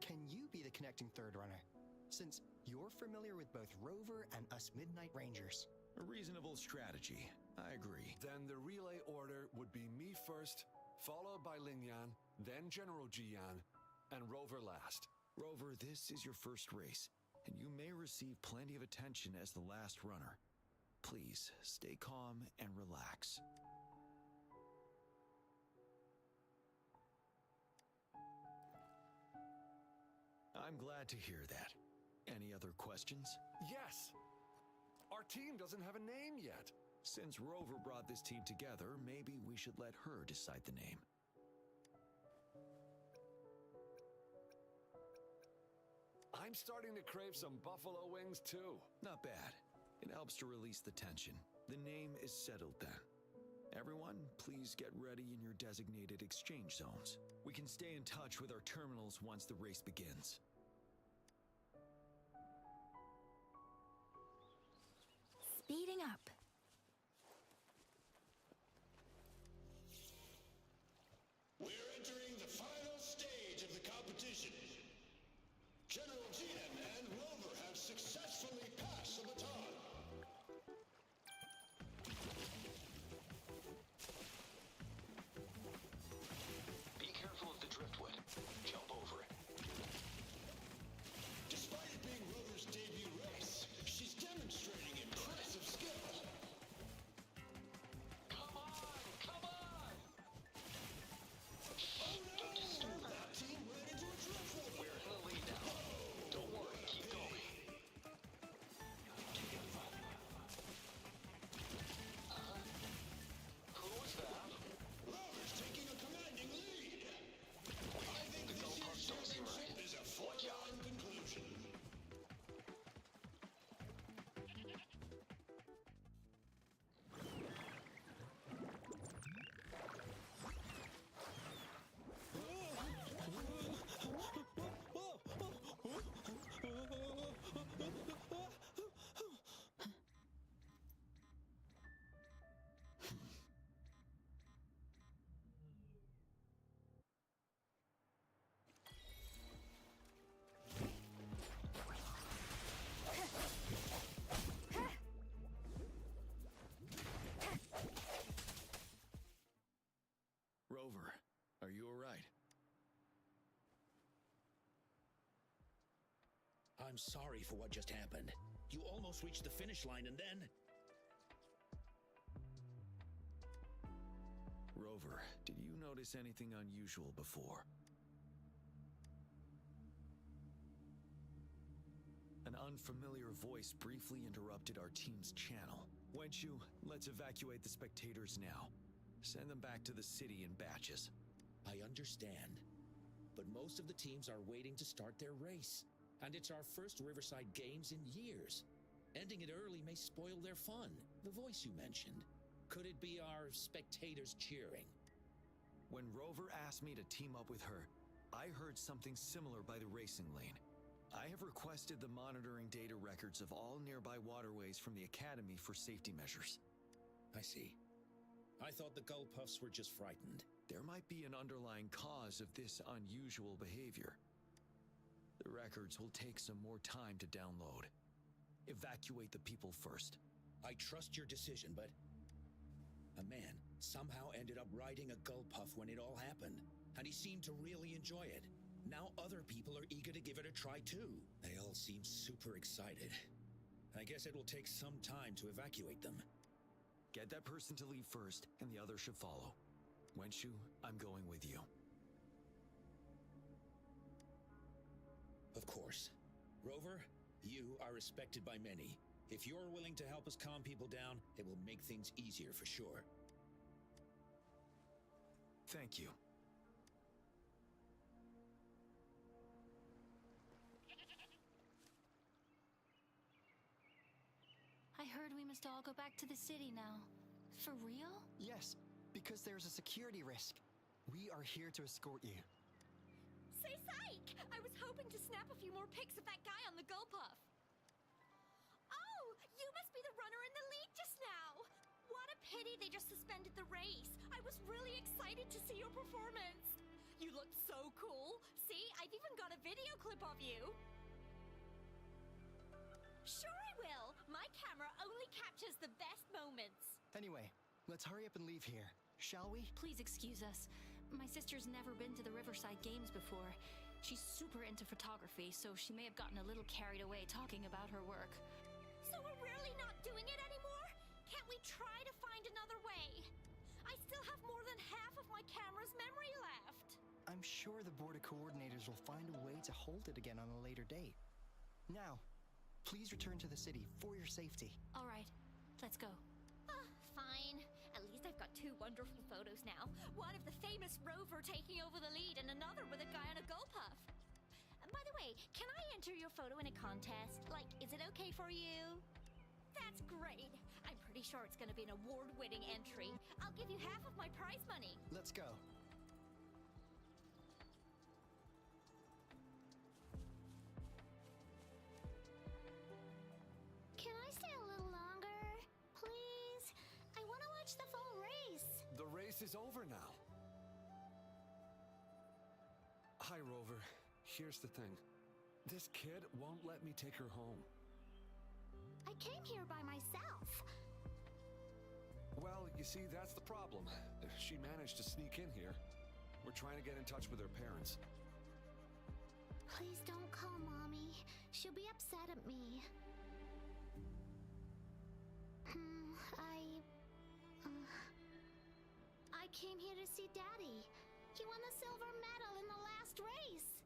can you be the connecting third runner? Since you're familiar with both Rover and us Midnight Rangers. A reasonable strategy. I agree. Then the relay order would be me first, followed by Ling Yan, then General Jian, and Rover last. Rover, this is your first race, and you may receive plenty of attention as the last runner. Please, stay calm and relax. I'm glad to hear that. Any other questions? Yes! Our team doesn't have a name yet. Since Rover brought this team together, maybe we should let her decide the name. I'm starting to crave some buffalo wings too. Not bad. It helps to release the tension. The name is settled then. Everyone, please get ready in your designated exchange zones. We can stay in touch with our terminals once the race begins. Speeding up. I'm sorry for what just happened. You almost reached the finish line and then... Rover, did you notice anything unusual before? An unfamiliar voice briefly interrupted our team's channel. Wenchu, let's evacuate the spectators now. Send them back to the city in batches. I understand. But most of the teams are waiting to start their race. And it's our first Riverside Games in years. Ending it early may spoil their fun. The voice you mentioned. Could it be our spectators cheering? When Rover asked me to team up with her, I heard something similar by the racing lane. I have requested the monitoring data records of all nearby waterways from the Academy for safety measures. I see. I thought the Gull Puffs were just frightened. There might be an underlying cause of this unusual behavior. The records will take some more time to download. Evacuate the people first. I trust your decision, but... a man somehow ended up riding a Gull Puff when it all happened, and he seemed to really enjoy it. Now other people are eager to give it a try too. They all seem super excited. I guess it will take some time to evacuate them. Get that person to leave first, and the others should follow. Wenchu, I'm going with you. Of course. Rover, you are respected by many. If you're willing to help us calm people down, it will make things easier for sure. Thank you. I heard we must all go back to the city now. For real? Yes, because there's a security risk. We are here to escort you. Say psych! I was hoping to snap a few more pics of that guy on the Gull Puff. Oh, you must be the runner in the lead just now. What a pity they just suspended the race. I was really excited to see your performance. You looked so cool. See, I've even got a video clip of you. Sure I will. My camera only captures the best moments. Anyway, let's hurry up and leave here, shall we? Please excuse us. My sister's never been to the Riverside Games before. She's super into photography, so she may have gotten a little carried away talking about her work. So we're really not doing it anymore? Can't we try to find another way? I still have more than half of my camera's memory left. I'm sure the board of coordinators will find a way to hold it again on a later date. Now, please return to the city for your safety. All right, let's go. Fine. At least I've got two wonderful photos now. One of the famous Rover taking over the lead and another with a guy on a Gull Puff. By the way, can I enter your photo in a contest? Like, is it okay for you? That's great. I'm pretty sure it's going to be an award-winning entry. I'll give you half of my prize money. Let's go. Can I stay a little longer? Please? I want to watch the full race. The race is over now. Hi, Rover. Here's the thing. This kid won't let me take her home. I came here by myself. Well, you see, that's the problem. She managed to sneak in here. We're trying to get in touch with her parents. Please don't call Mommy. She'll be upset at me. I came here to see Daddy. He won the silver medal in the last race.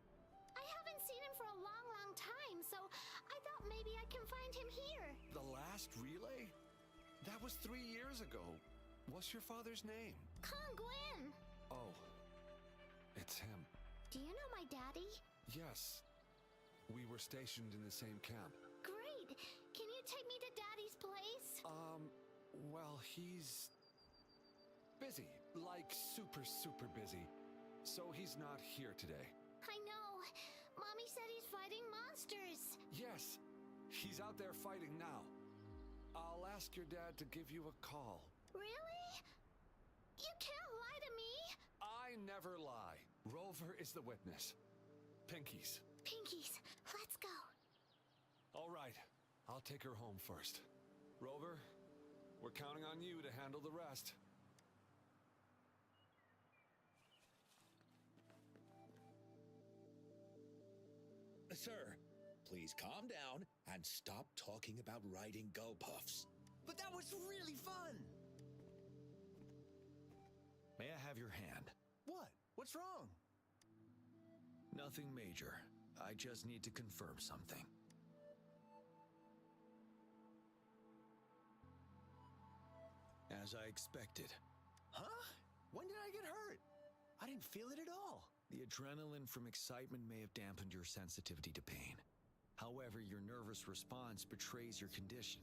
I haven't seen him for a long, long time, so I thought maybe I can find him here. The last relay? That was 3 years ago. What's your father's name? Gwen. Oh, it's him. Do you know my daddy? Yes. We were stationed in the same camp. Great. Can you take me to Daddy's place? Well, he's busy. Like super, super busy. So he's not here today. I know. Mommy said he's fighting monsters. Yes. He's out there fighting now. I'll ask your dad to give you a call. Really? You can't lie to me. I never lie. Rover is the witness. Pinkies. Pinkies, let's go. All right. I'll take her home first. Rover, we're counting on you to handle the rest. Sir, please calm down and stop talking about riding gull puffs. But that was really fun! May I have your hand? What? What's wrong? Nothing major. I just need to confirm something. As I expected. Huh? When did I get hurt? I didn't feel it at all. The adrenaline from excitement may have dampened your sensitivity to pain. However, your nervous response betrays your condition.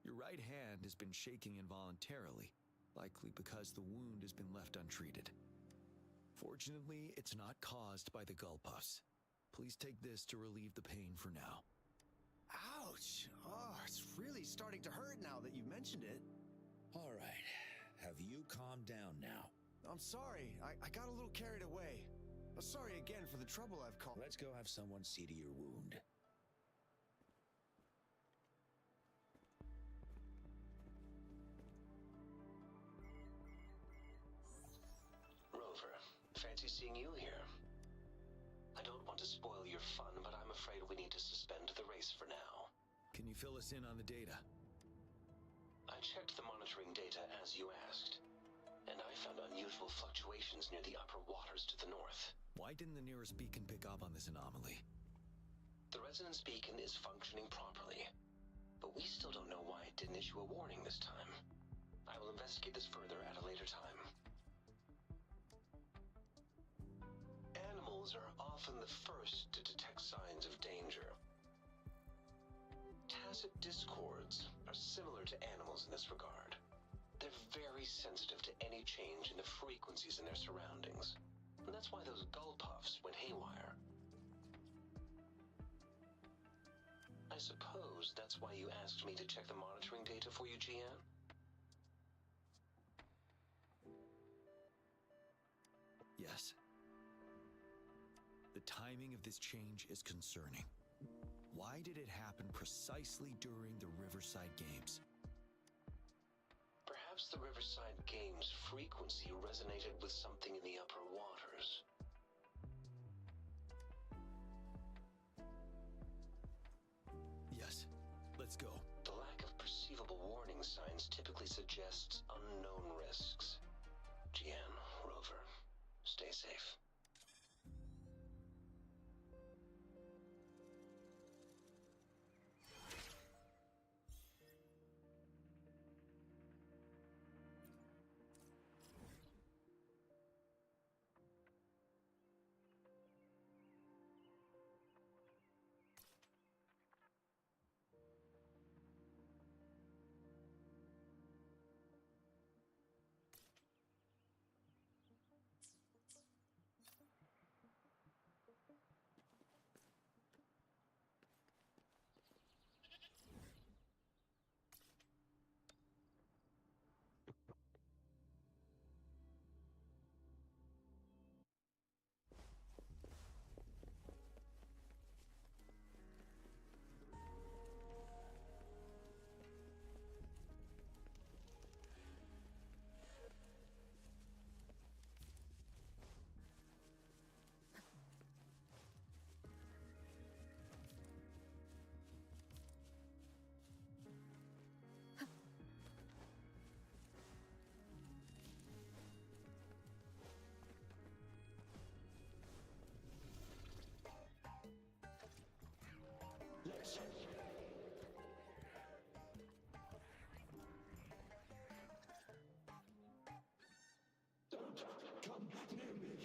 Your right hand has been shaking involuntarily, likely because the wound has been left untreated. Fortunately, it's not caused by the gull puffs. Please take this to relieve the pain for now. Ouch! Oh, it's really starting to hurt now that you mentioned it. All right. Have you calmed down now? I'm sorry. I got a little carried away. Sorry again for the trouble I've caused. Let's go have someone see to your wound. Rover, fancy seeing you here. I don't want to spoil your fun, but I'm afraid we need to suspend the race for now. Can you fill us in on the data? I checked the monitoring data as you asked, and I found unusual fluctuations near the upper waters to the north. Why didn't the nearest beacon pick up on this anomaly? The resonance beacon is functioning properly, but we still don't know why it didn't issue a warning this time. I will investigate this further at a later time. Animals are often the first to detect signs of danger. Tacit discords are similar to animals in this regard. They're very sensitive to any change in the frequencies in their surroundings. And that's why those gull puffs went haywire. I suppose that's why you asked me to check the monitoring data for you, GM? Yes. The timing of this change is concerning. Why did it happen precisely during the Riverside Games? Perhaps the Riverside Games frequency resonated with something in the upper waters. Yes, let's go. The lack of perceivable warning signs typically suggests unknown risks. GN, Rover, stay safe. Don't come near me.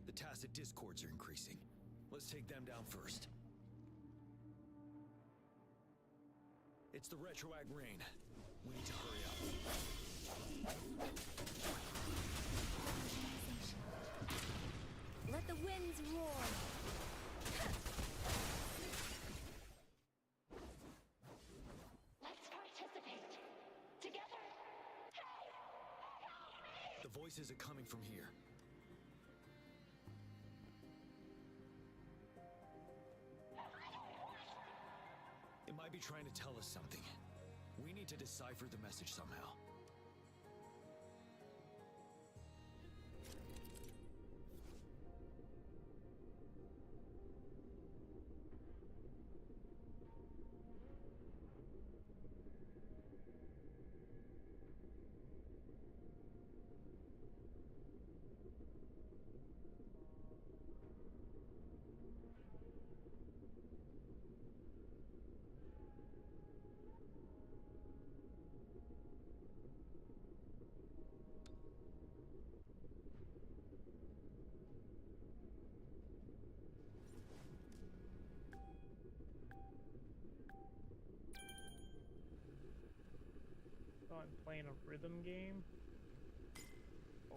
The tacit discords are increasing. Let's take them down first. It's the retroact rain. We need to hurry up. Let the winds roar. Let's participate. Together. The voices are coming from here. It might be trying to tell us something. need to decipher the message somehow. So I'm playing a rhythm game. Oh.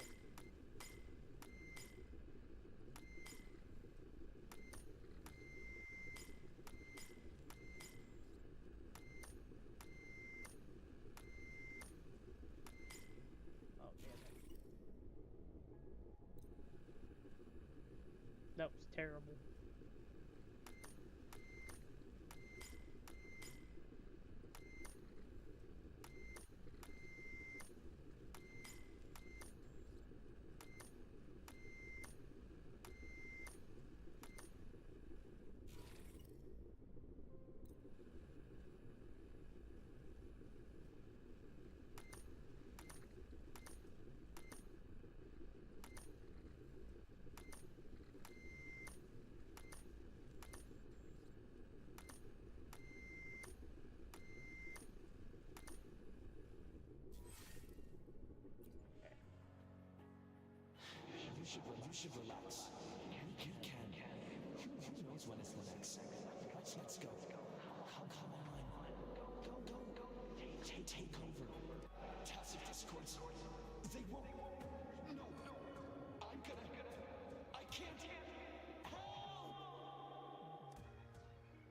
Oh, damn it. That was terrible. You should relax. You can. Who knows when it's the next? Let's go. Come on. Go. Take over. Tacit discords. They won't. No. I can't. Help!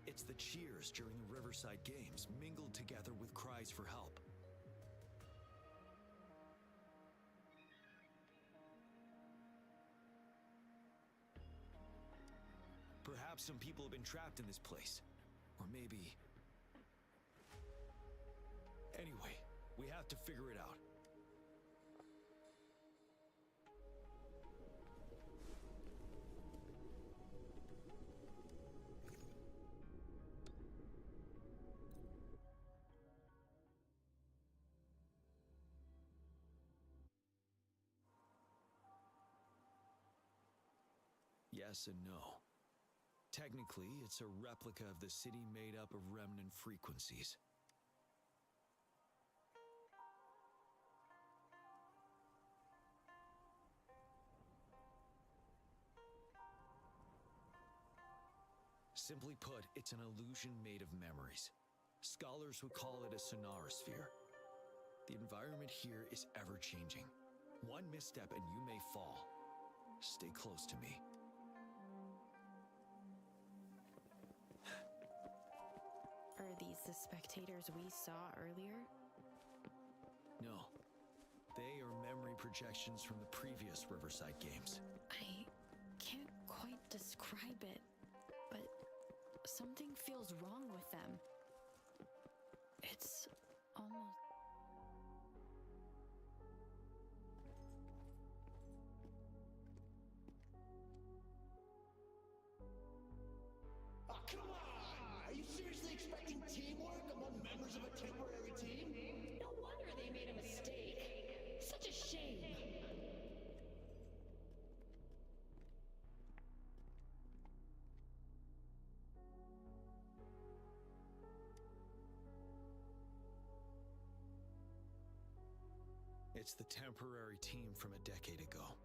It's the cheers during the Riverside Games, mingled together with cries for help. Perhaps some people have been trapped in this place. Or maybe... Anyway, we have to figure it out. Yes and no. Technically, it's a replica of the city made up of remnant frequencies. Simply put, it's an illusion made of memories. Scholars would call it a sonorosphere. The environment here is ever-changing. One misstep and you may fall. Stay close to me. Are these the spectators we saw earlier? No. They are memory projections from the previous Riverside Games. I can't quite describe it, but something feels wrong with them. It's almost... Oh, come on! Are you seriously expecting teamwork among members of a temporary team? No wonder they made a mistake. Such a shame. It's the temporary team from a decade ago.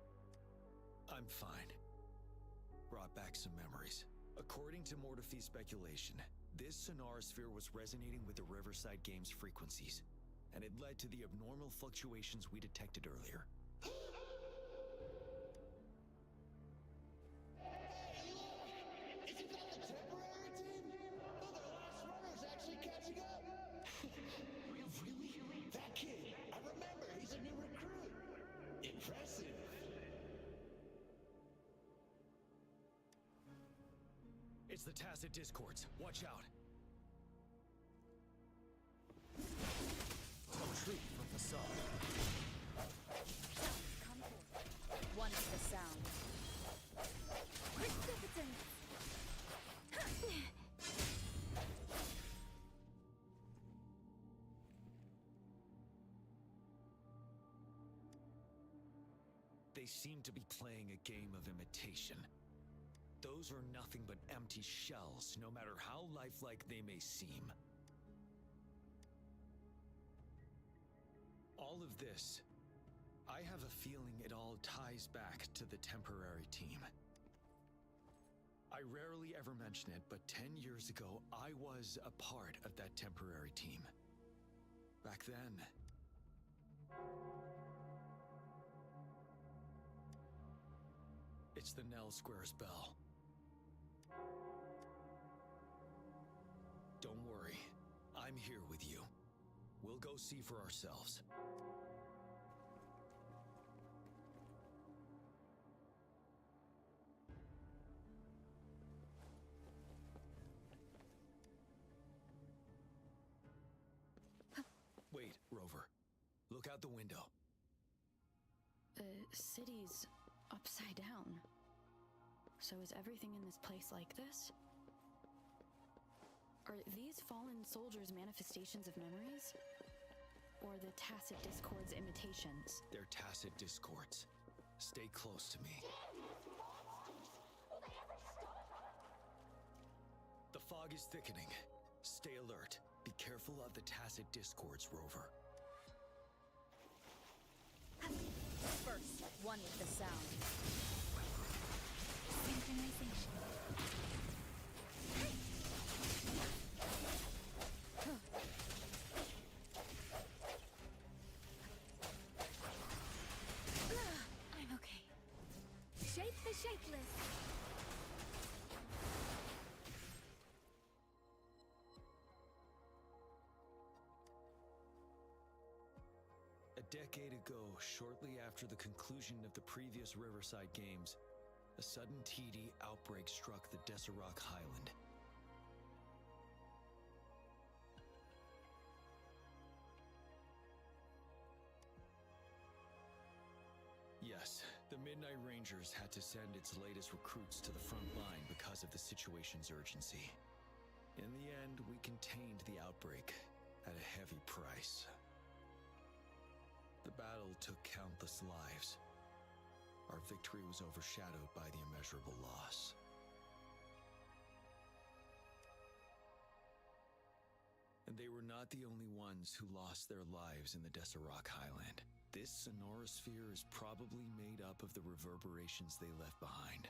I'm fine. Brought back some memories. According to Mortefy's speculation, this sonorosphere was resonating with the Riverside Games frequencies, and it led to the abnormal fluctuations we detected earlier. Isn't that the temporary team? Oh, the last runner's actually catching up! Really? That kid! I remember, he's a new recruit! Impressive! It's the Tacit Discords. Watch out. saw. Come forth. One with the sound. Precipitance! They seem to be playing a game of imitation. Those are nothing but empty shells, no matter how lifelike they may seem. All of this, I have a feeling it all ties back to the temporary team. I rarely ever mention it, but 10 years ago, I was a part of that temporary team. Back then, it's the Nell Squares bell. Don't worry, I'm here with you. We'll go see for ourselves. Wait, Rover. Look out the window. The city's upside down. So is everything in this place like this? Are these fallen soldiers manifestations of memories? Or the Tacit Discord's imitations? They're Tacit Discords. Stay close to me. The fog is thickening. Stay alert. Be careful of the Tacit Discords, Rover. First, one with the sound. Synchronization. I'm okay. Shape the shapeless. A decade ago, shortly after the conclusion of the previous Riverside Games, a sudden TD outbreak struck the Desserock Highland. Yes, the Midnight Rangers had to send its latest recruits to the front line because of the situation's urgency. In the end, we contained the outbreak at a heavy price. The battle took countless lives. Our victory was overshadowed by the immeasurable loss. And they were not the only ones who lost their lives in the Desserock Highland. This sonorosphere is probably made up of the reverberations they left behind.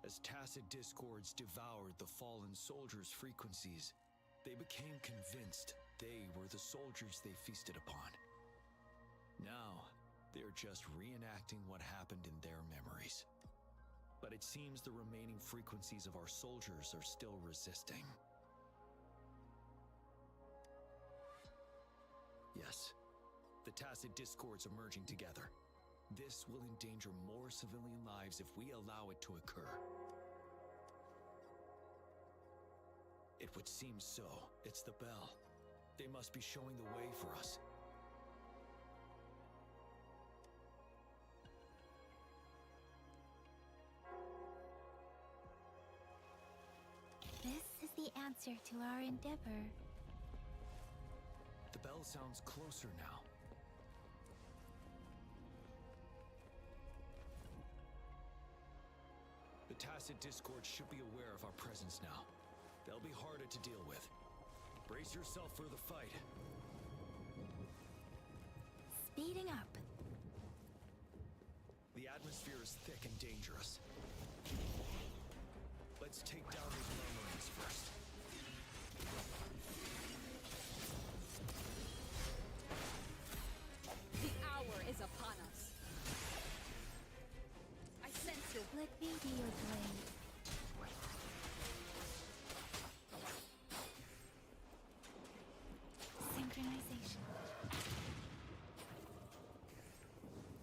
As Tacit Discords devoured the fallen soldiers' frequencies, they became convinced they were the soldiers they feasted upon. Now, they're just reenacting what happened in their memories. But it seems the remaining frequencies of our soldiers are still resisting. Yes, the Tacit Discords are merging together. This will endanger more civilian lives if we allow it to occur. It would seem so. It's the bell. They must be showing the way for us. This is the answer to our endeavor. The bell sounds closer now. The Tacit Discord should be aware of our presence now. They'll be harder to deal with. Brace yourself for the fight. Speeding up. The atmosphere is thick and dangerous. Let's take down these murmurings first. The hour is upon us. I sense your... Let me be your blade. Synchronization.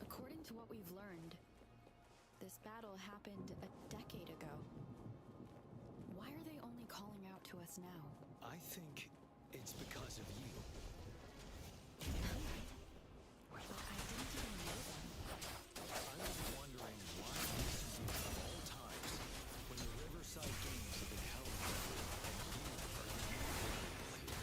According to what we've learned, this battle happened a decade ago. Why are they only calling out to us now? I think It's because of you. But I didn't even know them. I was wondering why this year of all times, when the Riverside Games have been held here, and you are the only player.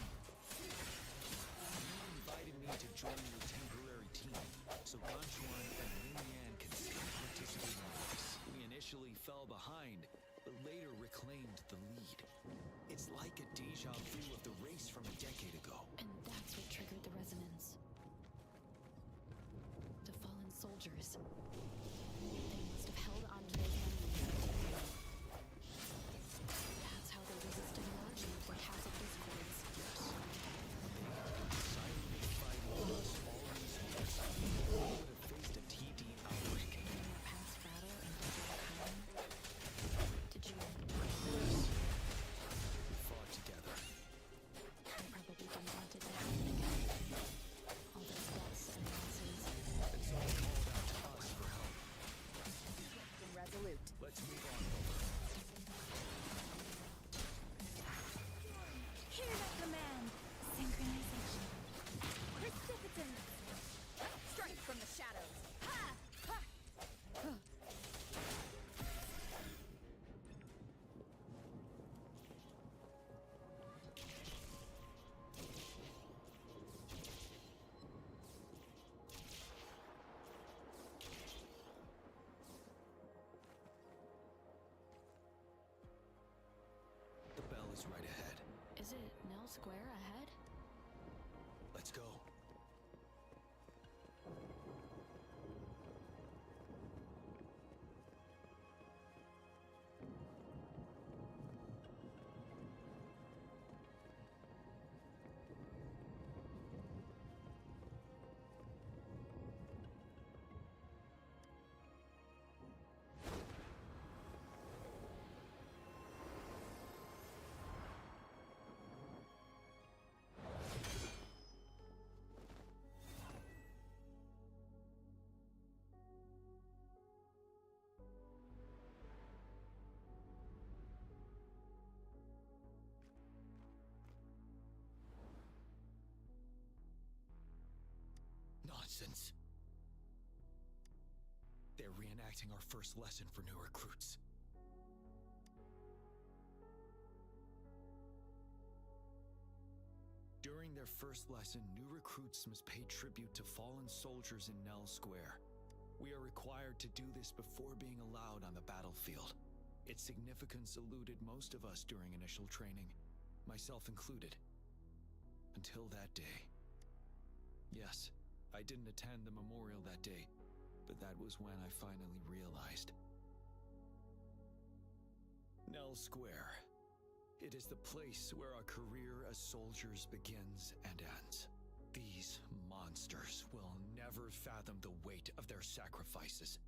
You invited me to join your temporary team, so Ganchuan and Lin can still participate in the race. We initially fell behind, but later reclaimed the lead. It's like a deja vu of the race from a decade ago. And that's what triggered the resonance. The fallen soldiers. They must have held on to those memories. That's how they resisted merging with the Castle Discords. Silently fighting us all these years. We would have faced a TD outbreak. In that past battle and did you... We fought together. I probably didn't want it to happen again. All those deaths and losses. And so they called out to us for help. And resolute. Let's move on over. Hear that command! Synchronization. Precipitance! Strike from the shadows! Ha! Ha! The bell is right ahead. Is it Nell Square ahead? Let's go. Nonsense. They're reenacting our first lesson for new recruits. During their first lesson, new recruits must pay tribute to fallen soldiers in Nell Square. We are required to do this before being allowed on the battlefield. Its significance eluded most of us during initial training, myself included. Until that day. Yes, I didn't attend the memorial that day, but that was when I finally realized. Nell Square. It is the place where our career as soldiers begins and ends. These monsters will never fathom the weight of their sacrifices.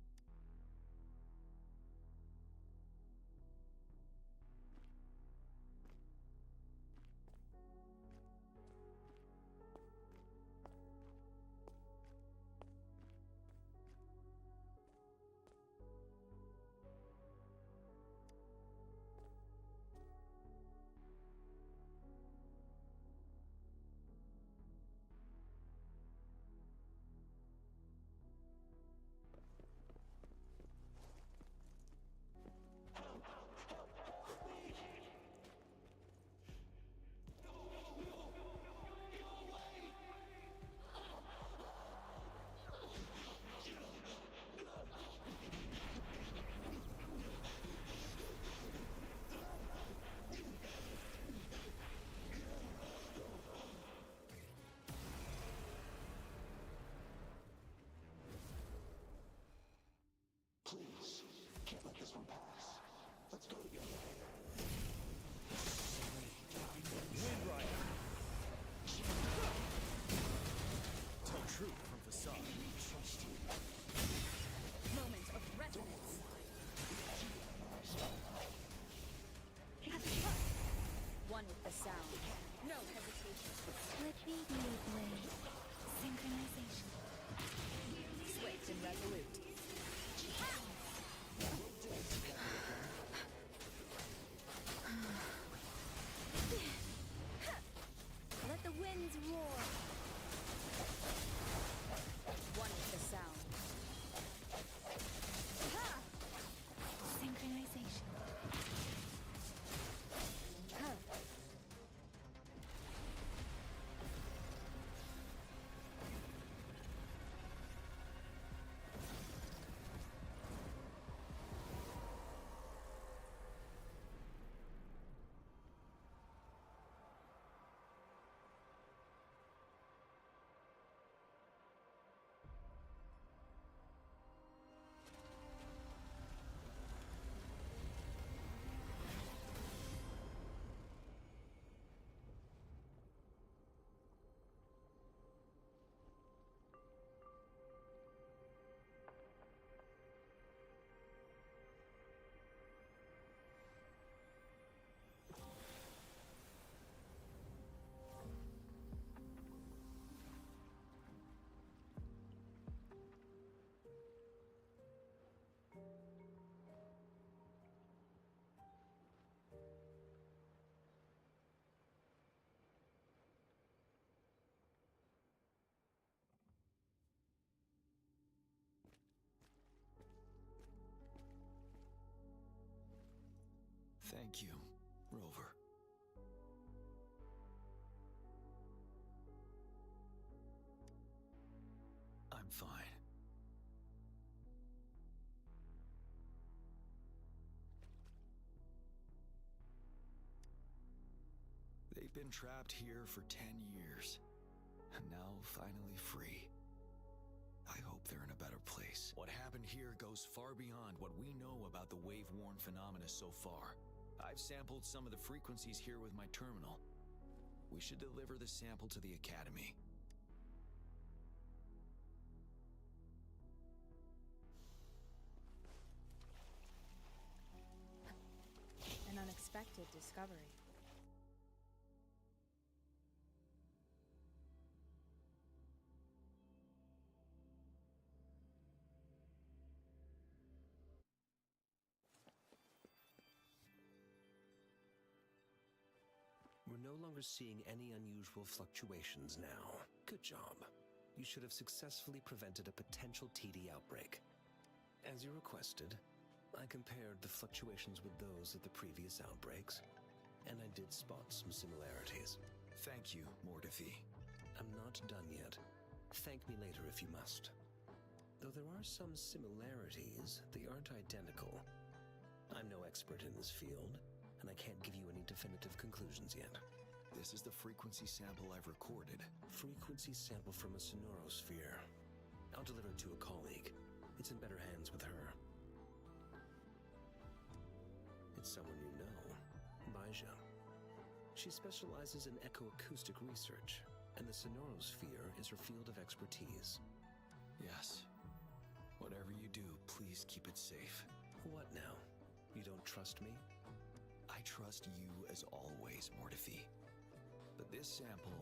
Thank you, Rover. I'm fine. They've been trapped here for 10 years, and now finally free. I hope they're in a better place. What happened here goes far beyond what we know about the wave-worn phenomena so far. I've sampled some of the frequencies here with my terminal. We should deliver the sample to the Academy. An unexpected discovery. We're no longer seeing any unusual fluctuations now. Good job. You should have successfully prevented a potential TD outbreak. As you requested, I compared the fluctuations with those of the previous outbreaks, and I did spot some similarities. Thank you, Mortifi. I'm not done yet. Thank me later if you must. Though there are some similarities, they aren't identical. I'm no expert in this field, and I can't give you any definitive conclusions yet. This is the frequency sample I've recorded. Frequency sample from a sonorosphere. I'll deliver it to a colleague. It's in better hands with her. It's someone you know, Baija. She specializes in echoacoustic research, and the sonorosphere is her field of expertise. Yes. Whatever you do, please keep it safe. What now? You don't trust me? I trust you as always, Mortifi. But this sample,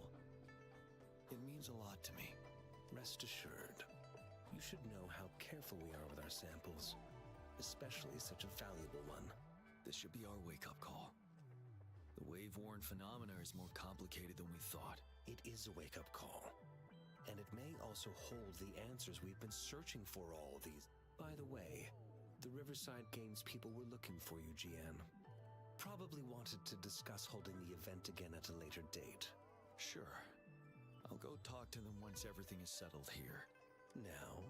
it means a lot to me. Rest assured, you should know how careful we are with our samples, especially such a valuable one. This should be our wake-up call. The wave-worn phenomena is more complicated than we thought. It is a wake-up call. And it may also hold the answers we've been searching for all these. By the way, the Riverside Games people were looking for you, GN. Probably wanted to discuss holding the event again at a later date. Sure. I'll go talk to them once everything is settled here. Now,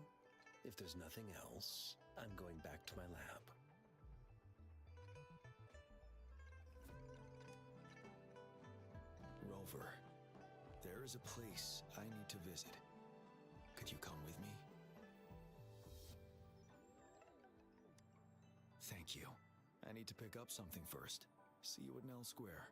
if there's nothing else, I'm going back to my lab. Rover, there is a place I need to visit. Could you come with me? Thank you. I need to pick up something first. See you at Nell Square.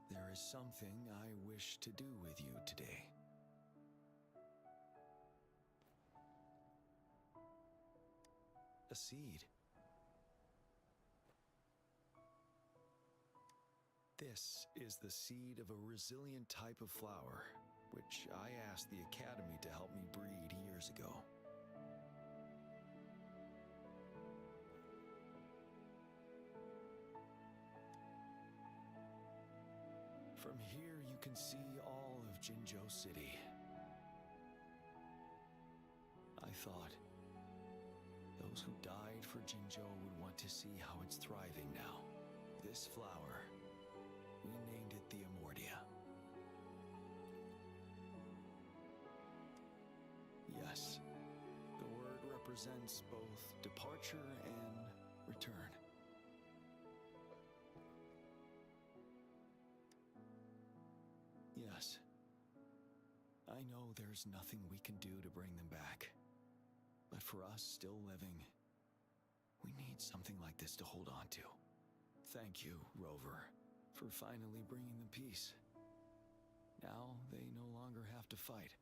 There is something I wish to do with you today. A seed. This is the seed of a resilient type of flower, which I asked the Academy to help me breed years ago. From here, you can see all of Jinzhou City. I thought, Those who died for Jinzhou would want to see how it's thriving now. This flower, we named it the Amortia. Yes, the word represents both departure and return. Yes, I know there's nothing we can do to bring them back. But for us still living, we need something like this to hold on to. Thank you, Rover, for finally bringing them peace. Now they no longer have to fight.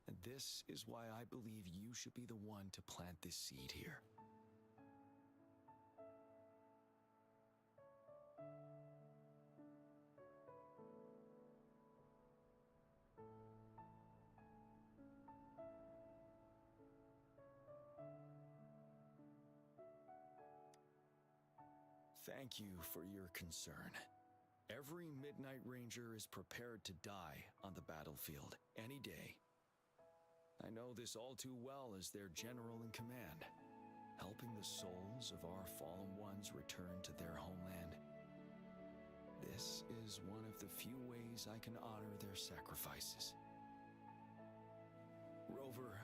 And this is why I believe you should be the one to plant this seed here. Thank you for your concern. Every Midnight Ranger is prepared to die on the battlefield any day. I know this all too well as their general in command, helping the souls of our fallen ones return to their homeland. This is one of the few ways I can honor their sacrifices. Rover,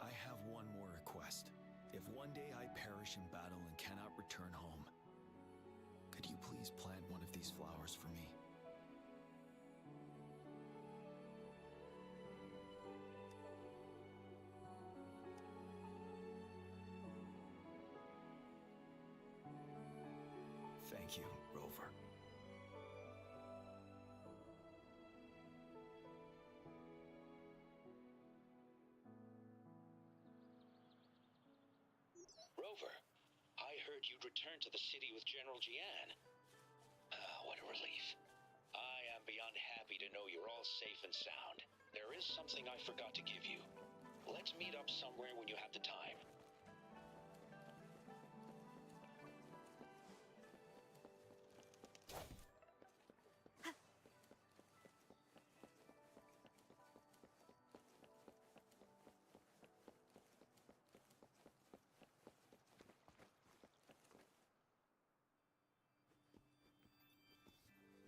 I have one more request. If one day I perish in battle and cannot return home, could you please plant one of these flowers for me? Thank you, Rover. Rover, I heard you'd returned to the city with General Jian. What a relief. I am beyond happy to know you're all safe and sound. There is something I forgot to give you. Let's meet up somewhere when you have the time.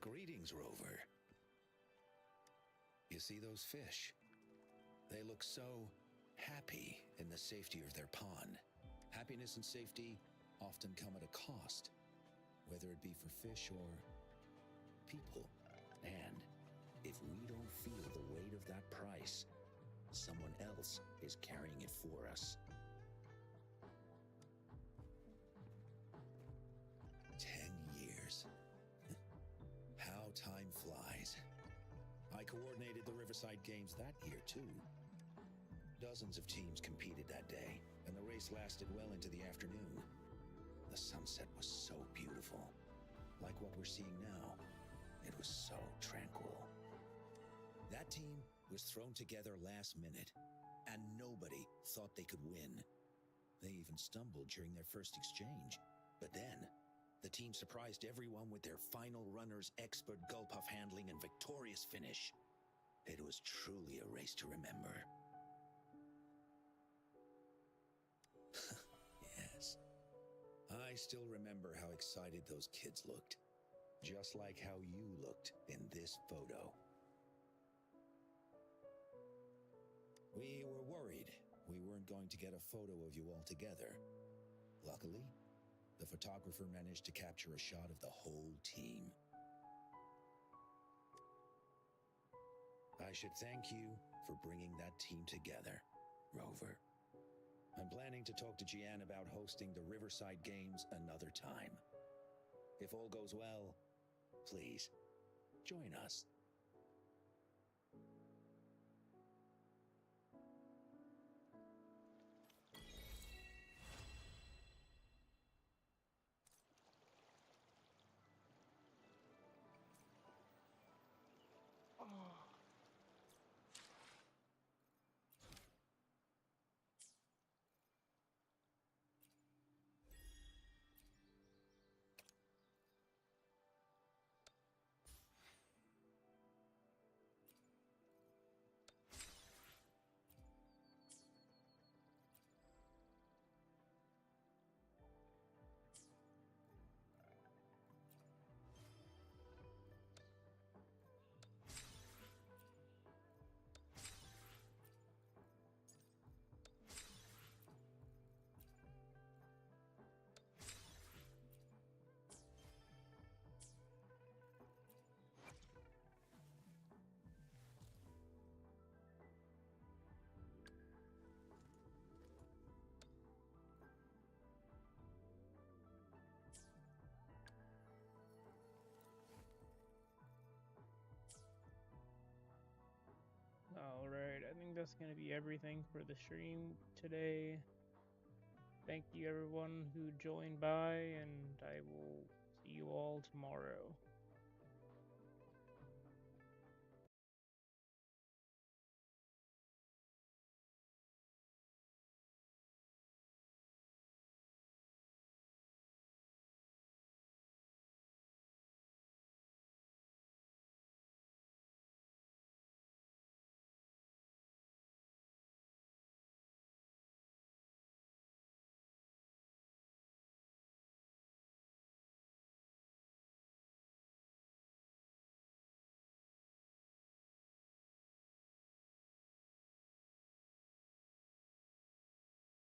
Greetings, Rover. You see those fish? They look so happy in the safety of their pond. Happiness and safety often come at a cost, whether it be for fish or people. And if we don't feel the weight of that price, someone else is carrying it for us. 10 years. How time flies. I coordinated the Riverside Games that year, too. Dozens of teams competed that day, and the race lasted well into the afternoon. The sunset was so beautiful. Like what we're seeing now, it was so tranquil. That team was thrown together last minute, and nobody thought they could win. They even stumbled during their first exchange. But then, the team surprised everyone with their final runner's expert gull-puff handling and victorious finish. It was truly a race to remember. Yes. I still remember how excited those kids looked. Just like how you looked in this photo. We were worried we weren't going to get a photo of you all together. Luckily, the photographer managed to capture a shot of the whole team. I should thank you for bringing that team together, Rover. I'm planning to talk to Jian about hosting the Riverside Games another time. If all goes well, please, join us. that's going to be everything for the stream today. Thank you everyone who joined by, and I will see you all tomorrow.